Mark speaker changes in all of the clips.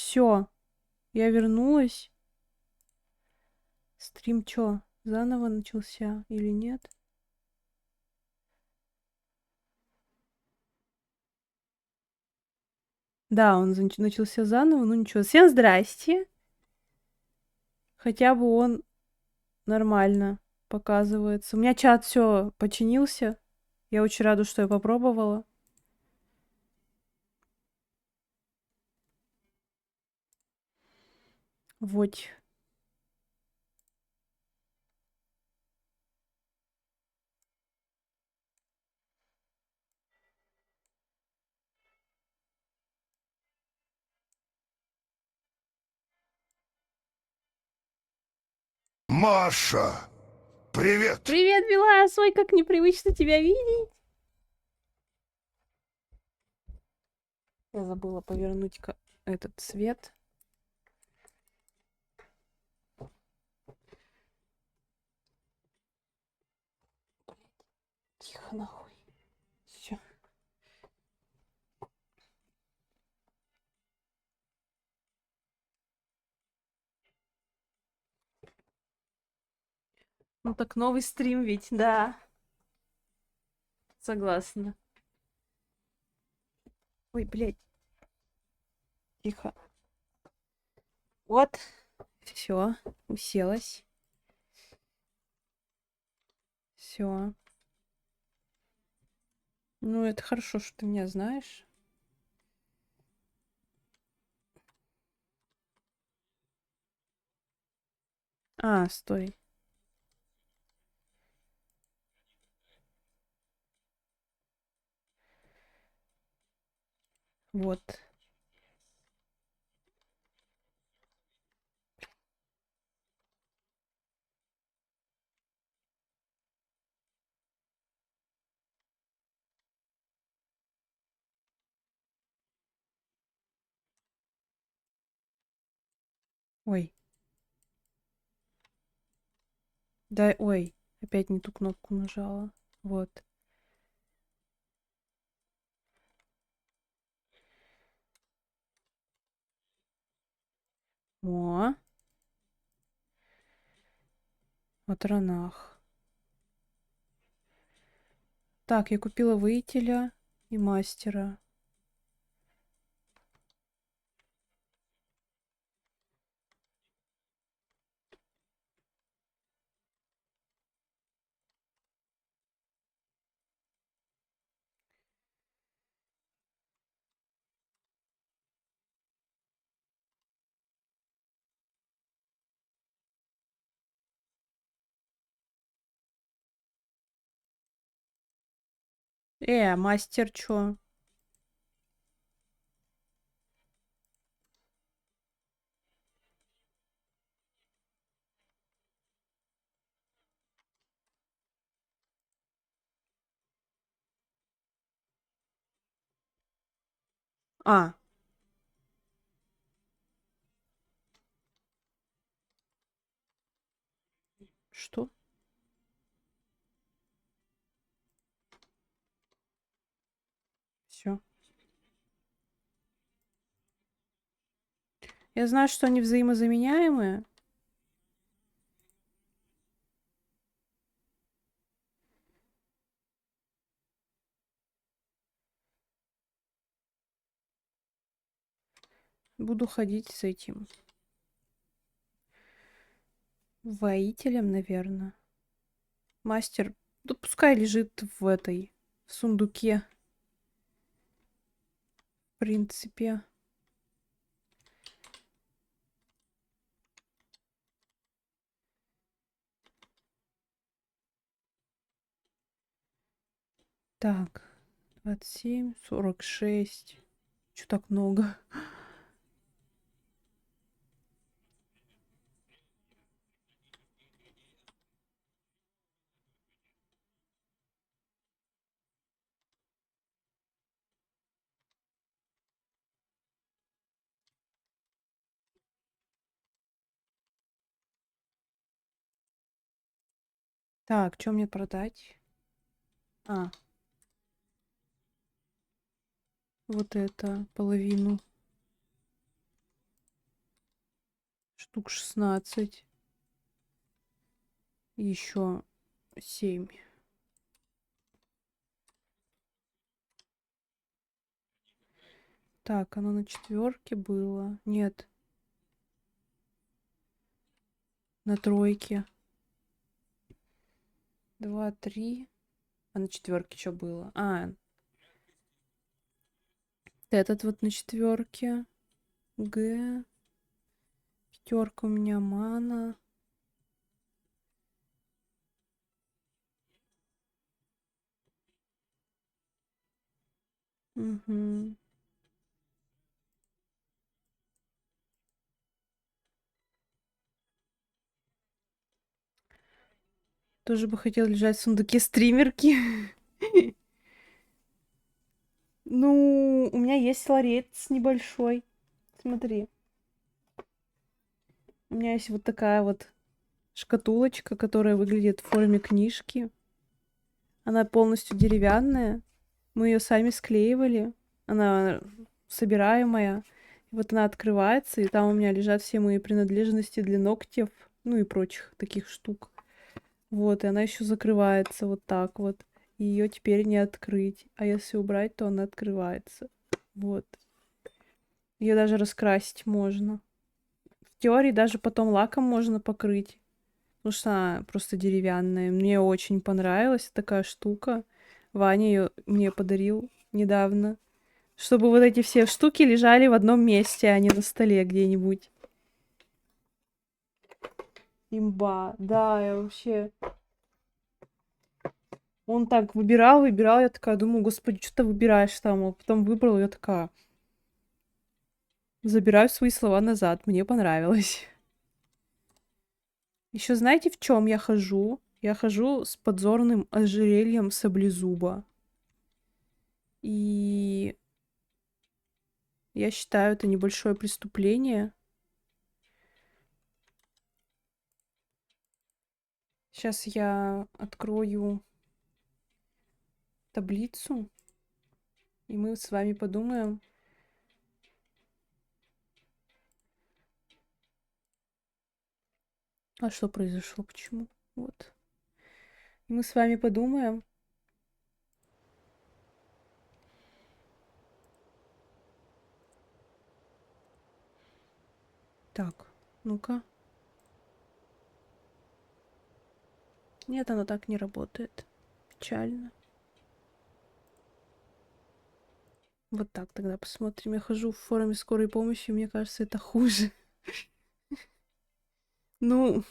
Speaker 1: Все, я вернулась. Стрим чё, заново начался или нет? Да, он начался заново, ну ничего. Всем здрасте. Хотя бы он нормально показывается. У меня чат все починился. Я очень рада, что я попробовала. Вот.
Speaker 2: Маша! Привет!
Speaker 1: Привет, Белас! Ой, как непривычно тебя видеть. Я забыла повернуть этот свет. Тихо, нахуй. Все. Ну так новый стрим ведь, да. Согласна. Ой, блядь. Тихо. Вот. Все, уселась. Все. Ну, это хорошо, что ты меня знаешь. А, стой. Вот. Ой. Да, ой. Опять не ту кнопку нажала. Вот. О. Вот ранах. Так, я купила воителя и мастера. Мастер чё? А. Что? Все. Я знаю, что они взаимозаменяемые. Буду ходить с этим воителем, наверное. Мастер, да пускай лежит в этой, в сундуке. В принципе. Так, 27, 46. Чё так много? Так, что мне продать? А, вот это, половину. Штук 16. И еще 7. Так, оно на 4 было. Нет, на 3. 2, 3. А на 4 что было? Этот вот на 4. Г. 5 у меня мана. Угу. Тоже бы хотел лежать в сундуке стримерки. Ну, у меня есть ларец небольшой. Смотри. У меня есть вот такая вот шкатулочка, которая выглядит в форме книжки. Она полностью деревянная. Мы ее сами склеивали. Она собираемая. И вот она открывается, и там у меня лежат все мои принадлежности для ногтев, ну и прочих таких штук. Вот, и она еще закрывается вот так вот. И ее теперь не открыть. А если убрать, то она открывается. Вот. Ее даже раскрасить можно. В теории даже потом лаком можно покрыть. Потому что она просто деревянная. Мне очень понравилась такая штука. Ваня ее мне подарил недавно. Чтобы вот эти все штуки лежали в одном месте, а не на столе где-нибудь. Имба. Да, я вообще... Он так выбирал, я такая думаю, господи, что ты выбираешь там? А потом выбрал, я такая... Забираю свои слова назад, мне понравилось. Еще знаете, в чем я хожу? Я хожу с подзорным ожерельем саблезуба. И я считаю, это небольшое преступление. Сейчас я открою таблицу, и мы с вами подумаем. А что произошло? Почему? Вот. И мы с вами подумаем. Так, ну-ка. Нет, оно так не работает. Печально. Вот так тогда посмотрим. Я хожу в форме скорой помощи, мне кажется, это хуже. Ну,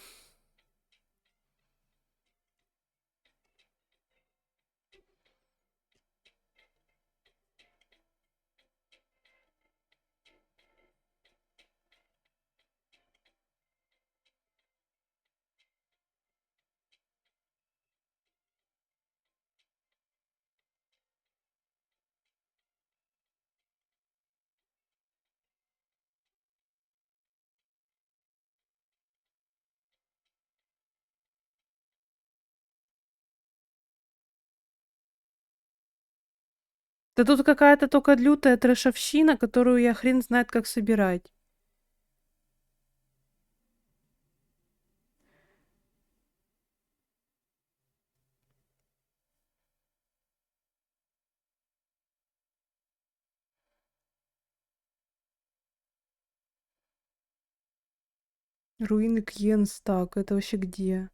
Speaker 1: да тут какая-то только лютая трэшовщина, которую я хрен знает, как собирать. Руины Кьенстак, это вообще где?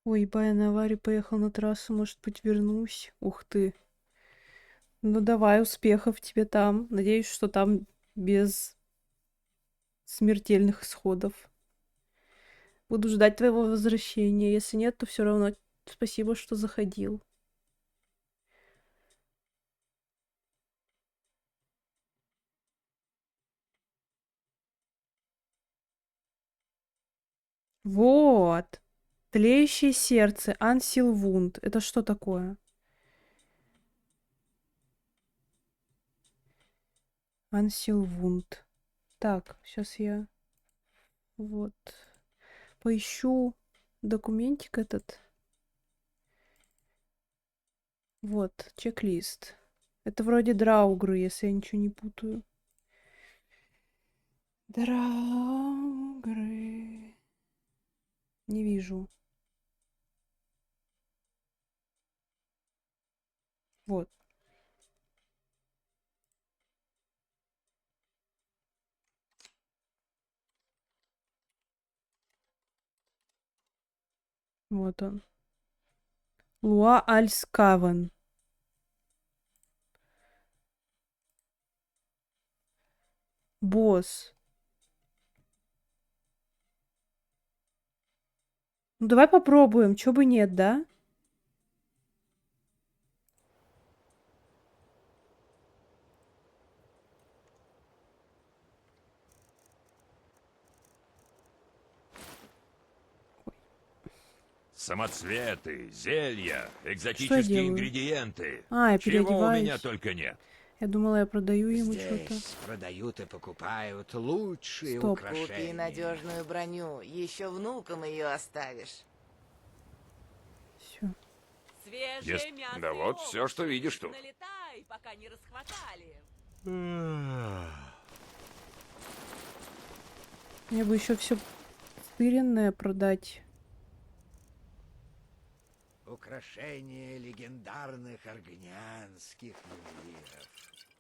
Speaker 1: Ой, ебать, я на аварии поехал на трассу, может быть, вернусь. Ух ты. Ну давай, успехов тебе там. Надеюсь, что там без смертельных исходов. Буду ждать твоего возвращения. Если нет, то все равно спасибо, что заходил. Вот. Тлеющее сердце. Ансилвунд. Это что такое? Ансилвунд. Так, сейчас я вот поищу документик этот. Вот, чек-лист. Это вроде драугры, если я ничего не путаю. Драугры. Не вижу. Вот. Вот он. Луа Альскавен. Босс. Ну давай попробуем, чё бы нет, да?
Speaker 3: Самоцветы, зелья,
Speaker 1: Что я
Speaker 3: экзотические
Speaker 1: делаю?
Speaker 3: ингредиенты.
Speaker 1: А, я
Speaker 3: Чего у меня
Speaker 1: переодеваюсь.
Speaker 3: только нет.
Speaker 1: Я думала, я продаю ему что-то.
Speaker 4: Здесь продают и покупают лучшие
Speaker 1: Стоп.
Speaker 5: Купи
Speaker 4: украшения.
Speaker 5: надежную броню, еще внукам ее оставишь.
Speaker 1: Все.
Speaker 6: Свежее
Speaker 3: Yes.
Speaker 6: мясо
Speaker 3: Да
Speaker 6: и
Speaker 3: вот
Speaker 6: овощи.
Speaker 3: всё, что видишь тут.
Speaker 6: Налетай, пока не расхватали.
Speaker 1: Мне бы еще все стыренное продать.
Speaker 4: Украшения легендарных аргнянских ювелиров.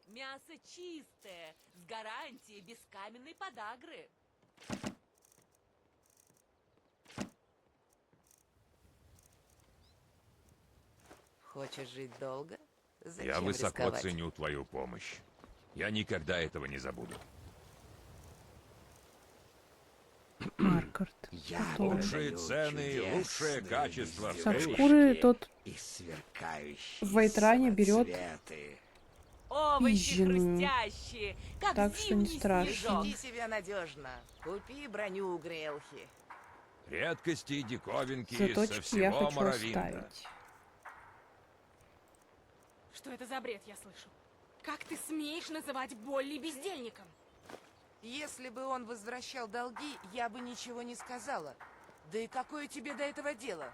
Speaker 6: Мясо чистое, с гарантией без каменной подагры.
Speaker 5: Хочешь жить долго? Зачем
Speaker 3: Я высоко
Speaker 5: рисковать?
Speaker 3: ценю твою помощь. Я никогда этого не забуду.
Speaker 1: Маркарт.
Speaker 4: Я
Speaker 1: Готово.
Speaker 3: Лучшие
Speaker 4: продаю
Speaker 3: цены,
Speaker 4: чудесные
Speaker 3: лучшее качество.
Speaker 1: Так,
Speaker 4: безделушки
Speaker 1: шкуры тот
Speaker 4: и сверкающие
Speaker 1: в Вайтране берет
Speaker 4: самоцветы.
Speaker 6: Овощи
Speaker 1: пизженую.
Speaker 6: хрустящие, как
Speaker 1: Так что не
Speaker 6: зимний
Speaker 1: страшно.
Speaker 6: снежок.
Speaker 5: Веди себя надежно. Купи броню у Грелхи.
Speaker 3: Редкости и диковинки со
Speaker 1: Заточки я
Speaker 3: всего
Speaker 1: хочу
Speaker 3: Моровинда.
Speaker 1: оставить.
Speaker 7: Что это за бред я слышу? Как ты смеешь называть Болли бездельником?
Speaker 5: Если бы он возвращал долги, я бы ничего не сказала. Да и какое тебе до этого дело?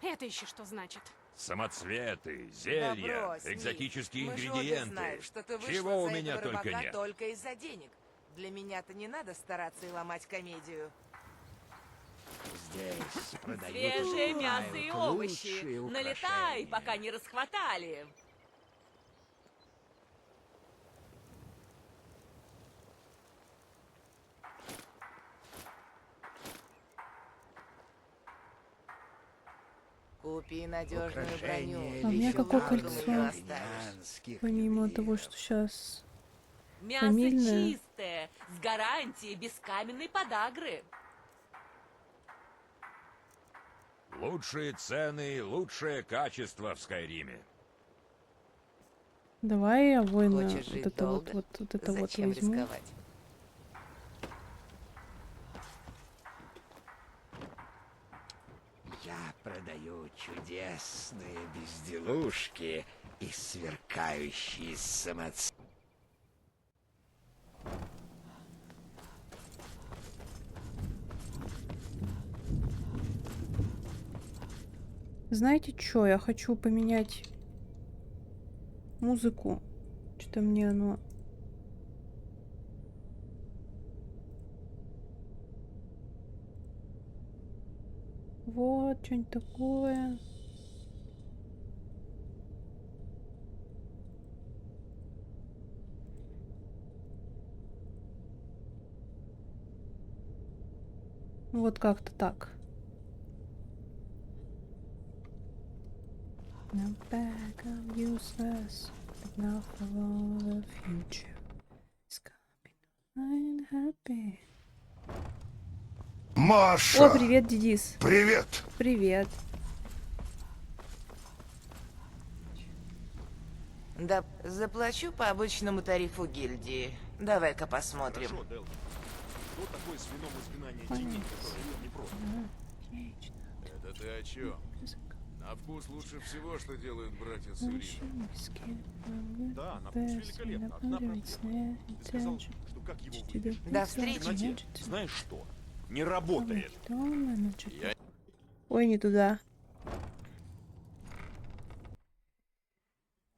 Speaker 7: Это еще что значит?
Speaker 3: Самоцветы,
Speaker 5: Да
Speaker 3: зелья,
Speaker 5: брось, Ник.
Speaker 3: экзотические
Speaker 5: Мы же обе
Speaker 3: ингредиенты.
Speaker 5: знаем, что ты вышла
Speaker 3: Чего у
Speaker 5: за
Speaker 3: меня
Speaker 5: этого
Speaker 3: только
Speaker 5: рыбака
Speaker 3: нет.
Speaker 5: только из-за денег. Для меня-то не надо стараться и ломать комедию.
Speaker 4: Здесь продают и
Speaker 6: Свежее мясо и
Speaker 4: покупают
Speaker 6: овощи.
Speaker 4: лучшие
Speaker 6: Налетай,
Speaker 4: украшения.
Speaker 6: пока не расхватали.
Speaker 5: Купи надежную
Speaker 4: Украшения
Speaker 5: броню.
Speaker 1: А мне
Speaker 5: еще
Speaker 1: какое
Speaker 5: внукам
Speaker 1: кольцо?
Speaker 5: её оставишь.
Speaker 4: аргнянских
Speaker 1: Помимо того,
Speaker 4: ювелиров.
Speaker 1: что сейчас
Speaker 6: Мясо
Speaker 1: Фамильное.
Speaker 6: чистое, с гарантией без каменной подагры.
Speaker 3: Лучшие цены, лучшее качество в Скайриме.
Speaker 1: давай я воина
Speaker 5: Хочешь
Speaker 1: вот
Speaker 5: жить
Speaker 1: это
Speaker 5: долго?
Speaker 1: вот это вот
Speaker 5: Зачем
Speaker 1: возьму.
Speaker 5: рисковать?
Speaker 4: Я продаю чудесные безделушки и сверкающие самоцветы.
Speaker 1: Знаете что, я хочу поменять музыку. Что-то мне оно... Вот, что-нибудь такое. Вот как-то так. Now back, I'm useless, but now for all the future is coming. I'm happy.
Speaker 2: Маша!
Speaker 1: О, привет, Дидис.
Speaker 2: Привет!
Speaker 1: Привет.
Speaker 5: Да, заплачу по обычному тарифу гильдии. Давай-ка посмотрим.
Speaker 1: Понятно. Отлично.
Speaker 8: Это ты о чем? На вкус лучше всего, что делают братья Сурили. Да, на вкус великолепно. Одна проблема. Ты сказал, что как его выпьешь?
Speaker 5: До встречи.
Speaker 8: Знаешь что? Не работает. Я
Speaker 1: Ой, не туда.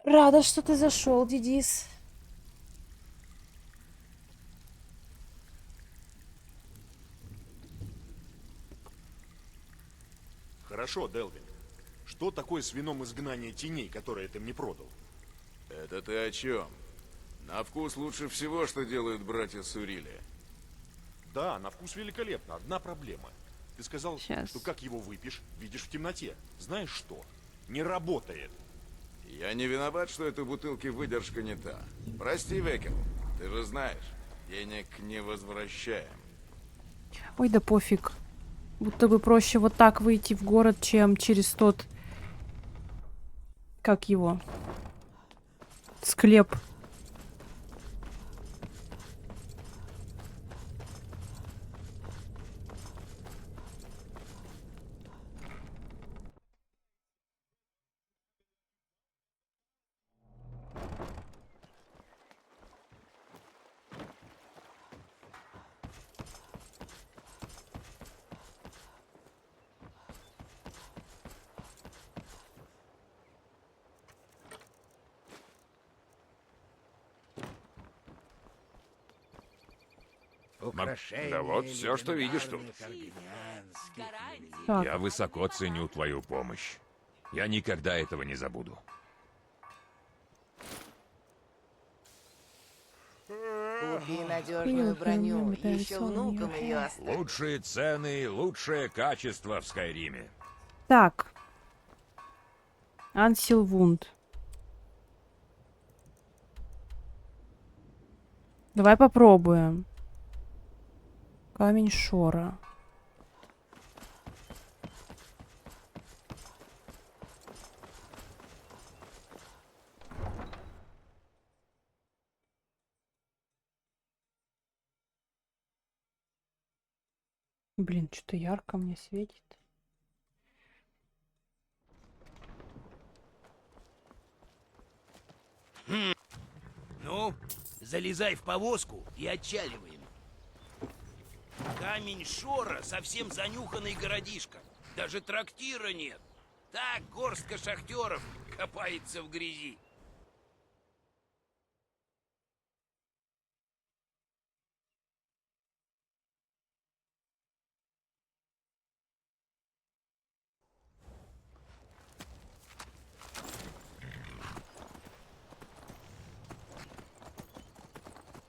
Speaker 1: Рада, что ты зашел, Дидис.
Speaker 8: Хорошо, Делвин. Что такое с вином изгнания теней, которое ты мне продал? Это ты о чем? На вкус лучше всего, что делают братья Сурили. Да, на вкус великолепно. Одна проблема. Ты сказал,
Speaker 1: Щас.
Speaker 8: что как его выпьешь, видишь в темноте. Знаешь что? Не работает. Я не виноват, что этой бутылки выдержка не та. Прости, Векел. Ты же знаешь, денег не возвращаем.
Speaker 1: Ой, да пофиг. Будто бы проще вот так выйти в город, чем через тот... Как его? Склеп.
Speaker 4: Украшения
Speaker 3: да вот всё, что видишь тут.
Speaker 4: легендарных аргонянских
Speaker 6: Гарантии.
Speaker 4: великих.
Speaker 1: Так.
Speaker 3: Я высоко ценю твою помощь. Я никогда этого не забуду.
Speaker 5: Купи надежную броню. Еще внукам ее оставь.
Speaker 3: Лучшие цены, лучшее качество в Скайриме.
Speaker 1: Так. Ансилвунд. Давай попробуем. Камень Шора. Блин, что-то ярко мне светит.
Speaker 9: Ну, залезай в повозку и отчаливаем. Камень Шора совсем занюханный городишко. Даже трактира нет. Так горстка шахтеров копается в грязи.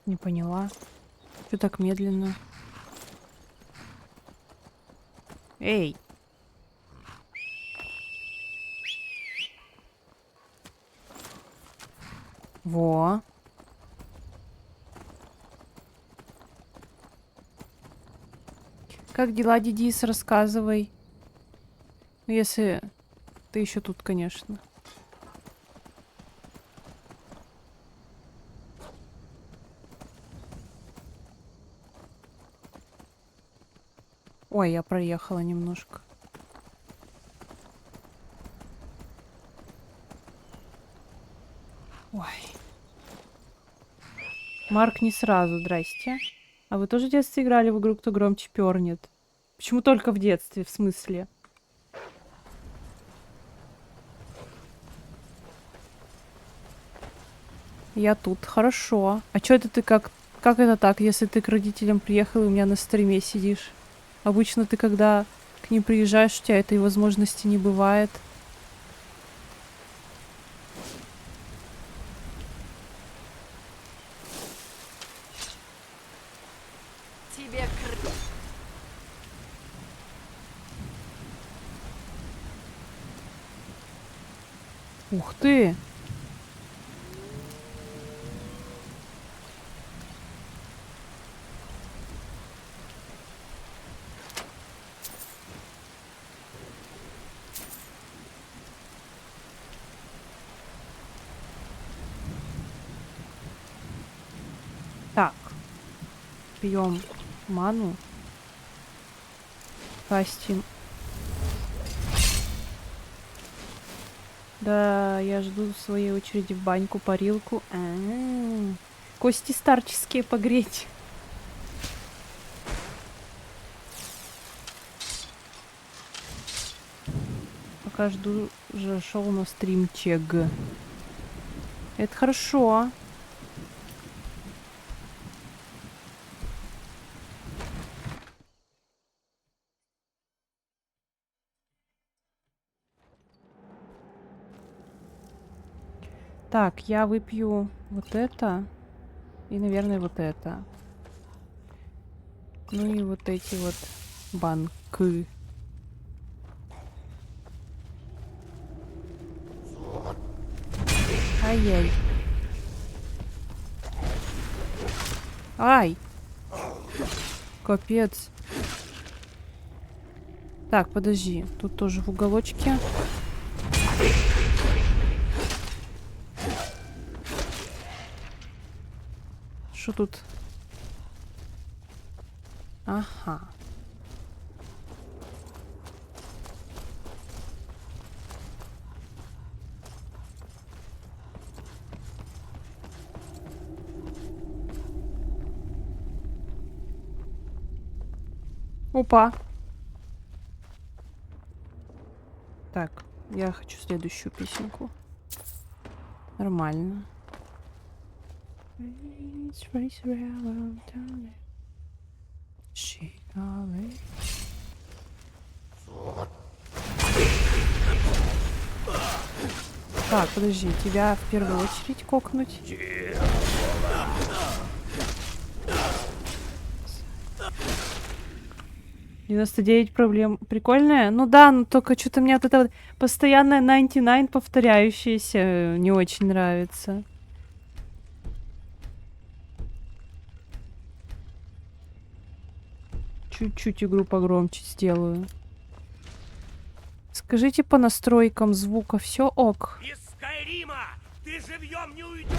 Speaker 1: Не поняла. Что так медленно? Эй! Во. Как дела, Дидис, рассказывай. Ну, если ты еще тут, конечно. Ой, я проехала немножко. Ой. Марк не сразу, здрасте. А вы тоже в детстве играли в игру «Кто громче пернет»? Почему только в детстве, в смысле? Я тут, хорошо. А чё это ты как это так, если ты к родителям приехал и у меня на стриме сидишь? Обычно ты, когда к ним приезжаешь, у тебя этой возможности не бывает.
Speaker 5: Тебе
Speaker 1: Ух ты! Так. Пьем ману. Кастим. Да, я жду своей очереди в баньку, парилку. Кости старческие погреть. Пока жду, зашел на стримчик. Это хорошо. Так, я выпью вот это. И, наверное, вот это. Ну и вот эти вот банки. Ай-яй. Ай! Капец. Так, подожди. Тут тоже в уголочке. Что тут? Ага. Опа. Так, я хочу следующую песенку. Нормально. Так, подожди, тебя в первую очередь кокнуть. 99 проблем. Прикольная? Ну да, но только что-то мне вот это вот постоянное 99 повторяющееся не очень нравится. Чуть-чуть игру погромче сделаю. Скажите по настройкам звука все ок.
Speaker 9: Из Скайрима ты живьем не уйдешь!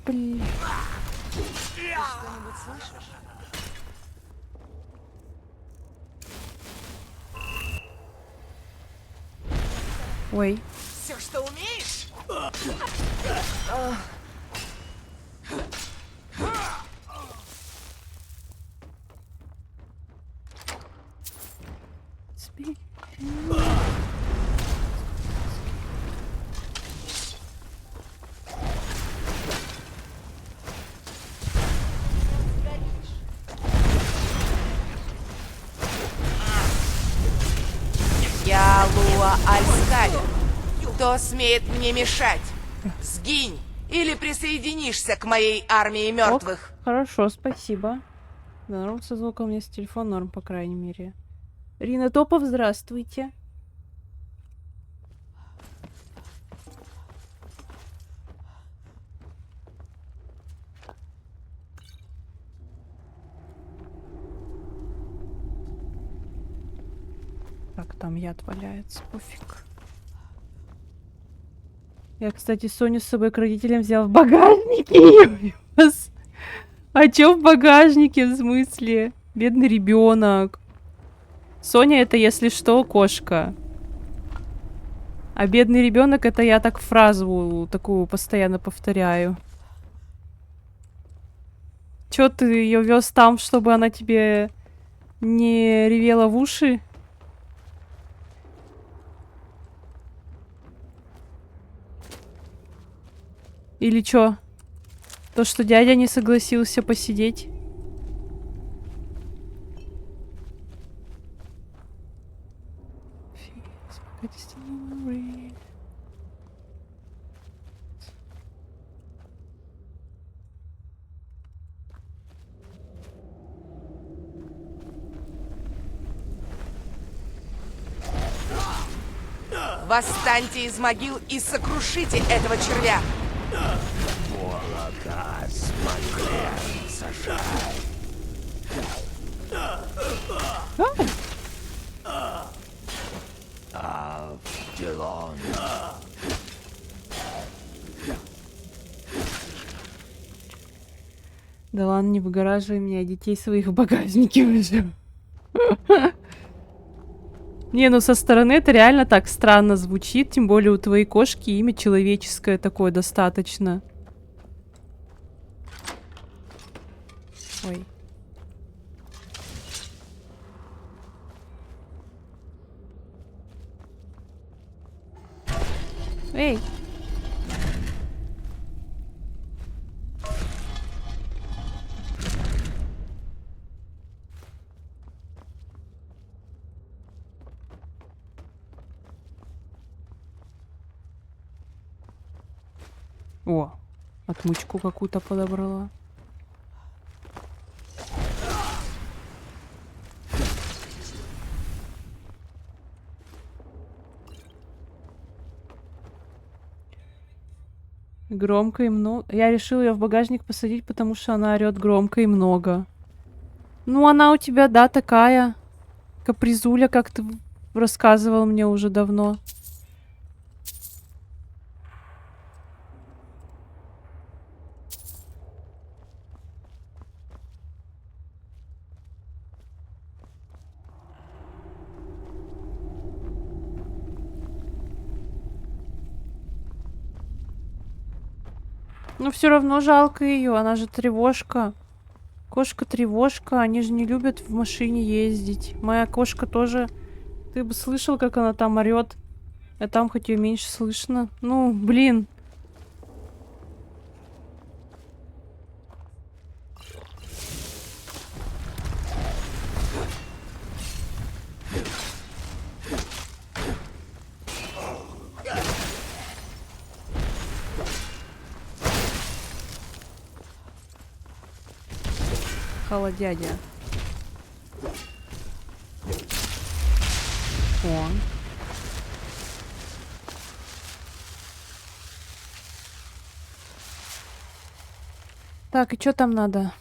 Speaker 1: Блин.
Speaker 5: Что-нибудь слышишь?
Speaker 1: Ой.
Speaker 5: Все, что умеешь? Я Луа Альскаль. Кто смеет мне мешать? Сгинь! Или присоединишься к моей армии мертвых.
Speaker 1: Ок, хорошо, спасибо. Да, норм со звуком, у меня с телефон норм, по крайней мере. Рина Топов, здравствуйте. Так, там яд валяется, пофиг. Я, кстати, Соню с собой к родителям взял в багажнике. А чё в багажнике, в смысле? Бедный ребенок. Соня это, если что, кошка. А бедный ребенок это я так фразу такую постоянно повторяю. Чё ты ее вез там, чтобы она тебе не ревела в уши? Или чё? То, что дядя не согласился посидеть?
Speaker 5: Восстаньте из могил и сокрушите этого червя.
Speaker 1: Да ладно, не выгораживай меня, детей своих в багажнике уже. Не, ну со стороны это реально так странно звучит, тем более у твоей кошки имя человеческое такое достаточно. Ой. Эй! О, отмычку какую-то подобрала. Громко и много. Я решила ее в багажник посадить, потому что она орет громко и много. Ну, она у тебя, да, такая капризуля, как ты рассказывал мне уже давно. Но все равно жалко ее, она же тревожка. Кошка-тревожка, они же не любят в машине ездить. Моя кошка тоже. Ты бы слышал, как она там орет. А там хоть ее меньше слышно. Ну, блин. Холодядя. О. Так, и что там надо?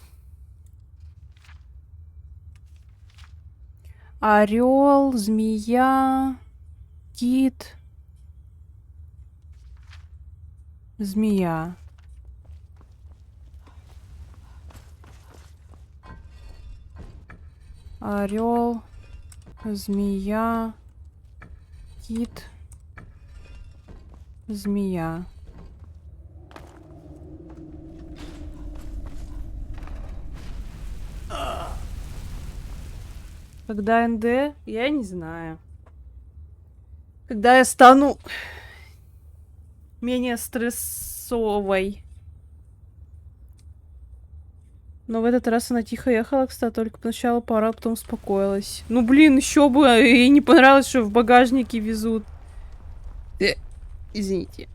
Speaker 1: Орел, змея, кит, змея. Орел, змея, кит, змея. Когда НД? Я не знаю. Когда я стану менее стрессовой. Но в этот раз она тихо ехала, кстати, только поначалу поорала, потом успокоилась. Ну, блин, еще бы, ей не понравилось, что в багажнике везут. Извините.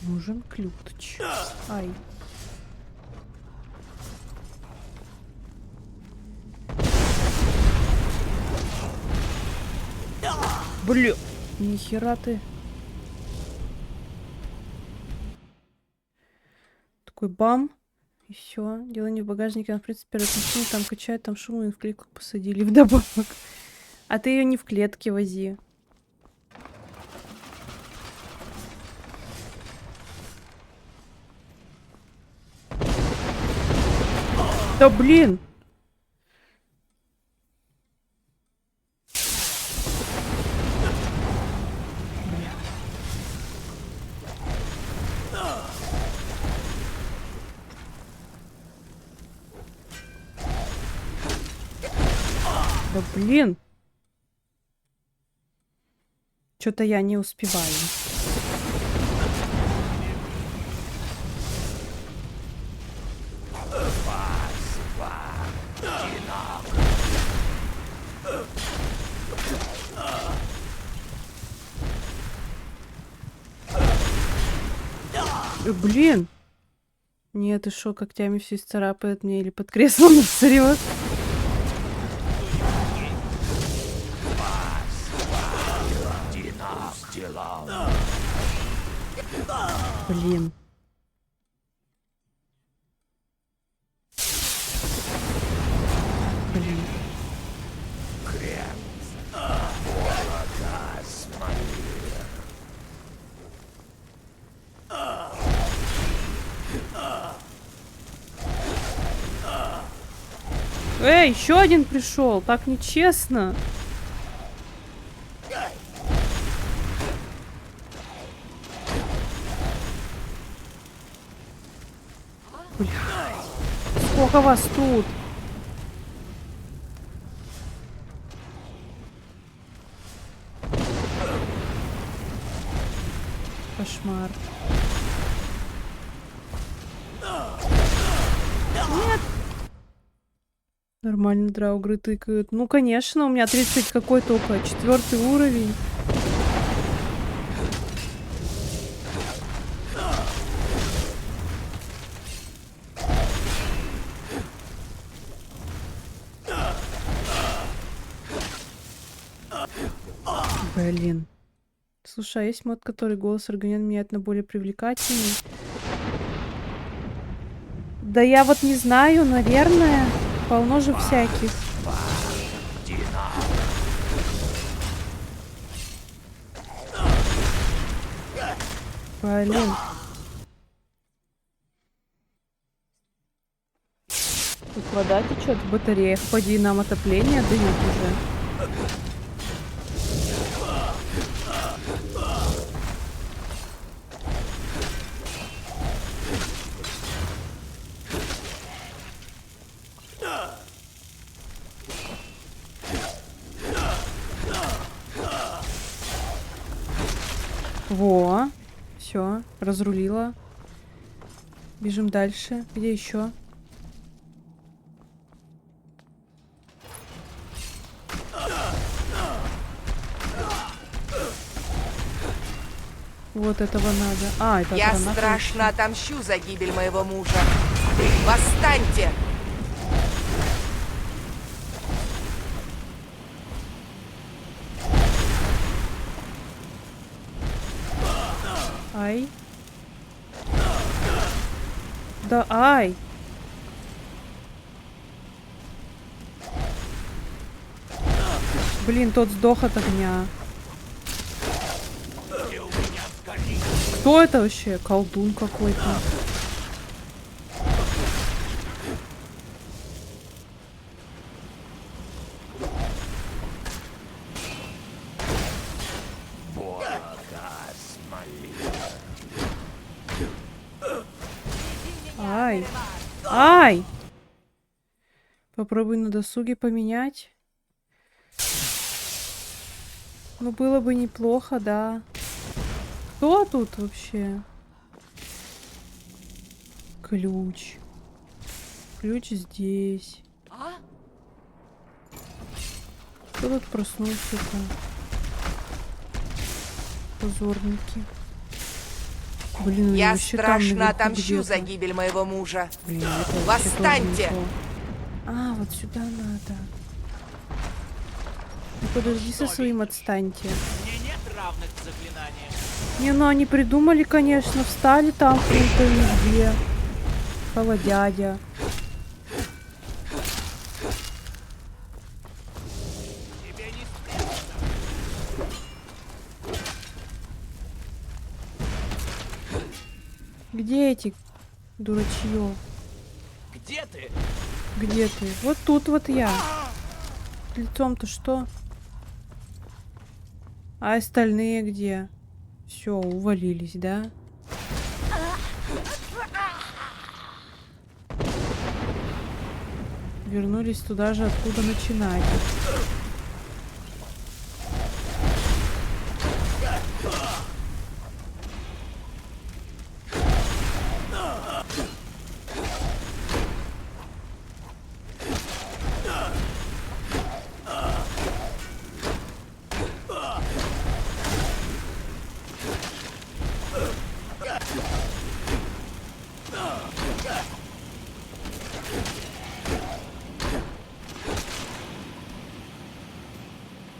Speaker 1: Нужен ключ. Ай. Бля, нихера ты. Такой бам. И все. Дело не в багажнике, она, в принципе, размещена, там качает, там шум, и в клетку посадили вдобавок. А ты ее не в клетке вози. Да блин! Да блин! Что-то я не успеваю. Блин! Нет, ты шо, когтями все исцарапает мне или под креслом насрет? Блин. Блин. Эй, еще один пришел. Так нечестно. Бля. Сколько вас тут? Кошмар. Нет. Нормально драугры тыкают. Ну, конечно, у меня 30 какой только. 4-й уровень. Блин. Слушай, а есть мод, который голос организма меняет на более привлекательный? Да я вот не знаю, наверное. Полно же всяких. Блин. Тут вода течет в батареях. Поди, нам отопление дают уже. Во, все, разрулила. Бежим дальше. Где еще? Вот этого надо. А, это
Speaker 5: Я
Speaker 1: граната.
Speaker 5: страшно отомщу за гибель моего мужа. Восстаньте!
Speaker 1: Ай. Да, ай. Блин, тот сдох от огня. Кто это вообще? Колдун какой-то. Ай. Ай! Попробуй на досуге поменять. Ну, было бы неплохо, да. Кто тут вообще? Ключ. Ключ здесь. Кто тут проснулся-то? Позорники. Блин,
Speaker 5: Я
Speaker 1: вообще там
Speaker 5: страшно
Speaker 1: наверху
Speaker 5: отомщу за
Speaker 1: где-то.
Speaker 5: гибель моего мужа.
Speaker 1: Блин, это вообще тоже
Speaker 5: Восстаньте!
Speaker 1: не то. А, вот сюда надо. Ну подожди со своим отстаньте.
Speaker 9: Мне нет равных заклинаниям.
Speaker 1: Не, ну они придумали, конечно, встали там круто везде. Холодядя.
Speaker 9: Тебе не стыдно?
Speaker 1: Где эти дурачье?
Speaker 9: Где ты?
Speaker 1: Где ты? Вот тут вот я. Лицом-то что? А остальные где? Все, увалились, да? Вернулись туда же, откуда начинали.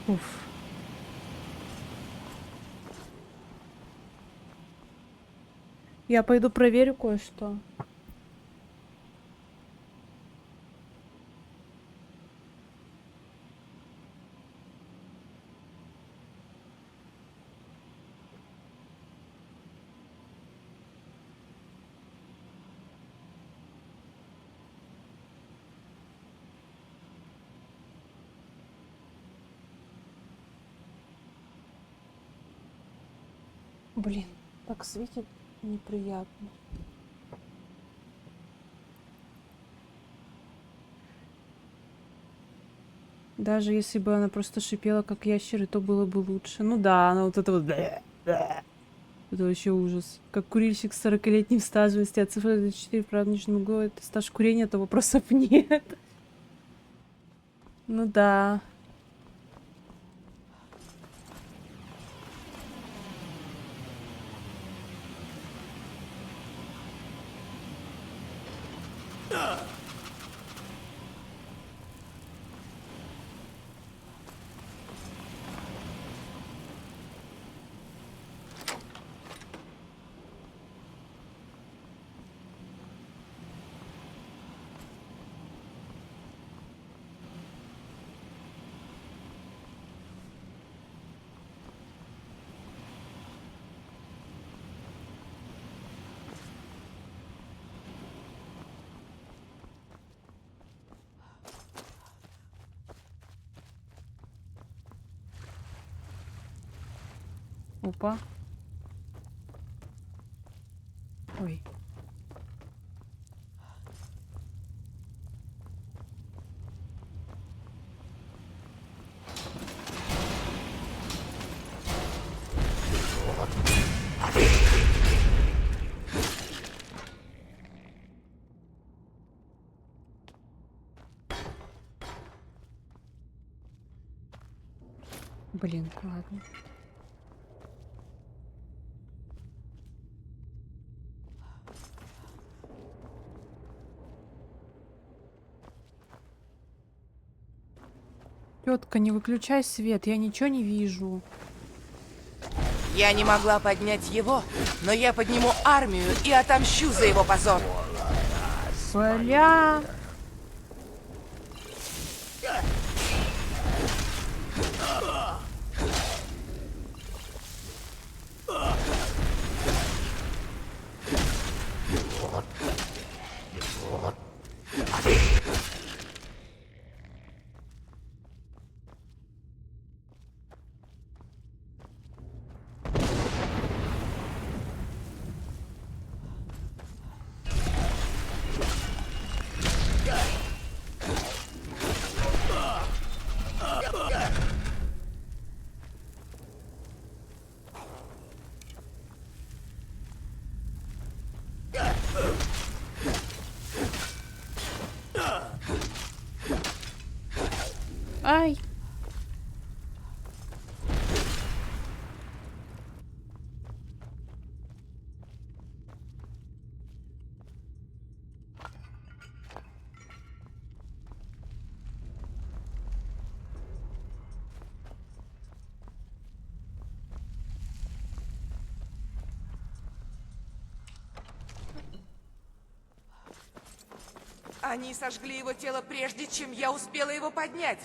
Speaker 1: Уф. Я пойду проверю кое-что. Блин, так светит неприятно. Даже если бы она просто шипела, как ящеры, то было бы лучше. Ну да, она вот это вот... Это вообще ужас. Как курильщик с 40-летним стажем, если от цифры 4 в правом нижнем углу, это стаж курения, то вопросов нет. Ну да. Опа. Ой. Блин, ладно. Тетка, не выключай свет, я ничего не вижу.
Speaker 5: Я не могла поднять его, но я подниму армию и отомщу за его позор.
Speaker 1: Бля. Ай.
Speaker 5: Они сожгли его тело прежде, чем я успела его поднять.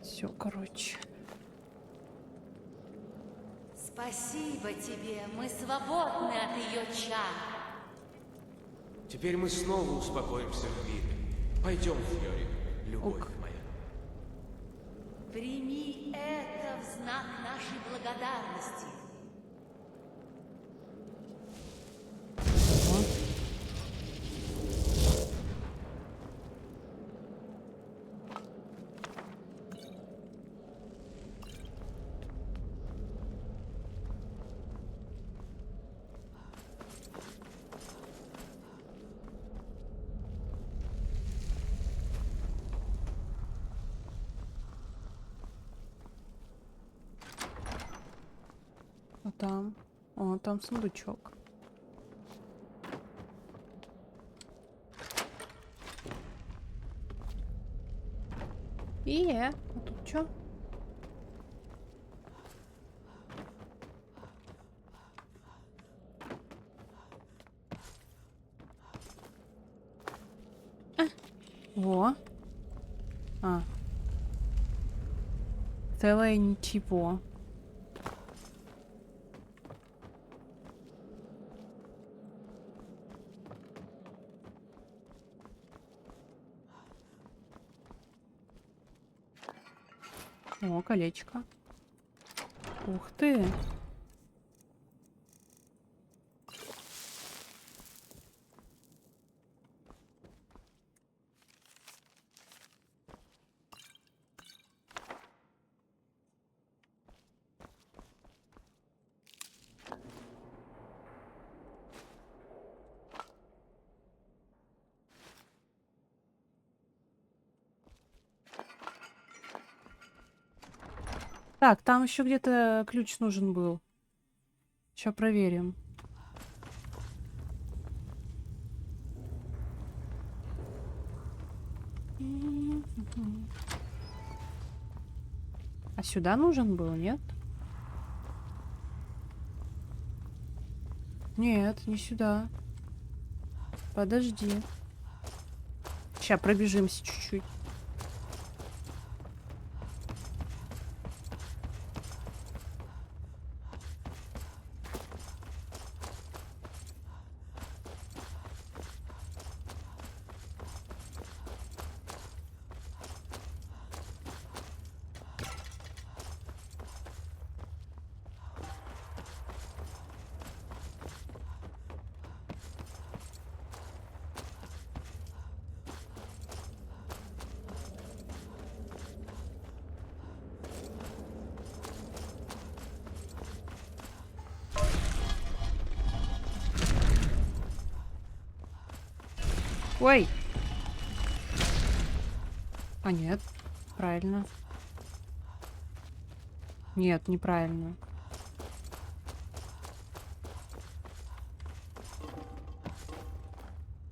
Speaker 1: Все, короче.
Speaker 6: Спасибо тебе, мы свободны от ее чар.
Speaker 10: Теперь мы снова успокоимся в мире. Пойдем, Фьори, любовь моя.
Speaker 6: Прими это в знак нашей благодарности.
Speaker 1: А там? О, там сундучок. А тут чё? Во. Целое ничего. О, колечко. Ух ты. Так, там еще где-то ключ нужен был. Сейчас проверим. А сюда нужен был, нет? Нет, не сюда. Подожди. Сейчас пробежимся чуть-чуть. Ой! А нет, правильно. Нет, неправильно.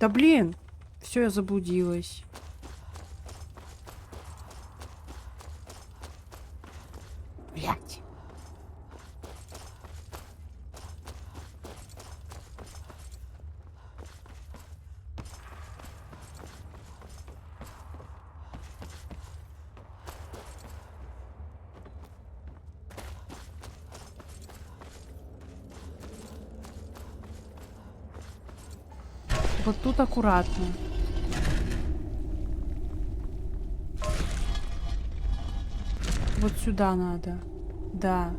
Speaker 1: Да блин! Все, я заблудилась. Блять. Вот тут аккуратно. Вот сюда надо. Да.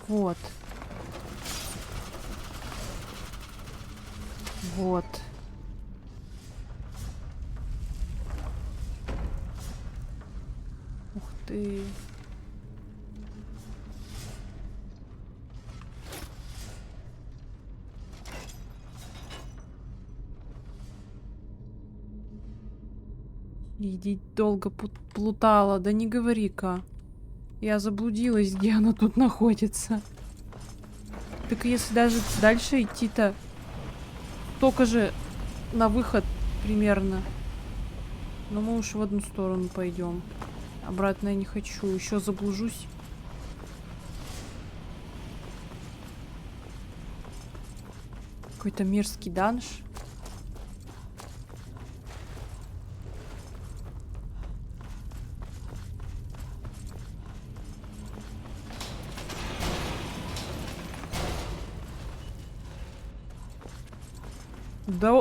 Speaker 1: Вот. Вот. Ух ты. Иди, долго плутала, да не говори-ка. Я заблудилась, где она тут находится. Так если даже дальше идти-то, только же на выход примерно. Но мы уж в одну сторону пойдем. Обратно я не хочу, еще заблужусь. Какой-то мерзкий данж.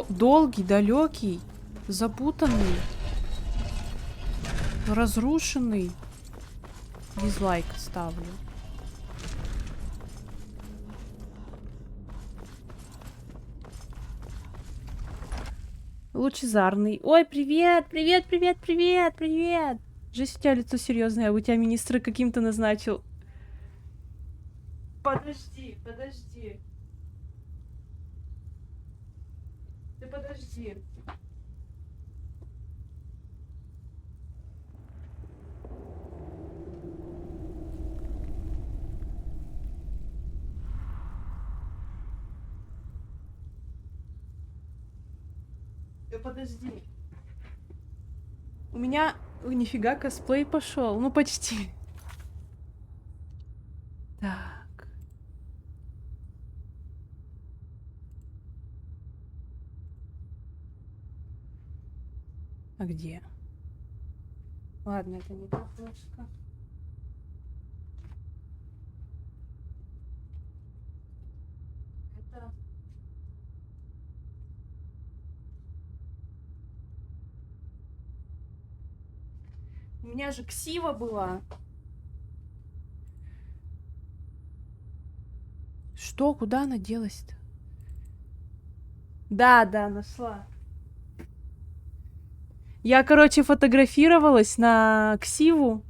Speaker 1: Долгий, далекий, запутанный, разрушенный. Дизлайк ставлю. Лучезарный. Ой, привет, привет, привет, привет, привет. Жесть, у тебя лицо серьезное, а у тебя министра каким-то назначил. Подожди, подожди. подожди. Подожди. У меня... Ой, нифига, косплей пошел. Ну, почти. Так. А где? Ладно, это не та флешка. Это... У меня же ксива была. Что? Куда она делась-то? Да, нашла. Я, короче, фотографировалась на ксиву.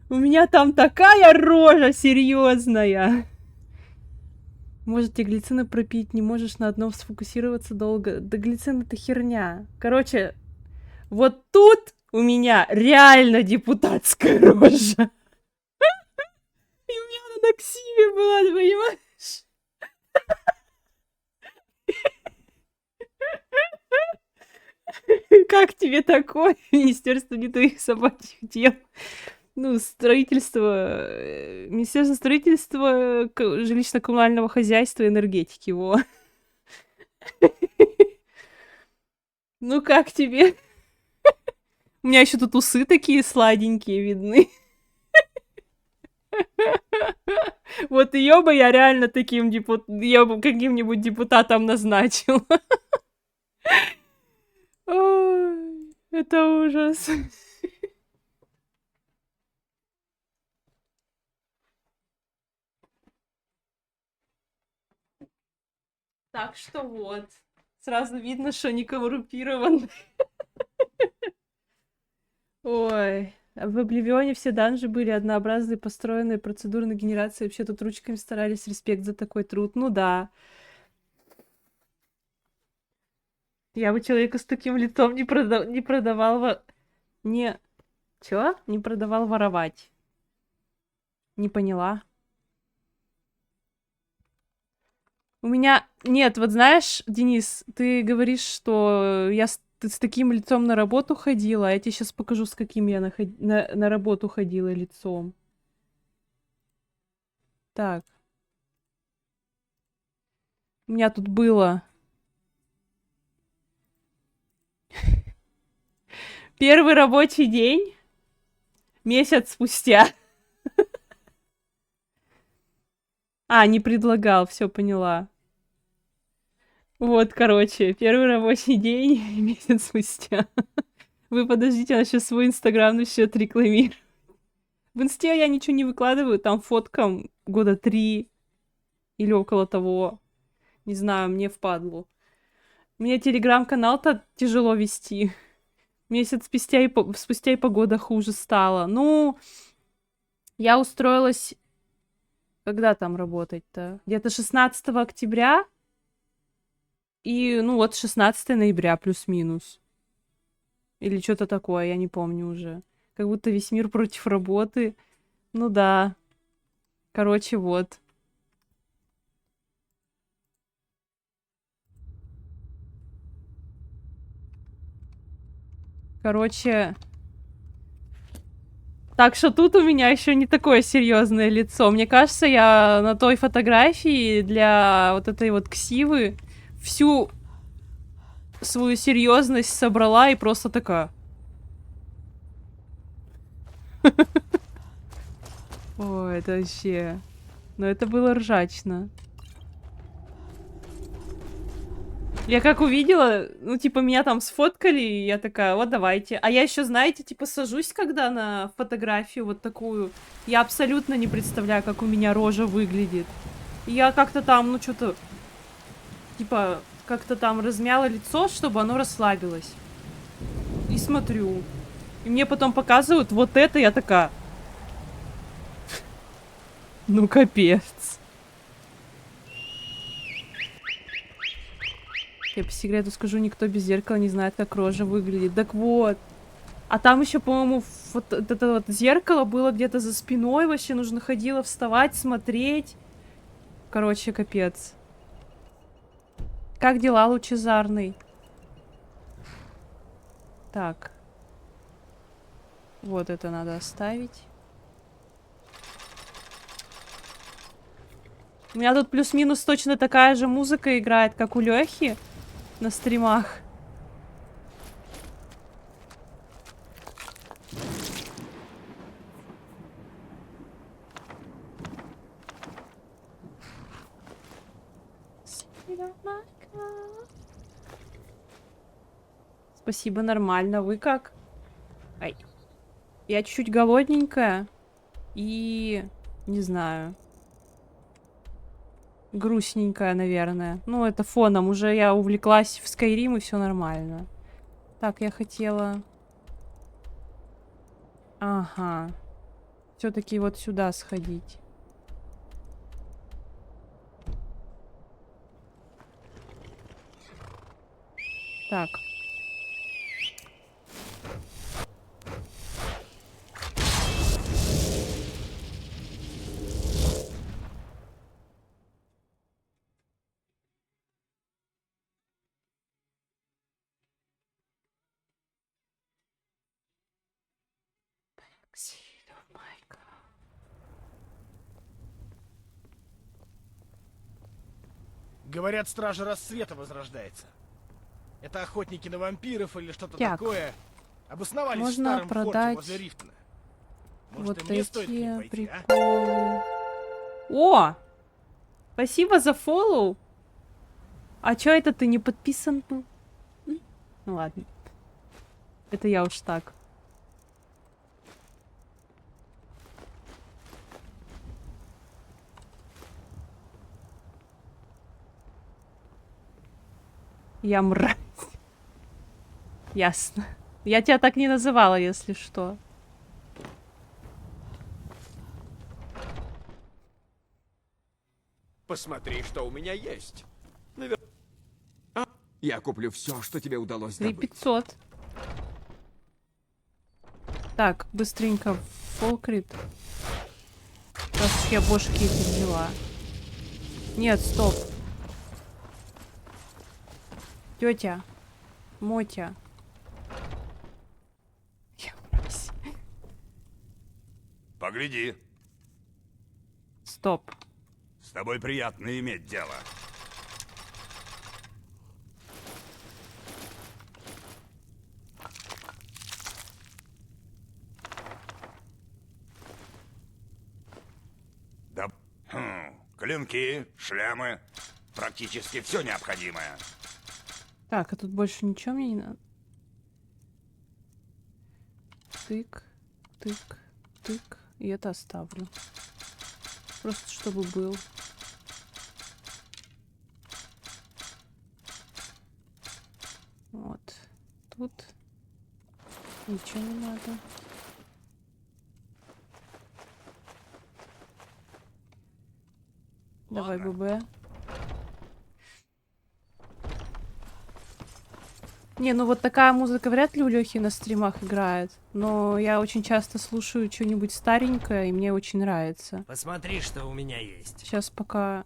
Speaker 1: У меня там такая рожа серьезная. Можете глицины пропить, не можешь на одном сфокусироваться долго. Да глицин это херня. Короче, вот тут у меня реально депутатская рожа. И у меня она на ксиве была, ты понимаешь? Как тебе такое? Министерство не твоих собачьих дел. Ну, строительство... Министерство строительства, жилищно-коммунального хозяйства и энергетики, во. Ну, как тебе? У меня еще тут усы такие сладенькие видны. Вот ее бы я реально таким я бы каким-нибудь депутатом назначила. Ой, это ужас. Так что вот. Сразу видно, что не коррумпирован. Ой. В Обливионе все данжи были однообразные, построенные, процедурной генерации. Вообще тут ручками старались. Респект за такой труд. Ну да. Я бы человека с таким лицом не продавал... Не... Чё? Не продавал воровать. Не поняла. У меня... Нет, вот знаешь, Денис, ты говоришь, что ты с таким лицом на работу ходила, а я тебе сейчас покажу, с каким я на работу ходила лицом. Так. У меня тут было... Первый рабочий день. Месяц спустя. А, не предлагал, все поняла. Вот, короче, первый рабочий день, месяц спустя. Вы подождите, она сейчас свой инстаграм начнет рекламировать. В инсте я ничего не выкладываю, там фоткам года 3 или около того. Не знаю, мне впадлу. Мне телеграм-канал-то тяжело вести. Месяц спустя и погода хуже стала. Ну, я устроилась... Когда там работать-то? Где-то 16 октября. И, ну, вот 16 ноября плюс-минус. Или что-то такое, я не помню уже. Как будто весь мир против работы. Ну да. Короче, вот. Короче... Так что тут у меня еще не такое серьезное лицо. Мне кажется, я на той фотографии для вот этой вот ксивы всю свою серьезность собрала и просто такая. Ой, это вообще... Ну это было ржачно. Я как увидела, ну, типа, меня там сфоткали, и я такая, вот, давайте. А я еще, знаете, типа, сажусь, когда на фотографию вот такую. Я абсолютно не представляю, как у меня рожа выглядит. И я как-то там, ну, что-то, типа, как-то там размяла лицо, чтобы оно расслабилось. И смотрю. И мне потом показывают вот это, я такая... Ну, капец. Я по секрету скажу, никто без зеркала не знает, как рожа выглядит. Так вот. А там еще, по-моему, вот это вот зеркало было где-то за спиной. Вообще нужно ходила вставать, смотреть. Короче, капец. Как дела, Лучезарный? Так. Вот это надо оставить. У меня тут плюс-минус точно такая же музыка играет, как у Лёхи на стримах. Спасибо, нормально. Вы как? Ай. Я чуть-чуть голодненькая. И... не знаю. Грустненькая, наверное. Ну, это фоном. Уже я увлеклась в Skyrim, и все нормально. Так, я хотела... Ага. Все-таки вот сюда сходить. Так.
Speaker 11: Говорят, Стража Рассвета возрождается. Это охотники на вампиров или что-то
Speaker 1: Так.
Speaker 11: такое. Обосновались в
Speaker 1: Можно
Speaker 11: старом форте
Speaker 1: продать
Speaker 11: возле Рифтона.
Speaker 1: вот
Speaker 11: Может, и мне стоит к ним
Speaker 1: эти
Speaker 11: пойти, а?
Speaker 1: приколы. О! Спасибо за фоллоу. А чё это ты не подписан был? Ну ладно. Это я уж так. Я мразь. Ясно. Я тебя так не называла, если что.
Speaker 4: Посмотри, что у меня есть.
Speaker 3: Я куплю все, что тебе удалось добыть.
Speaker 1: 3500. Так, быстренько фолкрит. Раз уж я бошки эти взяла. Нет, стоп. Тетя. Мотя. Я мразь.
Speaker 3: Погляди.
Speaker 1: Стоп.
Speaker 3: С тобой приятно иметь дело. Да. Клинки, шлемы. Практически все необходимое.
Speaker 1: Так, а тут больше ничего мне не надо. Тык, тык, тык. И это оставлю. Просто чтобы был. Вот. Тут ничего не надо. Давай, ББ. Не, ну вот такая музыка вряд ли у Лёхи на стримах играет. Но я очень часто слушаю что-нибудь старенькое, и мне очень нравится.
Speaker 10: Посмотри, что у меня есть.
Speaker 1: Сейчас пока...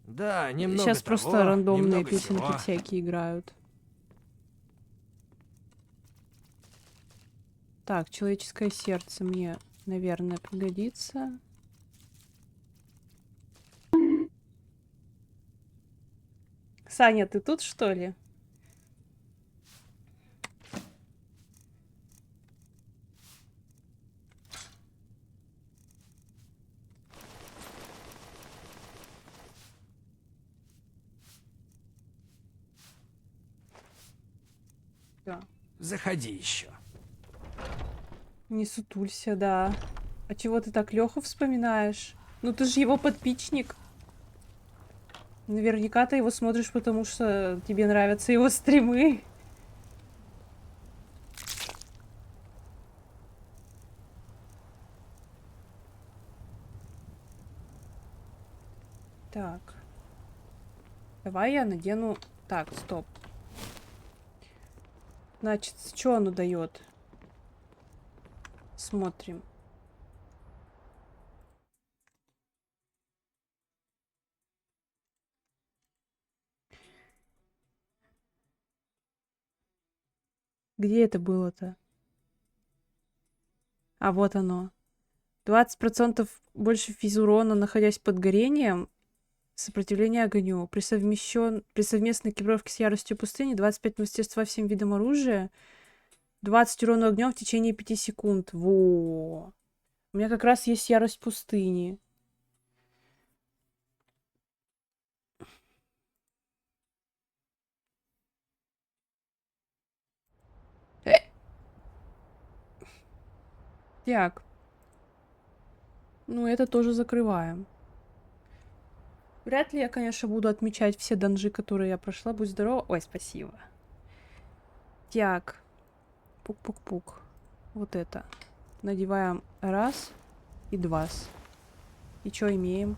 Speaker 10: Да, немного
Speaker 1: Сейчас
Speaker 10: того,
Speaker 1: просто рандомные
Speaker 10: немного
Speaker 1: песенки
Speaker 10: сего.
Speaker 1: всякие играют. Так, человеческое сердце мне, наверное, пригодится. Саня, ты тут, что ли? Да.
Speaker 10: Заходи еще.
Speaker 1: Не сутулься, да. А чего ты так Лёху вспоминаешь? Ну ты же его подписчик. Наверняка ты его смотришь, потому что тебе нравятся его стримы. Так. Давай я надену Так, стоп. Значит, что оно дает? Смотрим. Где это было-то? А вот оно. 20% больше физурона, находясь под горением. Сопротивление огню. При совместной экипировке с яростью пустыни 25 мастерства всем видам оружия. 20 урона огнем в течение 5 секунд. Во! У меня как раз есть ярость пустыни. Так. Ну, это тоже закрываем. Вряд ли я, конечно, буду отмечать все данжи, которые я прошла. Будь здорова. Ой, спасибо. Так. Пук-пук-пук. Вот это. Надеваем раз и два. И что имеем?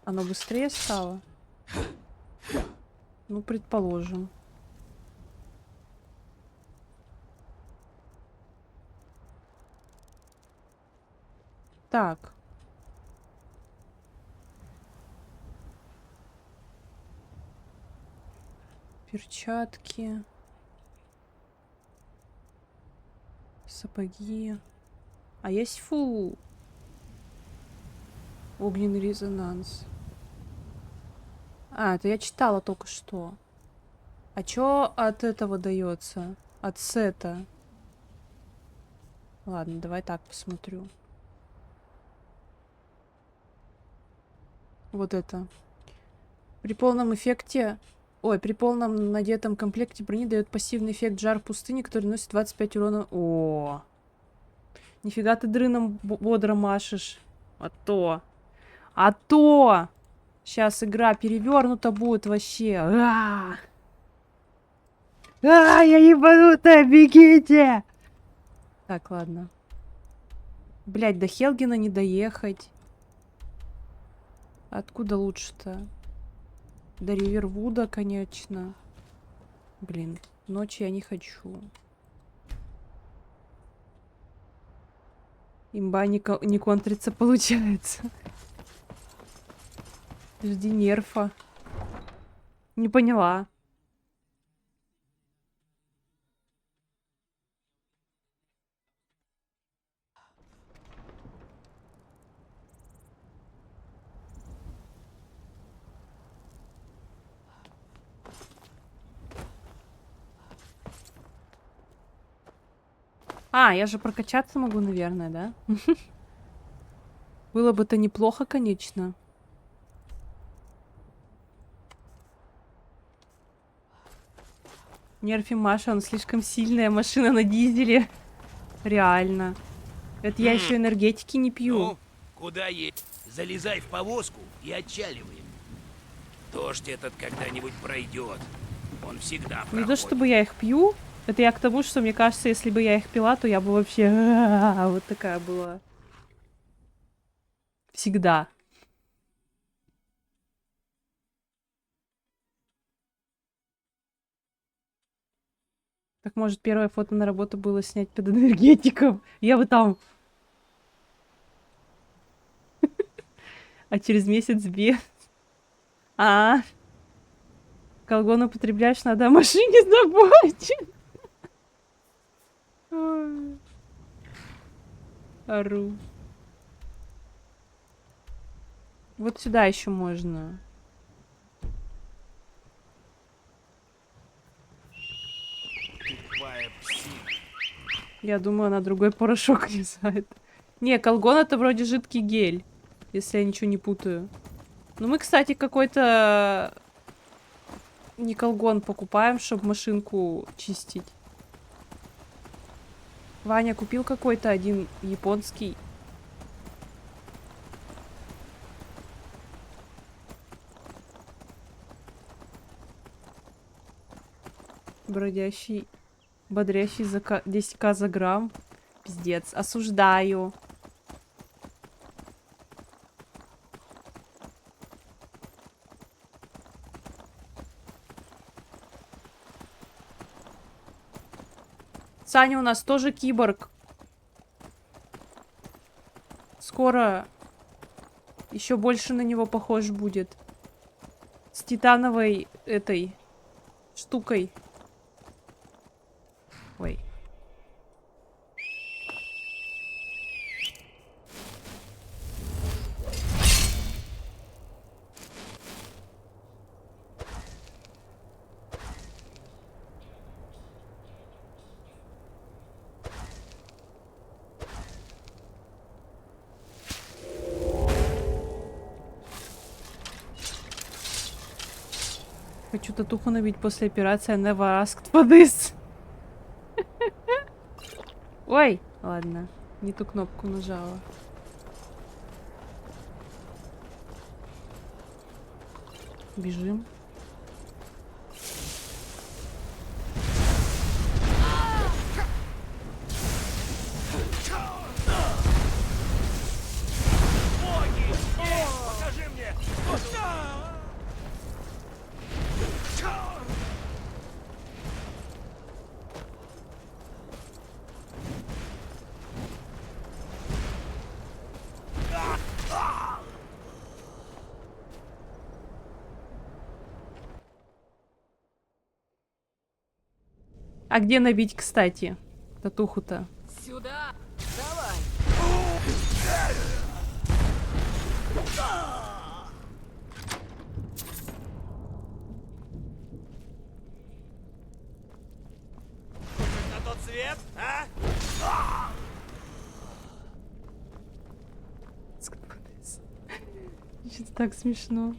Speaker 1: Оно быстрее стало? Ну, предположим. Так. Перчатки. Сапоги. А есть фул огненный резонанс. А, это я читала только что. А чё от этого дается? От сета. Ладно, давай так посмотрю. Вот это. При полном эффекте... Ой, при полном надетом комплекте брони дает пассивный эффект жар пустыни, который носит 25 урона. О, нифига ты дрыном бодро машешь. А то. А то! Сейчас игра перевернута будет вообще. Я ебанутая, бегите! Так, ладно. Блять, до Хелгена не доехать. Откуда лучше-то? До Ривервуда, конечно. Блин, ночи я не хочу. Имба не контрится, получается. Жди нерфа. Не поняла. А, я же прокачаться могу, наверное, да? Было бы-то неплохо, конечно. Нерфи Маша, он слишком сильная машина на дизеле. Реально. Это я еще энергетики не пью.
Speaker 9: Ну, куда едешь? Залезай в повозку и отчаливаем. Дождь этот когда-нибудь пройдет. Он всегда проходит.
Speaker 1: Не то чтобы я их пью. Это я к тому, что мне кажется, если бы я их пила, то я бы вообще вот такая была. Всегда. Так, может, первое фото на работу было снять под энергетиком? Я бы там... А через месяц без... Колгон употребляешь, надо о машине забыть. Ору. Вот сюда еще можно. Я думаю, она другой порошок не знает. Не, колгон это вроде жидкий гель. Если я ничего не путаю. Ну мы, кстати, какой-то... Не колгон покупаем, чтобы машинку чистить. Ваня купил какой-то один японский. Бодрящий за 10к за грамм. Пиздец. Осуждаю. Саня у нас тоже киборг. Скоро еще больше на него похож будет. С титановой этой штукой. Ой. Хочу татуху набить после операции. I never asked for this. Ой, ладно. Не ту кнопку нажала. Бежим.
Speaker 9: Покажи мне!
Speaker 1: А где набить, кстати, татуху-то?
Speaker 7: Сюда! Давай!
Speaker 9: На тот свет, а?
Speaker 1: Что-то так смешно.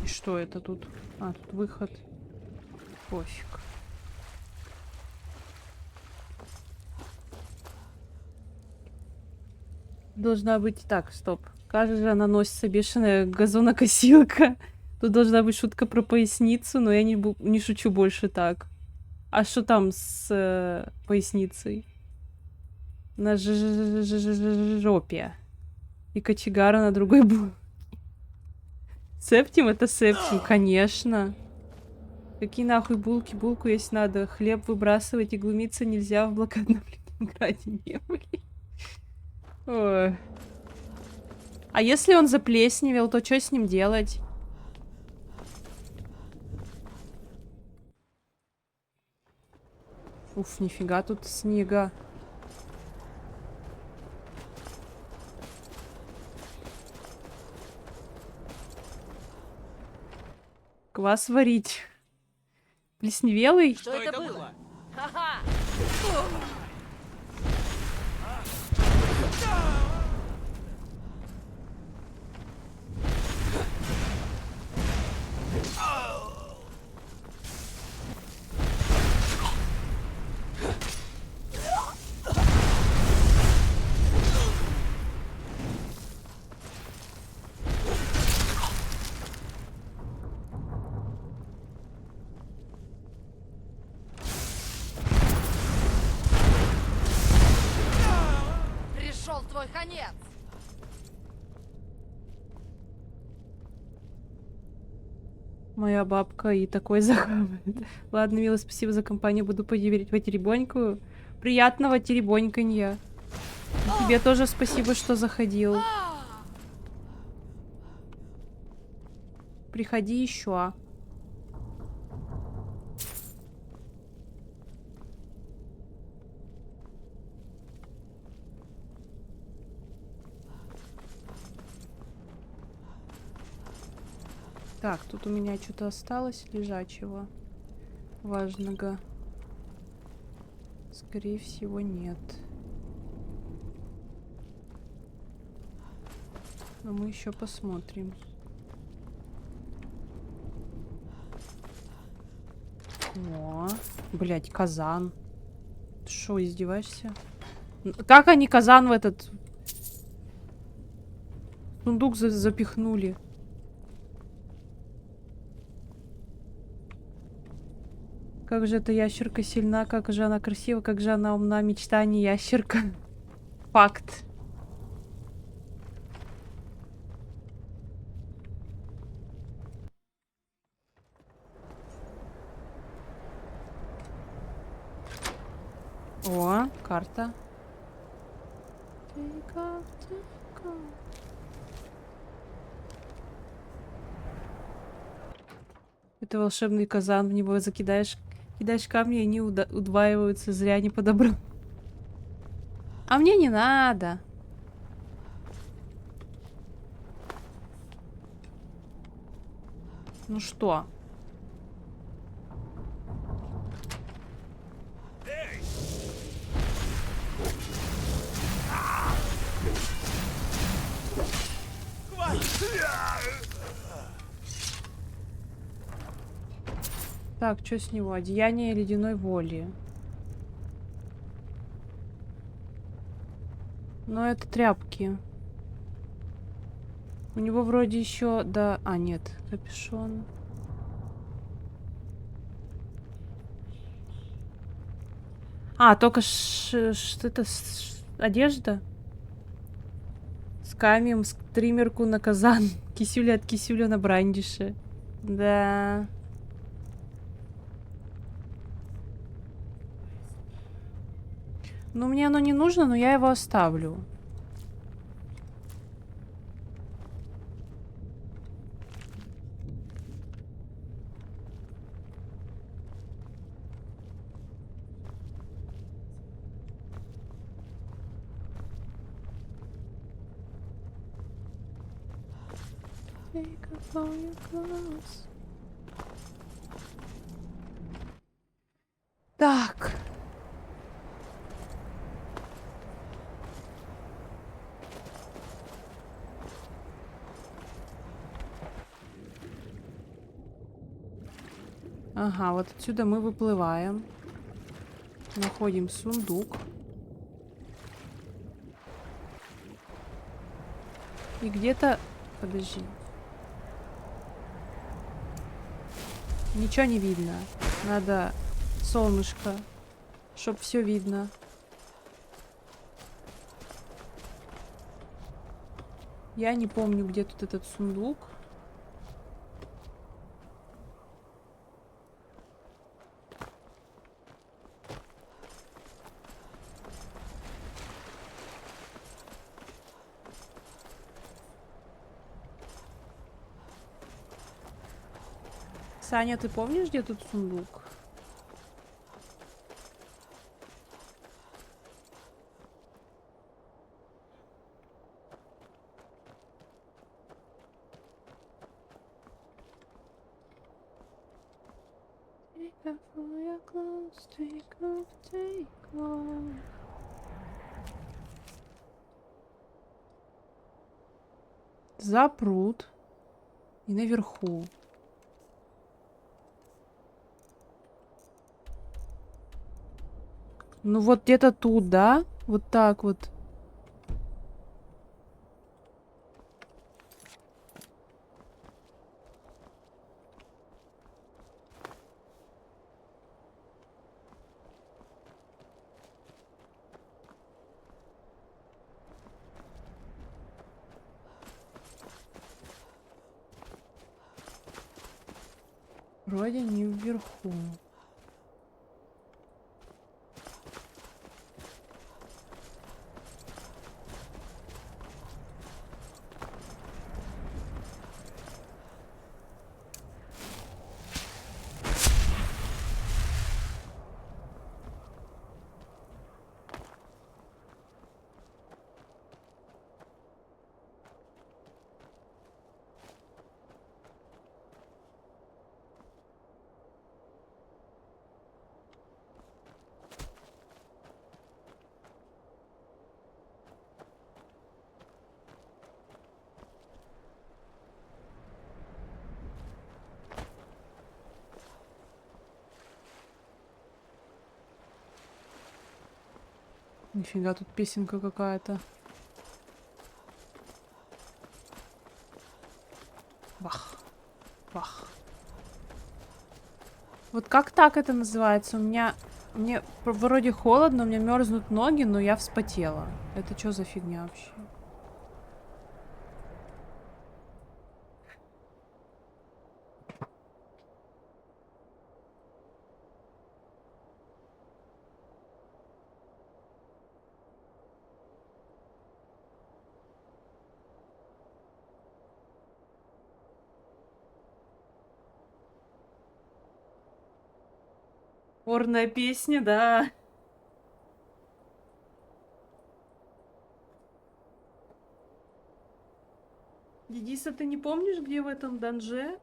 Speaker 1: И что это тут? А, тут выход. Пофиг. Должна быть... Так, стоп. Кажется, наносится бешеная газонокосилка. Тут должна быть шутка про поясницу, но я не шучу больше так. А что там с поясницей? На жопе. И кочегара на другой булке. Септим это септим, конечно. Какие нахуй булки? Булку есть надо. Хлеб выбрасывать и глумиться нельзя в блокадном Ленинграде не были. Ой. А если он заплесневел, то что с ним делать? Уф, нифига тут снега. Квас варить. Плесневелый?
Speaker 6: Что это было? Ха-ха! Пришел твой конец!
Speaker 1: Моя бабка и такой захавает. Ладно, мило, спасибо за компанию. Буду поверить в теребоньку. Приятного теребоньканья. Тебе тоже спасибо, что заходил. Приходи еще. Так, тут у меня что-то осталось лежачего. Важного. Скорее всего, нет. Но мы еще посмотрим. О, блять, казан. Ты шо, издеваешься? Как они казан в этот сундук запихнули? Как же эта ящерка сильна, как же она красива, как же она умна, мечта, не ящерка. Факт. О, карта. Это волшебный казан, в него кидаешь камни, и они удваиваются, зря не подобрал. А мне не надо. Ну что? Так, что с него? Одеяние ледяной воли. Но это тряпки. У него вроде еще, да... А, нет, капюшон. А, только что-то... Одежда? С камнем, стримерку на казан. Кисюля от кисюля на брандише. Да... Ну, мне оно не нужно, но я его оставлю. Так. Ага, вот отсюда мы выплываем. Находим сундук. И где-то... Подожди. Ничего не видно. Надо солнышко, чтоб все видно. Я не помню, где тут этот сундук. Саня, ты помнишь, где тут сундук? За пруд. И наверху. Ну вот где-то тут, да? Вот так вот. Вроде не вверху. Нифига, тут песенка какая-то. Бах. Бах. Вот как так это называется? Мне вроде холодно, у меня мерзнут ноги, но я вспотела. Это что за фигня вообще? Орная песня, да. Дидиса, ты не помнишь, где в этом данже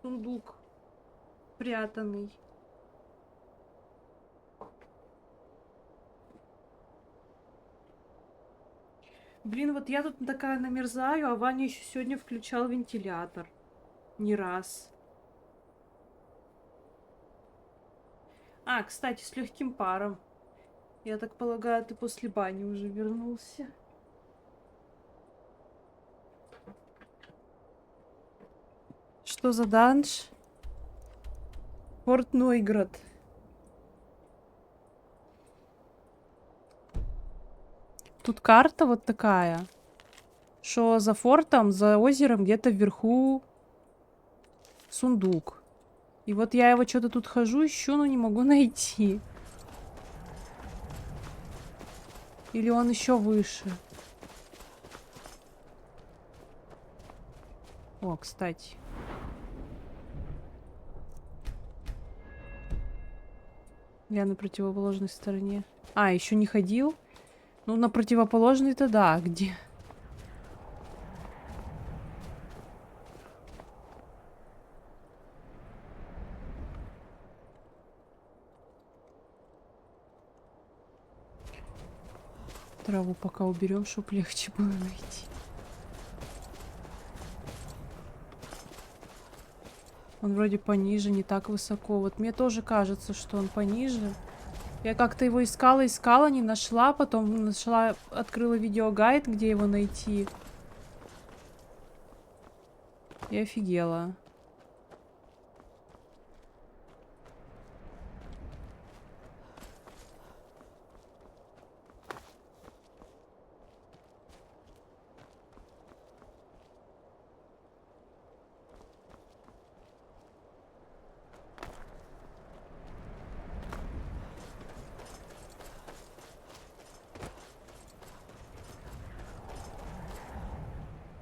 Speaker 1: сундук прятанный? Блин, вот я тут такая намерзаю, а Ваня еще сегодня включал вентилятор. Не раз. А, кстати, с легким паром. Я так полагаю, ты после бани уже вернулся. Что за данж? Форт Нойград. Тут карта вот такая, что за фортом, за озером где-то вверху сундук. И вот я его что-то тут хожу, ищу, но не могу найти. Или он еще выше. О, кстати. Я на противоположной стороне. А, еще не ходил? Ну, на противоположной-то да, где? Траву пока уберем, чтобы легче было найти. Он вроде пониже, не так высоко. Вот мне тоже кажется, что он пониже. Я как-то его искала, не нашла. Потом нашла, открыла видеогайд, где его найти. И офигела.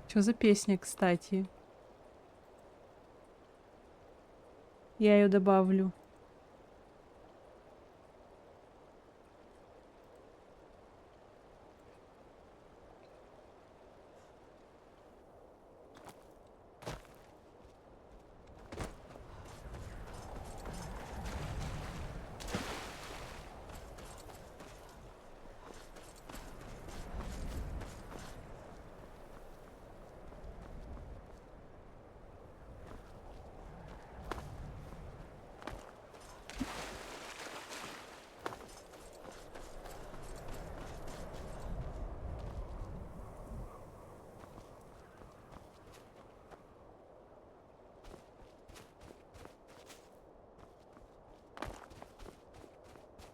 Speaker 1: Что за песня, кстати? Я ее добавлю.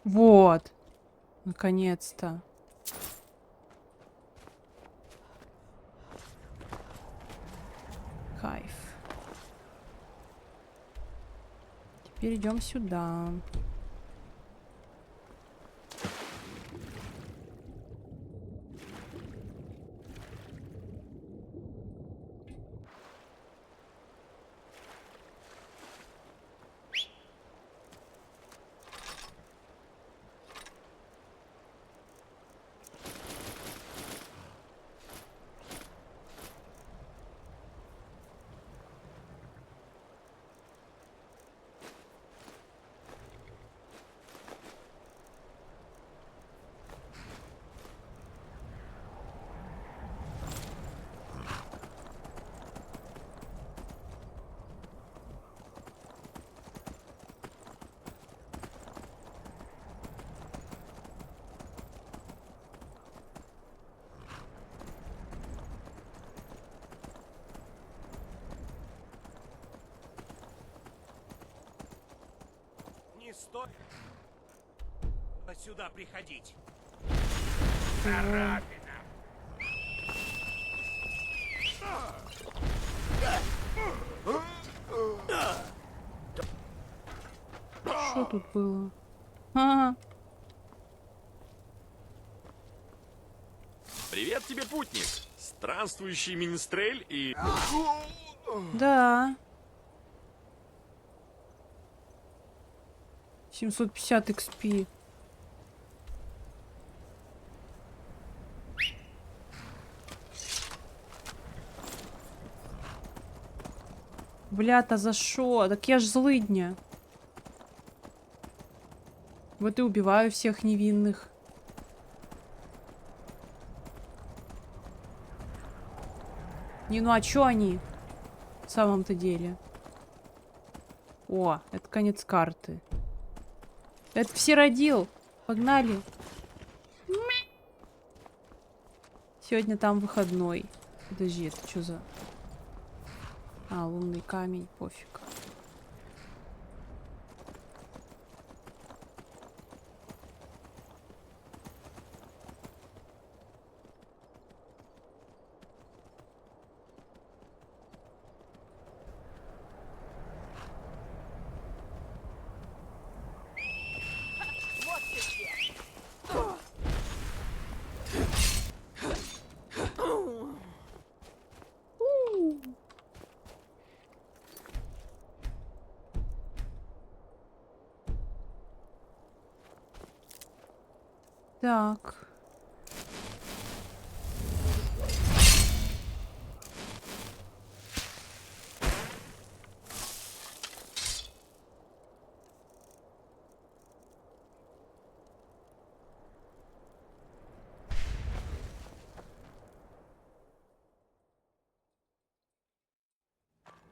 Speaker 1: Вот. Наконец-то. Кайф. Теперь идем сюда.
Speaker 9: Стой! Сюда приходить.
Speaker 1: Что тут было? А,
Speaker 8: Привет тебе, путник! Странствующий минстрель и...
Speaker 1: да. 750 XP. Бля-то за шо? Так я ж злыдня. Вот и убиваю всех невинных. Не, ну а чё они? В самом-то деле. О, это конец карты. Это все родил. Погнали. Сегодня там выходной. Подожди, это что за... А, лунный камень, пофиг. Так.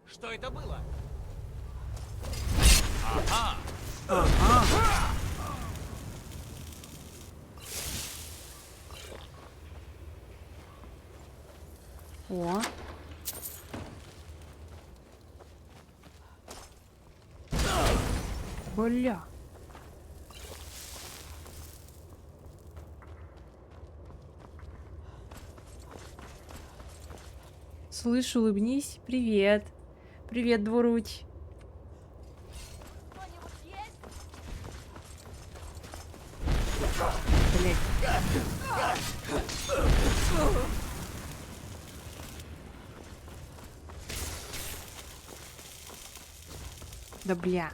Speaker 9: Что это было?
Speaker 1: О. Бля. Слышь, улыбнись. Привет. Привет, Двуруть. Блять. Да бля.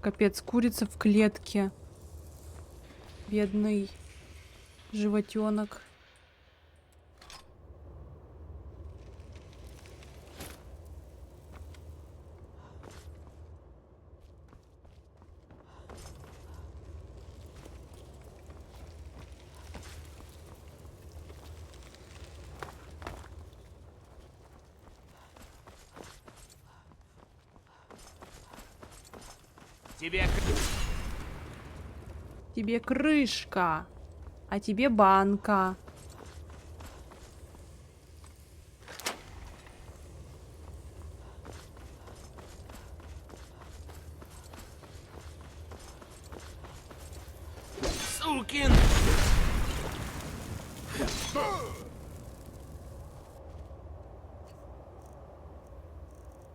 Speaker 1: Капец, курица в клетке. Бедный животенок. Тебе крышка, а тебе банка.
Speaker 9: Сукин!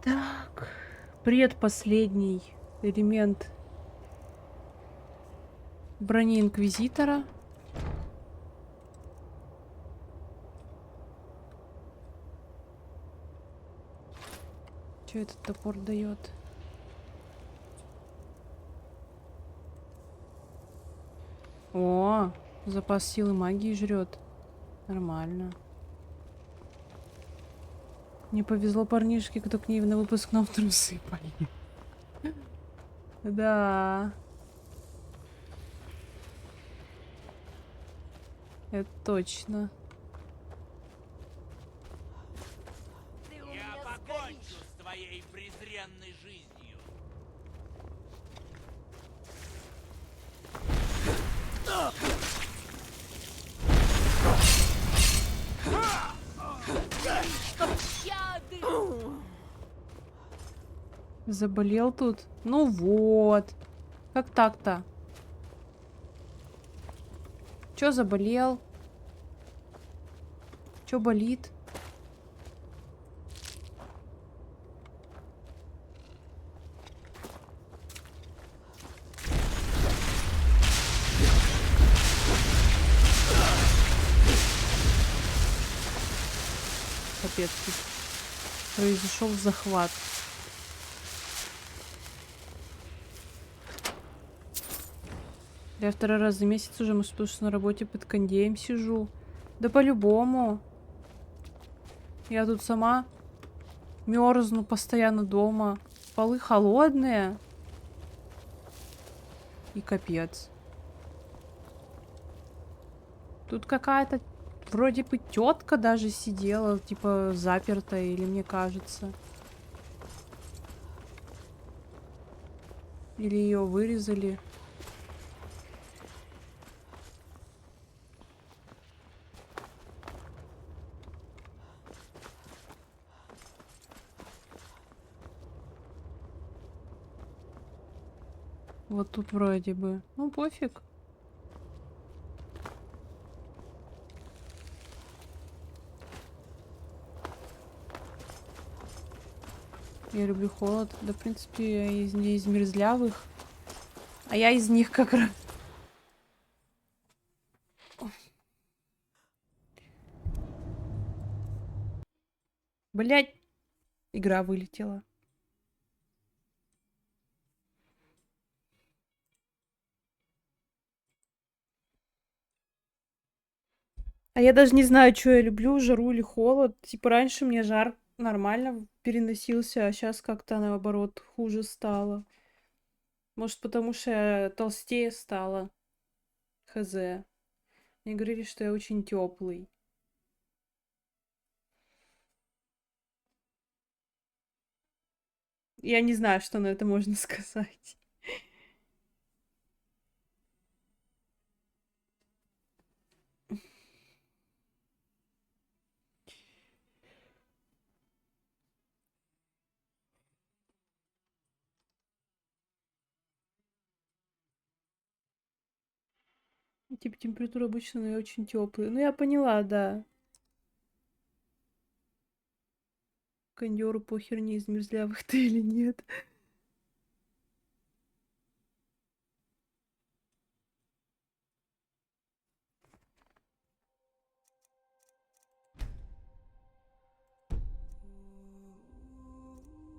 Speaker 1: Так, предпоследний элемент брони Инквизитора. Что этот топор дает? О, запас силы магии жрет. Нормально. Не повезло парнишке, кто к ней на выпускном трусы полил. Да. Это точно.
Speaker 9: Я покончу с твоей презренной жизнью.
Speaker 1: Заболел тут? Ну вот. Как так-то? Чё заболел? Чё болит? Капец, тут произошел захват. Я 2-й раз за месяц уже, может, потому что на работе под кондеем сижу. Да по-любому. Я тут сама мерзну постоянно дома. Полы холодные. И капец. Тут какая-то вроде бы тетка даже сидела, типа запертая, или мне кажется. Или ее вырезали. Вот тут вроде бы. Ну, пофиг. Я люблю холод. Да, в принципе, я из мерзлявых. А я из них как раз... Блять! Игра вылетела. А я даже не знаю, что я люблю, жару или холод. Типа раньше мне жар нормально переносился, а сейчас как-то наоборот хуже стало. Может, потому что я толстее стала. Хз. Мне говорили, что я очень теплый. Я не знаю, что на это можно сказать. Типа температура обычно, но я очень теплый. Ну, я поняла, да. Кондёру похер, не из мерзлявых ты или нет.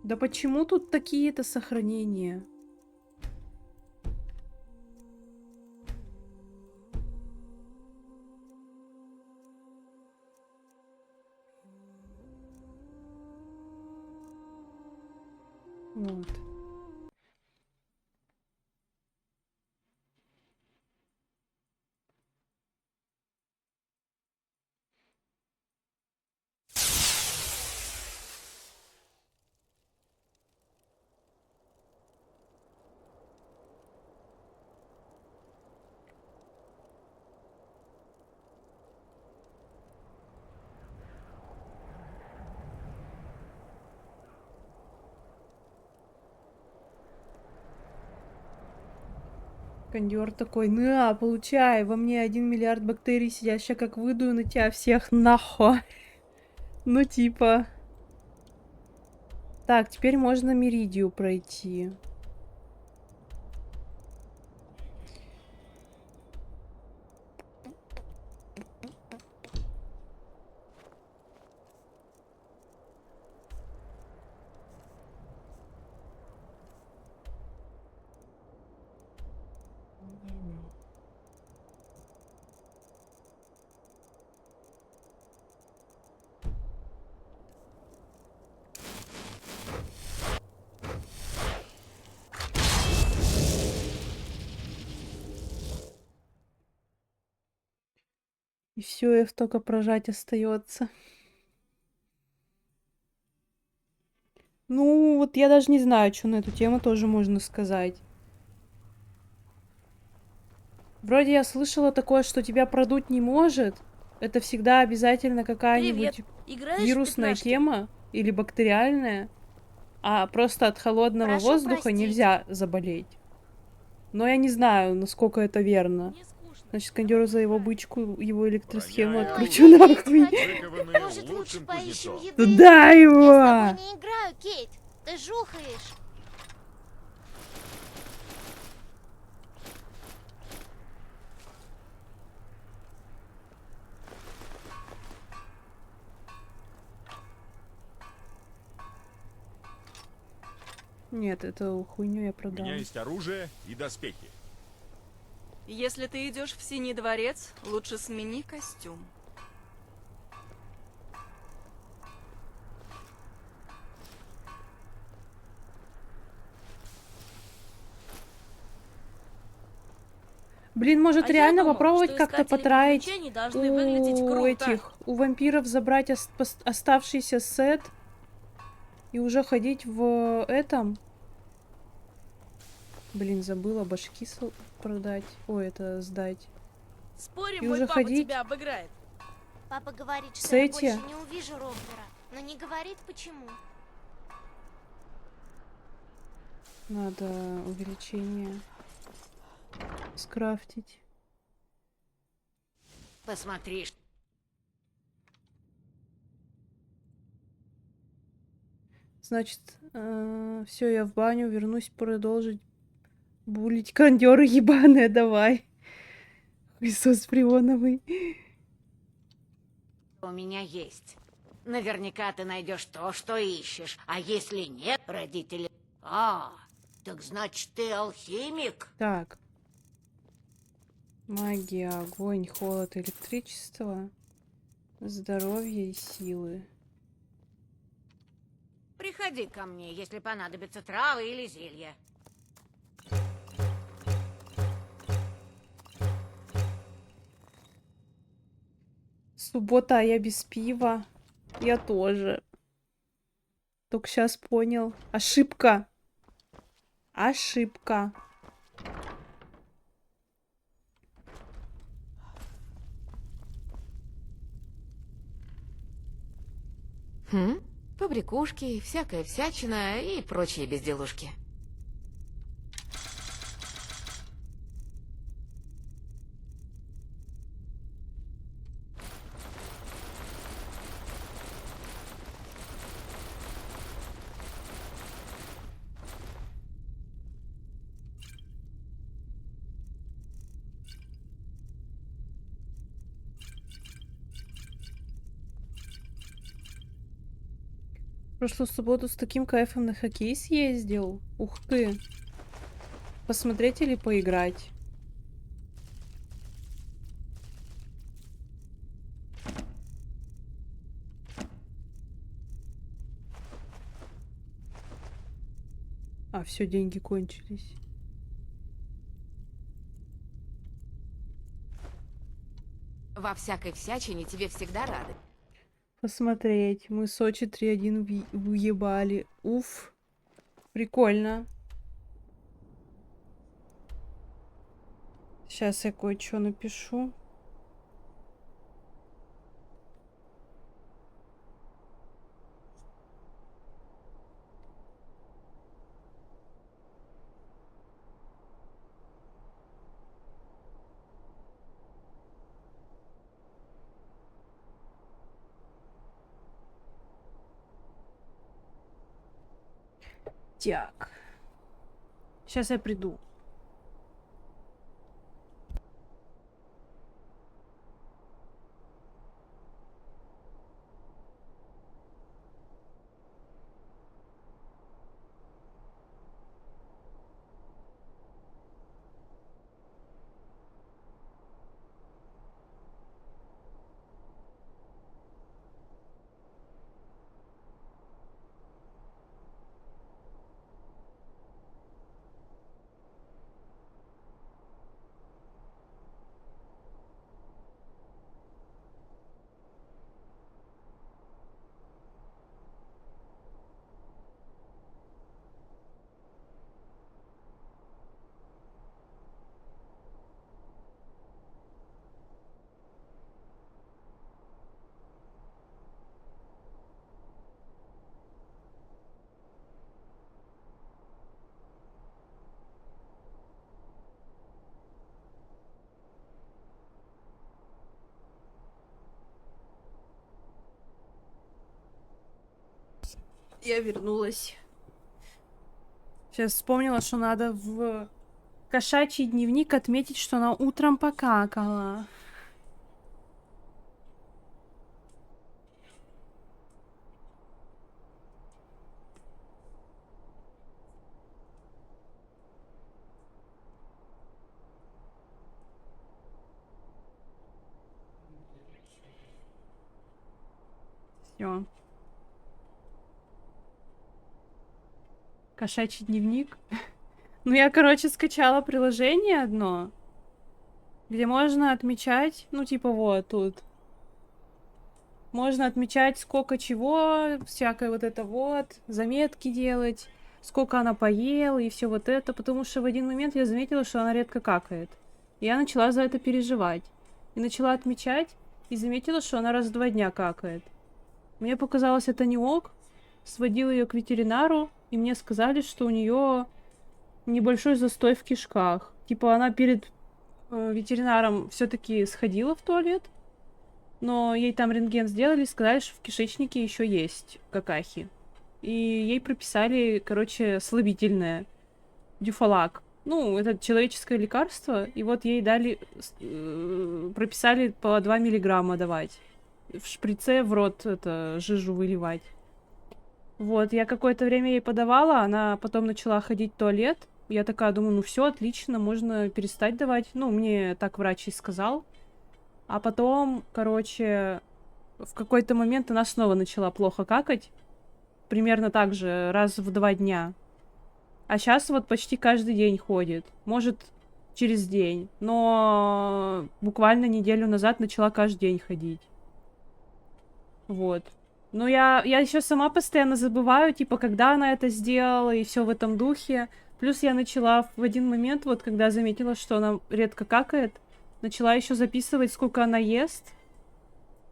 Speaker 1: Да почему тут такие-то сохранения? Вот. Кондёр такой, на, получай, во мне 1 миллиард бактерий сидят, ща как выдую на тебя всех нахуй. Ну типа. Так, теперь можно Меридию пройти. И все, F только прожать остается. Ну, вот я даже не знаю, что на эту тему тоже можно сказать. Вроде я слышала такое, что тебя продуть не может. Это всегда обязательно какая-нибудь вирусная тема или бактериальная. А просто от холодного
Speaker 7: Прошу
Speaker 1: воздуха
Speaker 7: простить.
Speaker 1: нельзя заболеть. Но я не знаю, насколько это верно.
Speaker 7: Мне скучно.
Speaker 1: Значит, кондеру за его бычку, его электросхему
Speaker 8: Роняю.
Speaker 1: откручу нахуй.
Speaker 8: Выкованные
Speaker 12: Может, лучше
Speaker 8: лучшим
Speaker 12: поищем
Speaker 8: кузнецом.
Speaker 12: еды?
Speaker 1: Туда
Speaker 12: Я с
Speaker 1: его!
Speaker 12: тобой не играю, Кейт. Ты жухаешь.
Speaker 1: Нет, эту хуйню я
Speaker 3: У
Speaker 1: продам.
Speaker 3: меня есть оружие и доспехи.
Speaker 6: Если ты идешь в Синий дворец, лучше смени костюм.
Speaker 1: Блин, может
Speaker 7: А я
Speaker 1: реально
Speaker 7: думал,
Speaker 1: попробовать
Speaker 7: что
Speaker 1: как-то
Speaker 7: искатели
Speaker 1: потратить
Speaker 7: приключений должны выглядеть
Speaker 1: у
Speaker 7: круто.
Speaker 1: этих, у вампиров забрать оставшийся сет и уже ходить в этом. Блин, забыла башки продать. Ой, это сдать.
Speaker 7: Спорим,
Speaker 1: И
Speaker 7: мой
Speaker 1: уже
Speaker 7: папа
Speaker 1: ходить?
Speaker 7: тебя обыграет.
Speaker 12: Папа говорит, что
Speaker 1: Кстати.
Speaker 12: я больше не увижу Роббера, но не говорит почему.
Speaker 1: Надо увеличение скрафтить.
Speaker 5: Посмотри,
Speaker 1: Значит, все, я в баню вернусь продолжить булить кондеры ебаные, давай. Иисус Прионовый.
Speaker 5: у меня есть. Наверняка ты найдешь то, что ищешь. А если нет, родители... А, так значит, ты алхимик?
Speaker 1: Так. Магия, огонь, холод, электричество, здоровье и силы.
Speaker 5: Приходи ко мне, если понадобятся травы или зелья.
Speaker 1: Суббота, а я без пива. Я тоже. Только сейчас понял. Ошибка. Ошибка.
Speaker 5: Побрякушки, всякая всячина и прочие безделушки.
Speaker 1: В прошлую субботу с таким кайфом на хоккей съездил. Ух ты. Посмотреть или поиграть? А, все, деньги кончились.
Speaker 5: Во всякой всячине тебе всегда рады.
Speaker 1: Посмотреть. Мы Сочи 3-1 въебали. Уф. Прикольно. Сейчас я кое-что напишу. Так. Сейчас я приду. Я вернулась. Сейчас вспомнила, что надо в кошачий дневник отметить, что она утром покакала. Все. Кошачий дневник. Ну, я, короче, скачала приложение одно, где можно отмечать, ну, типа вот тут. Можно отмечать, сколько чего, всякое вот это вот, заметки делать, сколько она поела и все вот это, потому что в один момент я заметила, что она редко какает. И я начала за это переживать. И начала отмечать, и заметила, что она раз в 2 дня какает. Мне показалось это не ок, сводила ее к ветеринару, и мне сказали, что у нее небольшой застой в кишках. Типа она перед ветеринаром все-таки сходила в туалет, но ей там рентген сделали и сказали, что в кишечнике еще есть какахи. И ей прописали, короче, слабительное. Дюфалак. Ну, это человеческое лекарство, и вот ей дали, прописали по 2 миллиграмма давать. В шприце в рот это жижу выливать. Вот, я какое-то время ей подавала, она потом начала ходить в туалет. Я такая думаю, ну все, отлично, можно перестать давать. Ну, мне так врач и сказал. А потом, короче, в какой-то момент она снова начала плохо какать. Примерно так же, раз в 2 дня. А сейчас вот почти каждый день ходит. Может, через день. Но буквально неделю назад начала каждый день ходить. Вот. Но я еще сама постоянно забываю, типа, когда она это сделала, и все в этом духе. Плюс я начала в один момент, вот когда заметила, что она редко какает, начала еще записывать, сколько она ест.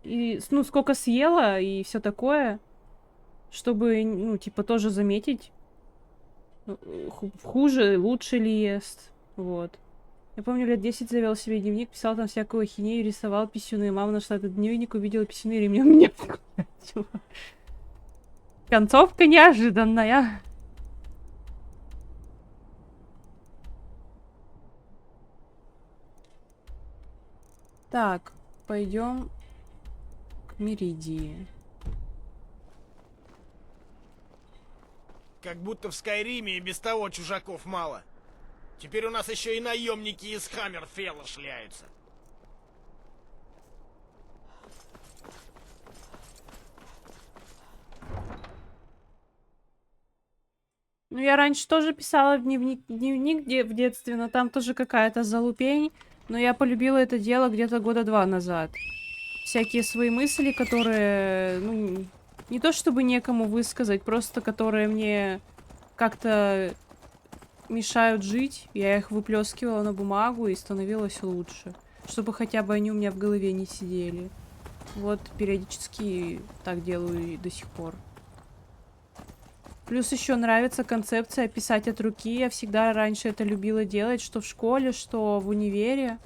Speaker 1: И, ну, сколько съела, и все такое. Чтобы, ну, типа, тоже заметить, хуже, лучше ли ест. Вот. Я помню, лет 10 завел себе дневник, писал там всякую хинею, рисовал писюны. Мама нашла этот дневник, увидела писюны, и ремнем меня поколотила. Концовка неожиданная. Так, пойдем к Меридии.
Speaker 11: Как будто в Скайриме и без того чужаков мало. Теперь у нас еще и наемники из Хаммерфелла шляются.
Speaker 1: Ну, я раньше тоже писала в дневник в детстве, но там тоже какая-то залупень. Но я полюбила это дело где-то 2 года назад. Всякие свои мысли, которые, ну, не то чтобы некому высказать, просто которые мне как-то мешают жить. Я их выплескивала на бумагу и становилось лучше. Чтобы хотя бы они у меня в голове не сидели. Вот периодически так делаю и до сих пор. Плюс еще нравится концепция писать от руки. Я всегда раньше это любила делать, что в школе, что в универе.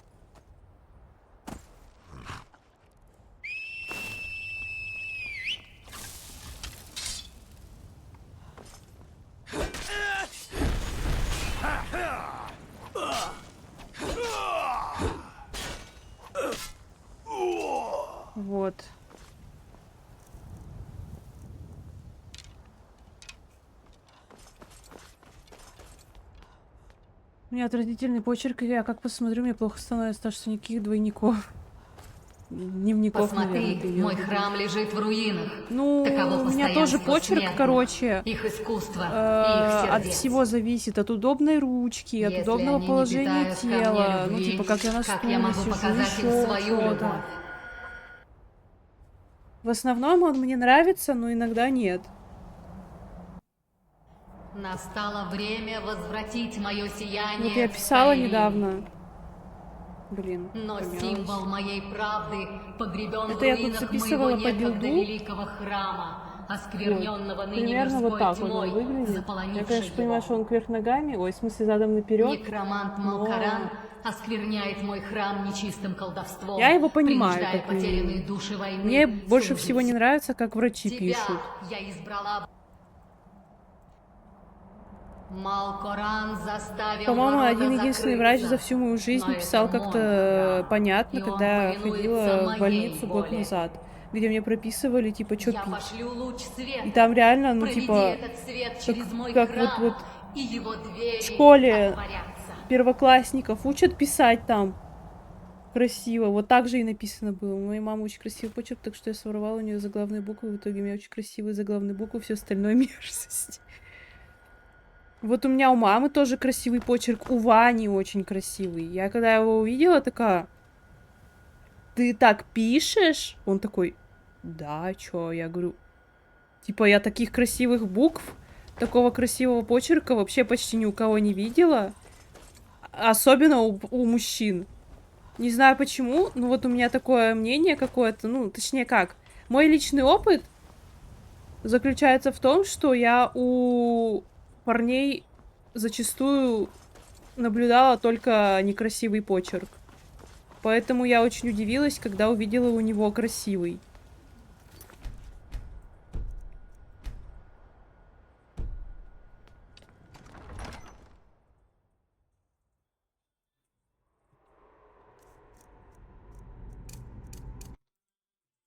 Speaker 1: Вот. У меня отвратительный почерк, и я как посмотрю, мне плохо становится, так что никаких двойников. Дневников,
Speaker 13: Посмотри,
Speaker 1: наверное,
Speaker 13: мой храм лежит в руинах.
Speaker 1: Ну,
Speaker 13: Таково
Speaker 1: у меня тоже
Speaker 13: постоянство
Speaker 1: почерк,
Speaker 13: смертных,
Speaker 1: короче,
Speaker 13: их искусство и их
Speaker 1: от
Speaker 13: сердец.
Speaker 1: всего зависит, от удобной ручки, от
Speaker 13: Если
Speaker 1: удобного
Speaker 13: они не
Speaker 1: положения
Speaker 13: питают ко мне
Speaker 1: тела, ну,
Speaker 13: любви,
Speaker 1: типа, как я на
Speaker 13: как
Speaker 1: стуле
Speaker 13: я могу
Speaker 1: сижу,
Speaker 13: показать им
Speaker 1: еще
Speaker 13: свою
Speaker 1: что-то.
Speaker 13: любовь?
Speaker 1: В основном он мне нравится, но иногда нет.
Speaker 13: Настало время возвратить мое сияние.
Speaker 1: Вот я
Speaker 13: в
Speaker 1: писала
Speaker 13: Скайрим.
Speaker 1: недавно. Блин.
Speaker 13: Но
Speaker 1: помялась.
Speaker 13: символ моей правды погребен
Speaker 1: Это
Speaker 13: в
Speaker 1: я тут
Speaker 13: руинах
Speaker 1: записывала
Speaker 13: моего
Speaker 1: по
Speaker 13: некогда
Speaker 1: билду.
Speaker 13: великого храма, оскверненного
Speaker 1: Вот.
Speaker 13: ныне
Speaker 1: Примерно вот
Speaker 13: мирской
Speaker 1: так он
Speaker 13: тьмой,
Speaker 1: выглядит. Я,
Speaker 13: заполонившей
Speaker 1: конечно, понимаю,
Speaker 13: его.
Speaker 1: что он кверх ногами. Ой, в смысле, задом наперед.
Speaker 13: Некромант Малкаран оскверняет мой храм нечистым колдовством.
Speaker 1: Я его понимаю,
Speaker 13: принуждая
Speaker 1: как
Speaker 13: потерянные
Speaker 1: минимум.
Speaker 13: души войны
Speaker 1: Мне больше
Speaker 13: служить.
Speaker 1: всего не нравится, как врачи
Speaker 13: Тебя
Speaker 1: пишут.
Speaker 13: я избрала. Малкоран заставил
Speaker 1: По-моему,
Speaker 13: ворота
Speaker 1: один единственный врач
Speaker 13: закрыться.
Speaker 1: за всю мою жизнь
Speaker 13: Но
Speaker 1: написал
Speaker 13: это
Speaker 1: как-то
Speaker 13: мой храм,
Speaker 1: понятно,
Speaker 13: и он
Speaker 1: когда я
Speaker 13: повинуется
Speaker 1: ходила в
Speaker 13: моей
Speaker 1: больницу год
Speaker 13: воле.
Speaker 1: назад, где мне прописывали, типа, что
Speaker 13: Я
Speaker 1: пить.
Speaker 13: пошлю луч света.
Speaker 1: И там реально, ну,
Speaker 13: Проведи
Speaker 1: типа,
Speaker 13: этот свет через мой
Speaker 1: как
Speaker 13: храм,
Speaker 1: вот
Speaker 13: и его двери
Speaker 1: в школе
Speaker 13: отворятся.
Speaker 1: первоклассников учат писать там красиво. Вот так же и написано было. У моей мамы очень красивый почерк, так что я своровала у нее заглавные буквы. В итоге у меня очень красивые заглавные буквы, все остальное мерзость. Вот у меня у мамы тоже красивый почерк, у Вани очень красивый. Я когда его увидела, такая: ты так пишешь? Он такой: да, чё? Я говорю, типа, я таких красивых букв, такого красивого почерка вообще почти ни у кого не видела. Особенно у мужчин. Не знаю почему, но вот у меня такое мнение какое-то, ну, точнее как. Мой личный опыт заключается в том, что я у парней зачастую наблюдала только некрасивый почерк. Поэтому я очень удивилась, когда увидела у него красивый.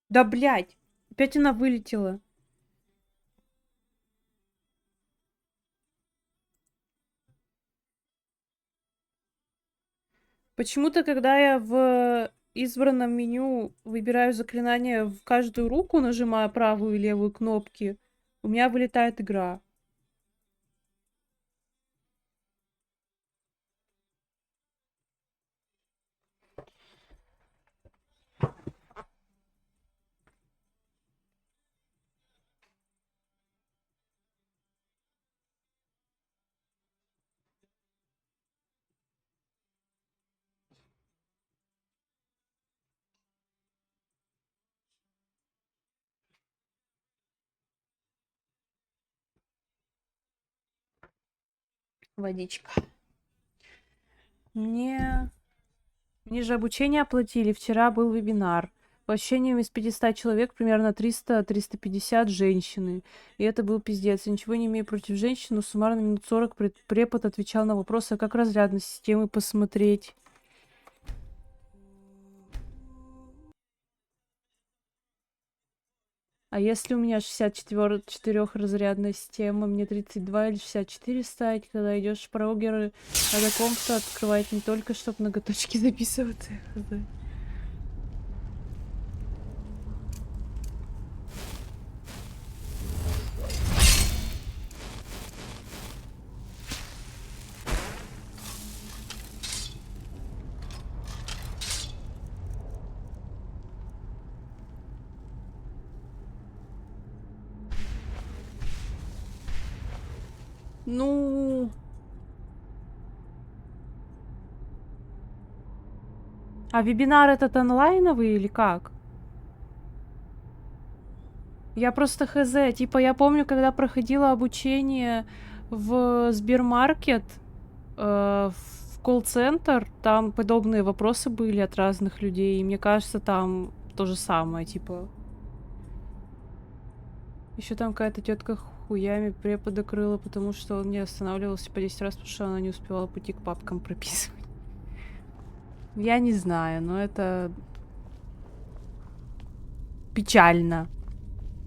Speaker 1: Да, блядь! Опять она вылетела. Почему-то, когда я в избранном меню выбираю заклинание в каждую руку, нажимая правую и левую кнопки, у меня вылетает игра. Водичка. Мне же обучение оплатили. Вчера был вебинар. По ощущениям, из 500 человек примерно 300-350 женщины. И это был пиздец. Я ничего не имею против женщин, но суммарно минут 40 препод отвечал на вопросы, как разрядность системы посмотреть. А если у меня 64-разрядная система, мне 32 или 64 ставить, когда идешь в прогеры, надо комп-то открывать не только, чтобы ноготочки записываться. Ну... А вебинар этот онлайновый или как? Я просто хз. Типа, я помню, когда проходила обучение в Сбермаркет, в колл-центр, там подобные вопросы были от разных людей. И мне кажется, там то же самое, типа. Еще там какая-то тетка хуями препода крыла, потому что он не останавливался по 10 раз, потому что она не успевала пути к папкам прописывать. Я не знаю, но это печально,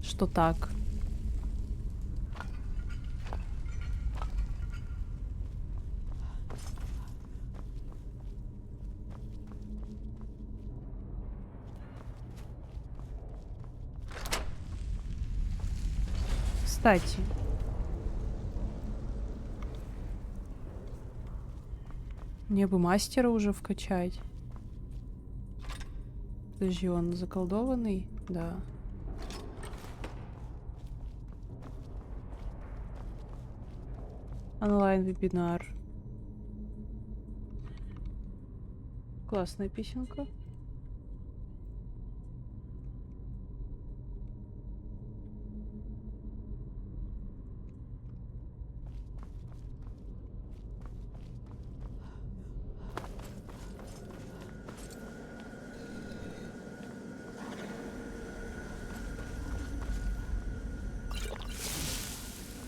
Speaker 1: что так. Кстати. Мне бы мастера уже вкачать. Подожди, он заколдованный? Да. Онлайн-вебинар. Классная песенка.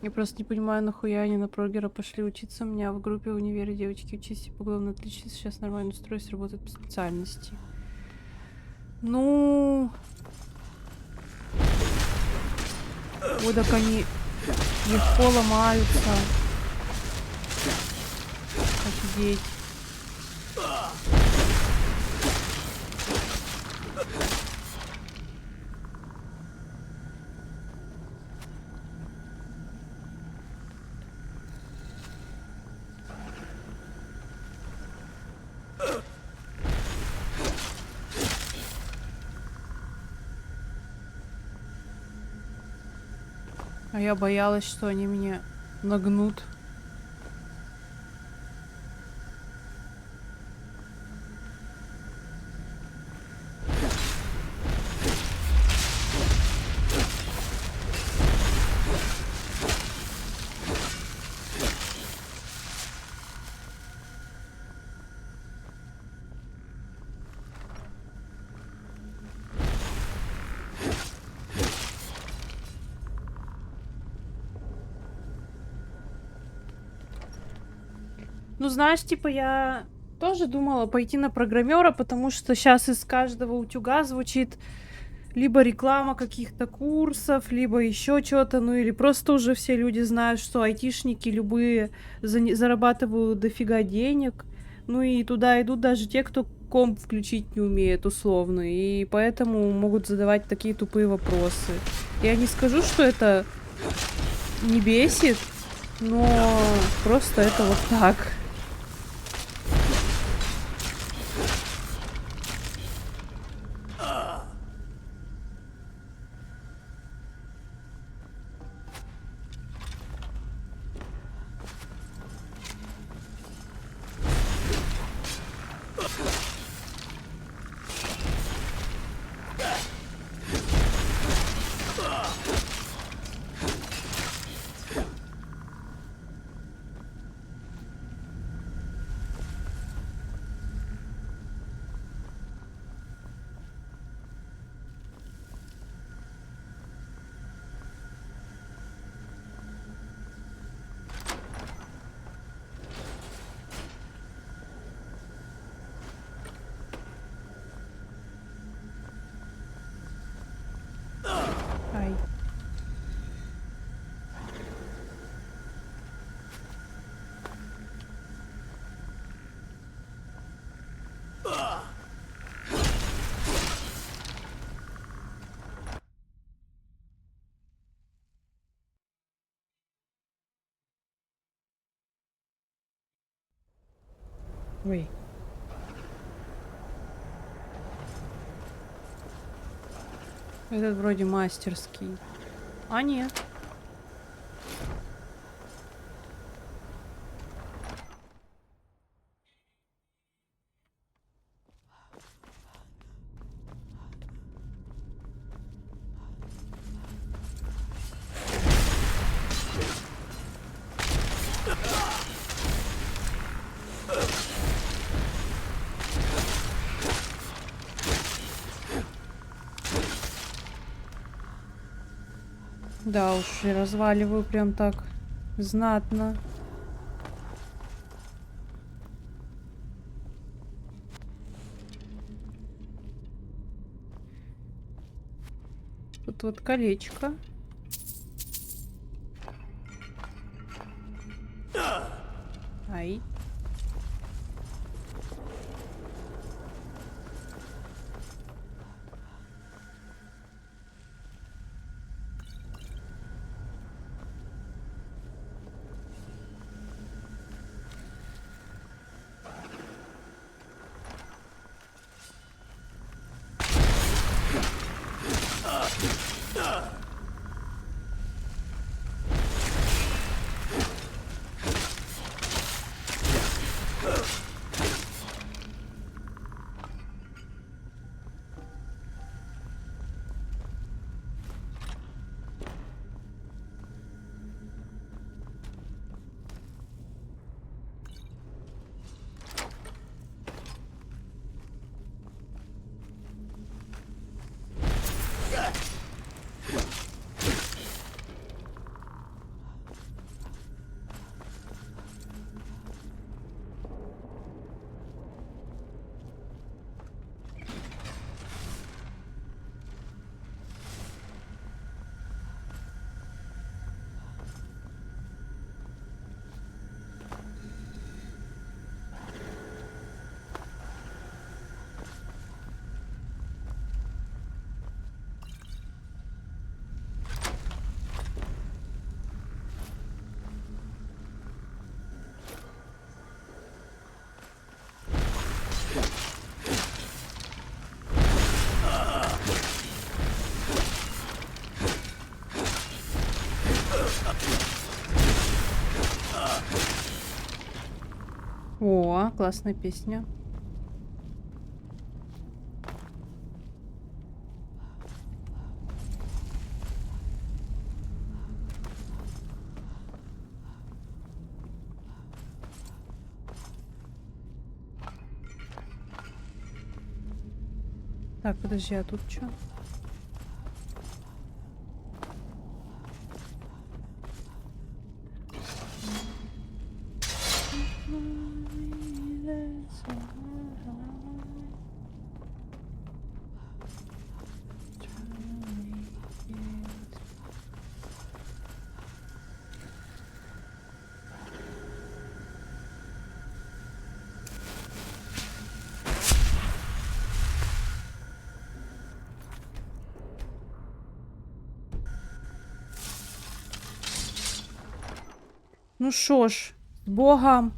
Speaker 1: Я просто не понимаю, нахуя они на прогера пошли учиться. У меня в группе в универе девочки учись, по главное отлично, сейчас нормально устроюсь, работать по специальности. Ну... Ой, так они легко ломаются. Офигеть. А я боялась, что они меня нагнут. Ну, знаешь, типа, я тоже думала пойти на программера, потому что сейчас из каждого утюга звучит либо реклама каких-то курсов, либо еще что-то, ну или просто уже все люди знают, что айтишники любые зарабатывают дофига денег, ну и туда идут даже те, кто комп включить не умеет условно, и поэтому могут задавать такие тупые вопросы. Я не скажу, что это не бесит, но просто это вот так. Ай. Ой. Этот вроде мастерский. А нет. Да уж, и разваливаю прям так знатно. Тут вот колечко. Ай. О, классная песня. Так, подожди, а тут что? Ну шо ж, с Богом.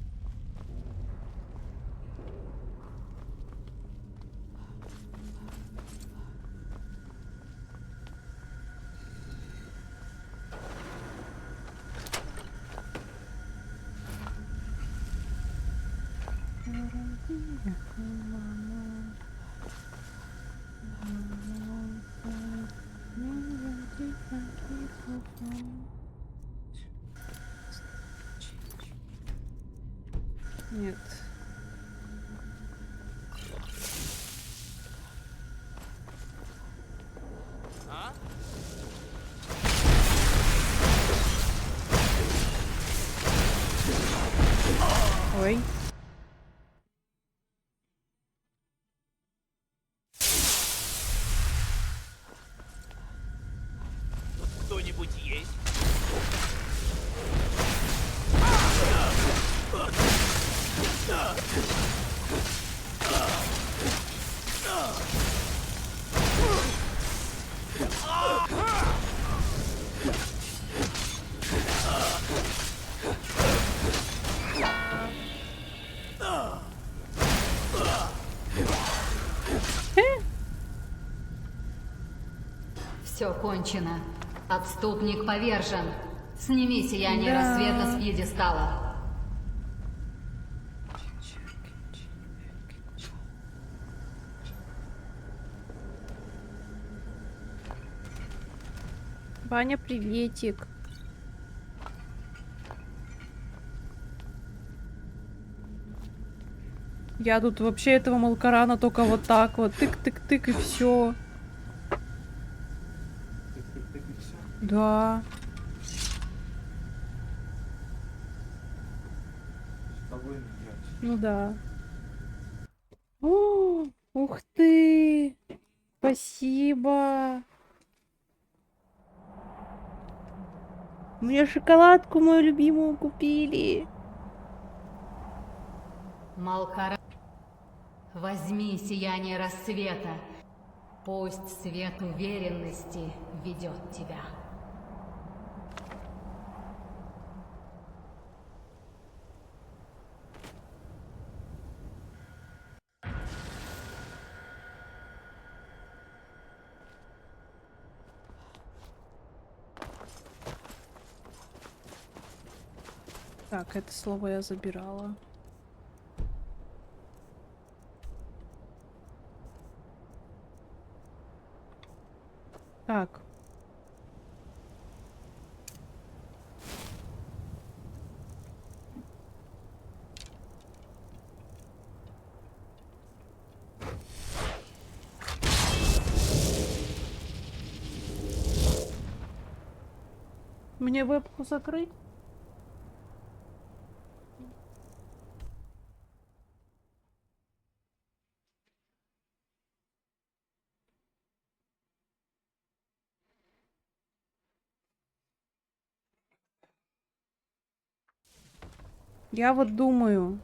Speaker 1: Нет. Ой.
Speaker 9: Кто-нибудь есть?
Speaker 13: Все кончено. Отступник повержен. Сними сияние
Speaker 1: Да.
Speaker 13: рассвета с пьедестала.
Speaker 1: Ваня, приветик. Я тут вообще этого Малкарана только вот так вот тык-тык-тык и все. Да. Ну да. О, ух ты! Спасибо. Мне шоколадку мою любимую купили.
Speaker 13: Малкара, возьми сияние рассвета. Пусть свет уверенности ведет тебя.
Speaker 1: Так, это слово я забирала. Так. Мне вебку закрыть? Я вот думаю,